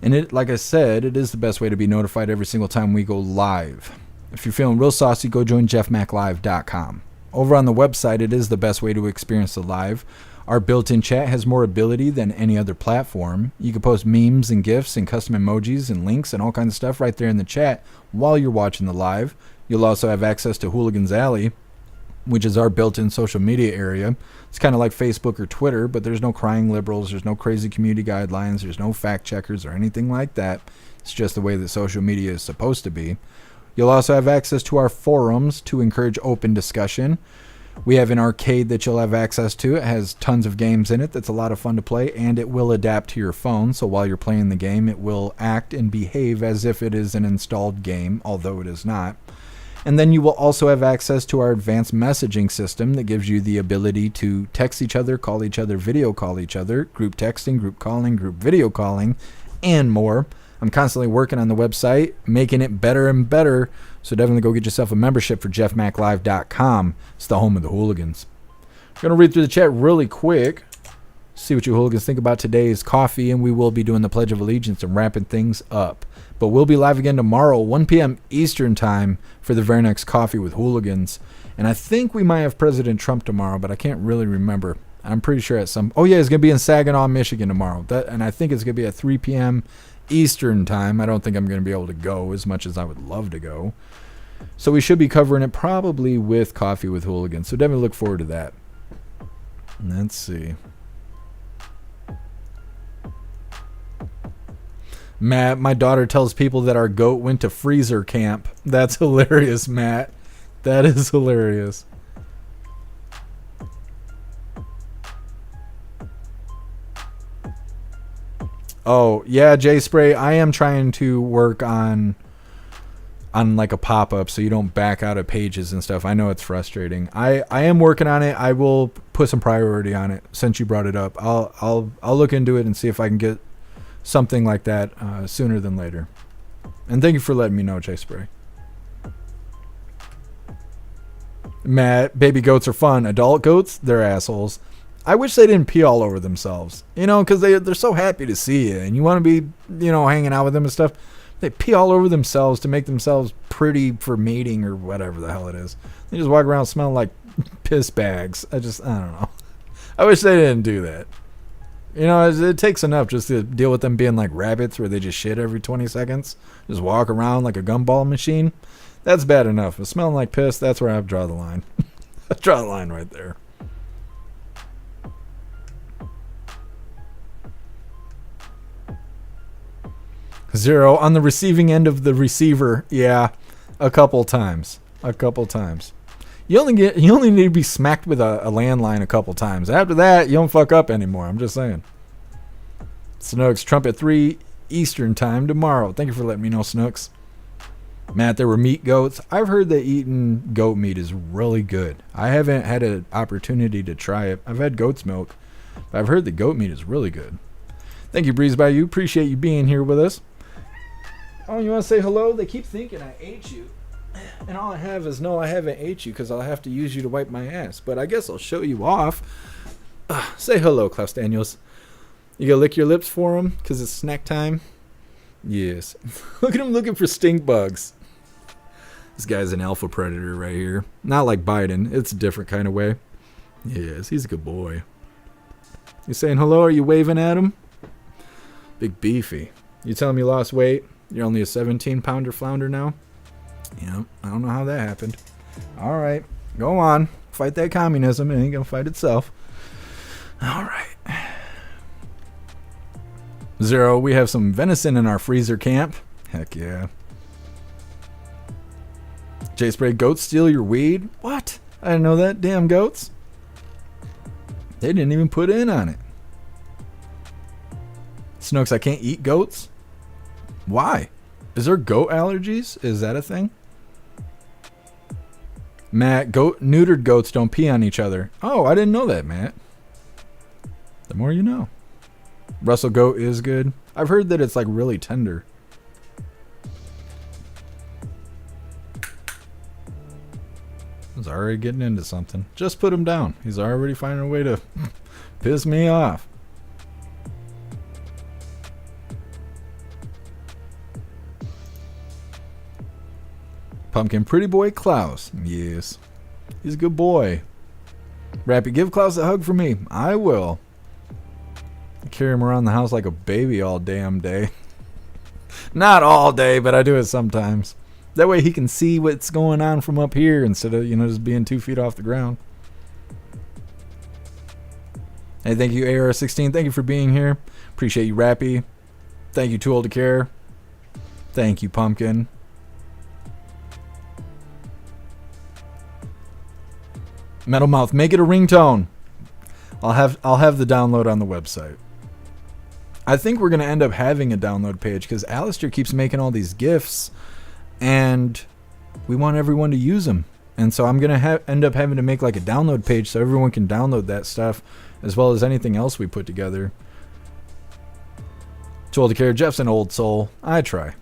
And it, like I said, it is the best way to be notified every single time we go live. If you're feeling real saucy, go join jeffmaclive.com. Over on the website, it is the best way to experience the live. Our built-in chat has more ability than any other platform. You can post memes and GIFs and custom emojis and links and all kinds of stuff right there in the chat while you're watching the live. You'll also have access to Hooligans Alley, which is our built-in social media area. It's kind of like Facebook or Twitter, but there's no crying liberals, there's no crazy community guidelines, there's no fact checkers or anything like that. It's just the way that social media is supposed to be. You'll also have access to our forums to encourage open discussion. We have an arcade that you'll have access to. It has tons of games in it that's a lot of fun to play, and it will adapt to your phone. So while you're playing the game, it will act and behave as if it is an installed game, although it is not. And then you will also have access to our advanced messaging system that gives you the ability to text each other, call each other, video call each other, group texting, group calling, group video calling, and more. I'm constantly working on the website, making it better and better. So definitely go get yourself a membership for jeffmaclive.com. It's the home of the hooligans. I'm going to read through the chat really quick, see what you hooligans think about today's coffee, and we will be doing the Pledge of Allegiance and wrapping things up. But we'll be live again tomorrow, 1 p.m. Eastern time, for the very next Coffee with Hooligans. And I think we might have President Trump tomorrow, but I can't really remember. I'm pretty sure at some... Oh, yeah, it's going to be in Saginaw, Michigan tomorrow. And I think it's going to be at 3 p.m. Eastern time. I don't think I'm going to be able to go as much as I would love to go. So we should be covering it probably with Coffee with Hooligans. So definitely look forward to that. Let's see. Matt, my daughter tells people that our goat went to freezer camp. That's hilarious, Matt. That is hilarious. Oh, yeah, J Spray, I am trying to work on like a pop-up so you don't back out of pages and stuff. I know it's frustrating. I am working on it. I will put some priority on it since you brought it up. I'll look into it and see if I can get something like that sooner than later. And thank you for letting me know, J Spray. Matt, baby goats are fun. Adult goats, they're assholes. I wish they didn't pee all over themselves, you know, because they're so happy to see you and you want to be, you know, hanging out with them and stuff. They pee all over themselves to make themselves pretty for mating or whatever the hell it is. They just walk around smelling like piss bags. I don't know. I wish they didn't do that. You know, it takes enough just to deal with them being like rabbits where they just shit every 20 seconds. Just walk around like a gumball machine. That's bad enough. But smelling like piss, that's where I draw the line. I draw the line right there. Zero on the receiving end of the receiver. Yeah, a couple times. You only need to be smacked with a landline a couple times. After that, you don't fuck up anymore. I'm just saying. Snooks, Trump at 3 Eastern time tomorrow. Thank you for letting me know, Snooks. Matt, there were meat goats. I've heard that eating goat meat is really good. I haven't had an opportunity to try it. I've had goat's milk, but I've heard that goat meat is really good. Thank you, Breeze by You. Appreciate you being here with us. Oh, you want to say hello? They keep thinking I ate you. And all I have is, no, I haven't ate you because I'll have to use you to wipe my ass. But I guess I'll show you off. Say hello, Klaus Daniels. You gonna lick your lips for him because it's snack time? Yes. Look at him looking for stink bugs. This guy's an alpha predator right here. Not like Biden. It's a different kind of way. Yes, he's a good boy. You saying hello? Are you waving at him? Big beefy. You telling me you lost weight? You're only a 17-pounder flounder now? Yeah, I don't know how that happened. All right. Go on. Fight that communism. It ain't gonna fight itself. All right. Zero, we have some venison in our freezer camp. Heck yeah. J-Spray, goats steal your weed? What? I didn't know that. Damn goats. They didn't even put in on it. Snooks, I can't eat goats? Why? Is there goat allergies? Is that a thing? Matt, neutered goats don't pee on each other. Oh, I didn't know that, Matt. The more you know. Russell goat is good. I've heard that it's like really tender. He's already getting into something. Just put him down. He's already finding a way to piss me off. Pumpkin, pretty boy Klaus. Yes. He's a good boy. Rappy, give Klaus a hug for me. I will. I carry him around the house like a baby all damn day. Not all day, but I do it sometimes. That way he can see what's going on from up here instead of, just being 2 feet off the ground. Hey, thank you, AR16. Thank you for being here. Appreciate you, Rappy. Thank you, Too Old to Care. Thank you, Pumpkin. Metal Mouth, make it a ringtone. I'll have the download on the website. I think we're going to end up having a download page because Alistair keeps making all these GIFs and we want everyone to use them. And so I'm going to end up having to make like a download page so everyone can download that stuff as well as anything else we put together. Too Old to Care, Jeff's an old soul. I try.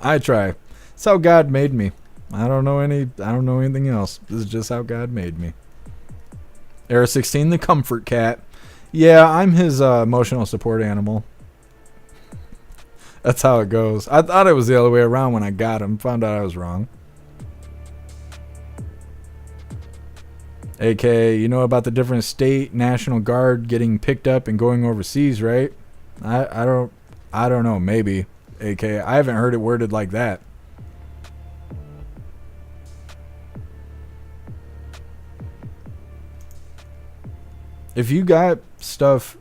It's how God made me. I don't know anything else. This is just how God made me. Era 16, the comfort cat. Yeah, I'm his emotional support animal. That's how it goes. I thought it was the other way around when I got him. Found out I was wrong. AK, you know about the different state National Guard getting picked up and going overseas, right? I don't know. Maybe. AK, I haven't heard it worded like that. If you got stuff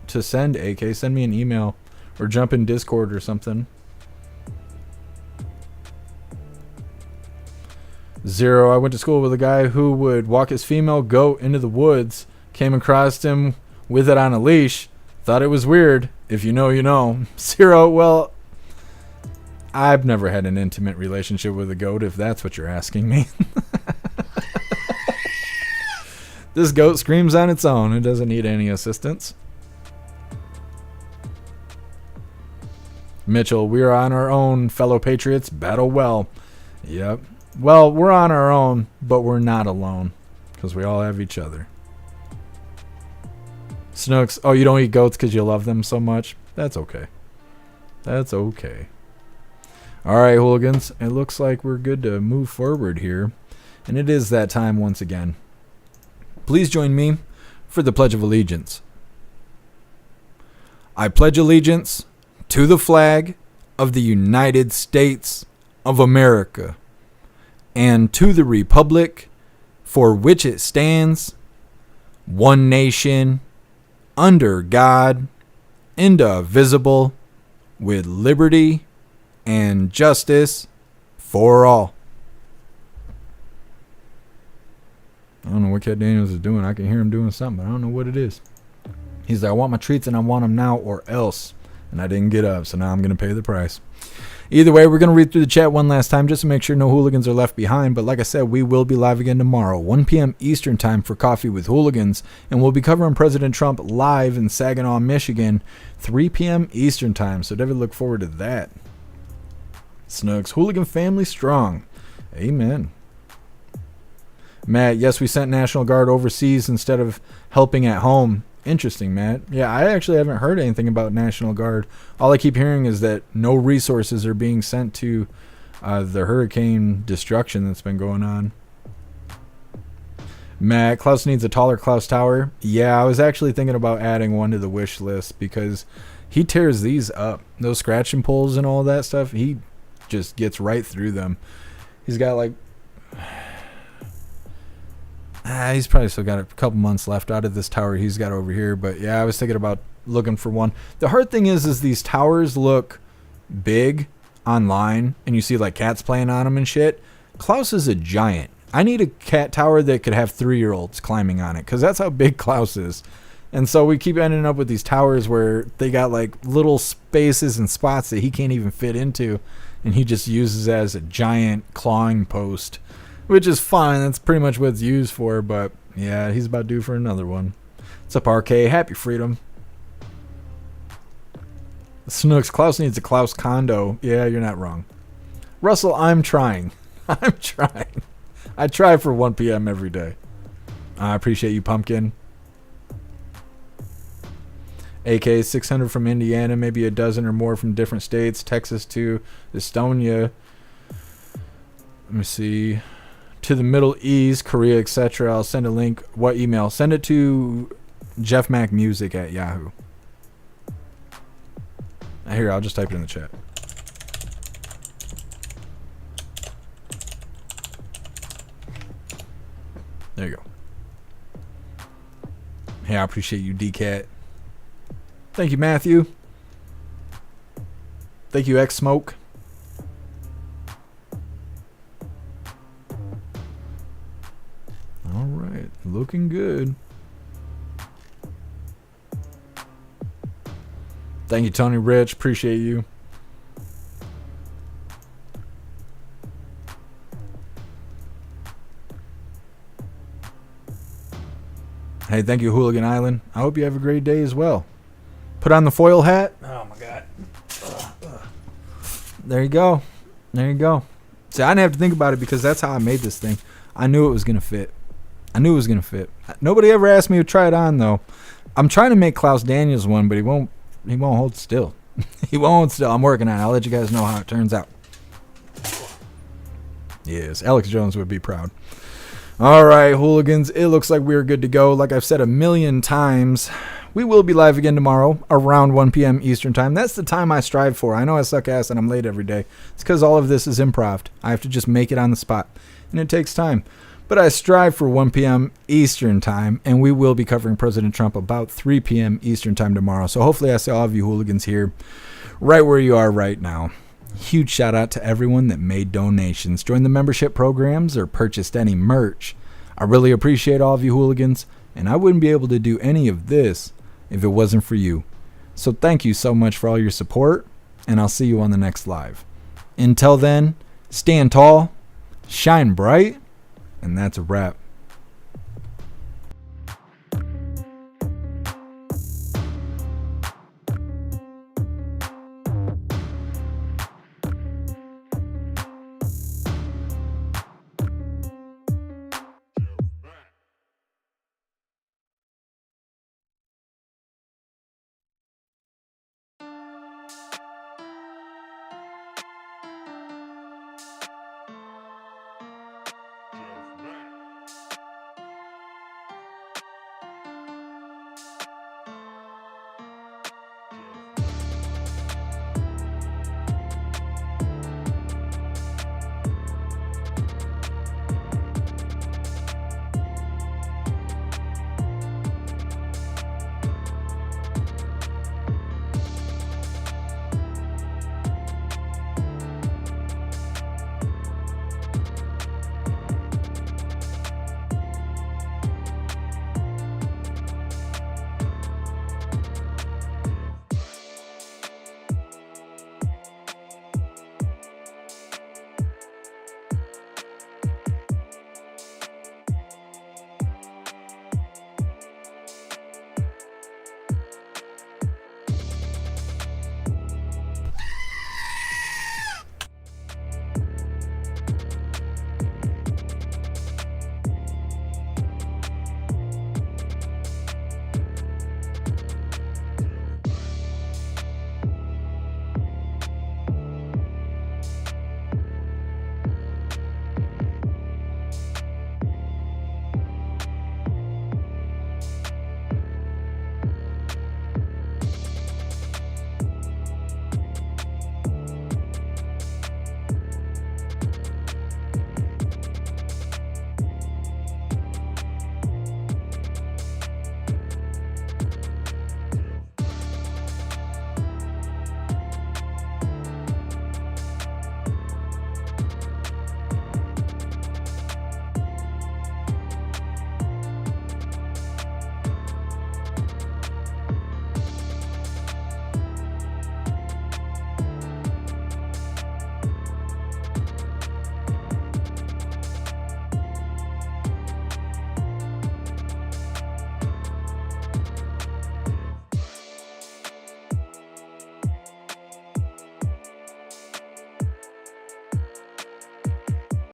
to send, AK, send me an email or jump in Discord or something. Zero, I went to school with a guy who would walk his female goat into the woods, came across him with it on a leash, thought it was weird. If you know, you know. Zero, well, I've never had an intimate relationship with a goat, if that's what you're asking me. This goat screams on its own. It doesn't need any assistance. Mitchell, we are on our own, fellow patriots. Battle well. Yep. Well, we're on our own, but we're not alone. Because we all have each other. Snooks, oh, you don't eat goats because you love them so much? That's okay. That's okay. Alright, hooligans. It looks like we're good to move forward here. And it is that time once again. Please join me for the Pledge of Allegiance. I pledge allegiance to the flag of the United States of America and to the republic for which it stands, one nation, under God, indivisible, with liberty and justice for all. I don't know what Cat Daniels is doing. I can hear him doing something, but I don't know what it is. He's like, I want my treats and I want them now or else. And I didn't get up, so now I'm going to pay the price. Either way, we're going to read through the chat one last time just to make sure no hooligans are left behind. But like I said, we will be live again tomorrow, 1 p.m. Eastern time for Coffee with Hooligans. And we'll be covering President Trump live in Saginaw, Michigan, 3 p.m. Eastern time. So definitely look forward to that. Snooks, hooligan family strong. Amen. Matt, yes, we sent National Guard overseas instead of helping at home. Interesting, Matt. Yeah, I actually haven't heard anything about National Guard. All I keep hearing is that no resources are being sent to the hurricane destruction that's been going on. Matt, Klaus needs a taller Klaus Tower. Yeah, I was actually thinking about adding one to the wish list because he tears these up. Those scratch and pulls and all that stuff, he just gets right through them. He's got like... He's probably still got a couple months left out of this tower he's got over here. But yeah, I was thinking about looking for one. The hard thing is these towers look big online, and you see like cats playing on them and shit. Klaus is a giant. I need a cat tower that could have 3-year-olds climbing on it, because that's how big Klaus is. And so we keep ending up with these towers where they got like little spaces and spots that he can't even fit into, and he just uses as a giant clawing post, which is fine. That's pretty much what it's used for. But yeah, he's about due for another one. What's up, RK? Happy freedom. Snooks, Klaus needs a Klaus condo. Yeah, you're not wrong. Russell, I'm trying. I'm trying. I try for 1 p.m. every day. I appreciate you, Pumpkin. AK 600 from Indiana, maybe a dozen or more from different states. Texas to Estonia. Let me see. To the Middle East, Korea, etc. I'll send a link. What email? Send it to jeffmacmusic at Yahoo. Here, I'll just type it in the chat. There you go. Hey, I appreciate you, DCat. Thank you, Matthew. Thank you, X Smoke. All right, looking good. Thank you, Tony Rich. Appreciate you. Hey, thank you, Hooligan Island. I hope you have a great day as well. Put on the foil hat.
Oh, my God.
There you go. There you go. See, I didn't have to think about it because that's how I made this thing. I knew it was going to fit. I knew it was going to fit. Nobody ever asked me to try it on, though. I'm trying to make Klaus Daniels one, but he won't hold still. He won't hold still. I'm working on it. I'll let you guys know how it turns out. Yes, Alex Jones would be proud. All right, hooligans, it looks like we're good to go. Like I've said a million times, we will be live again tomorrow around 1 p.m. Eastern time. That's the time I strive for. I know I suck ass and I'm late every day. It's because all of this is improv. I have to just make it on the spot, and it takes time. But I strive for 1 p.m. Eastern time, and we will be covering President Trump about 3 p.m. Eastern time tomorrow. So hopefully I see all of you hooligans here right where you are right now. Huge shout out to everyone that made donations, joined the membership programs, or purchased any merch. I really appreciate all of you hooligans, and I wouldn't be able to do any of this if it wasn't for you. So thank you so much for all your support, and I'll see you on the next live. Until then, stand tall, shine bright, and that's a wrap.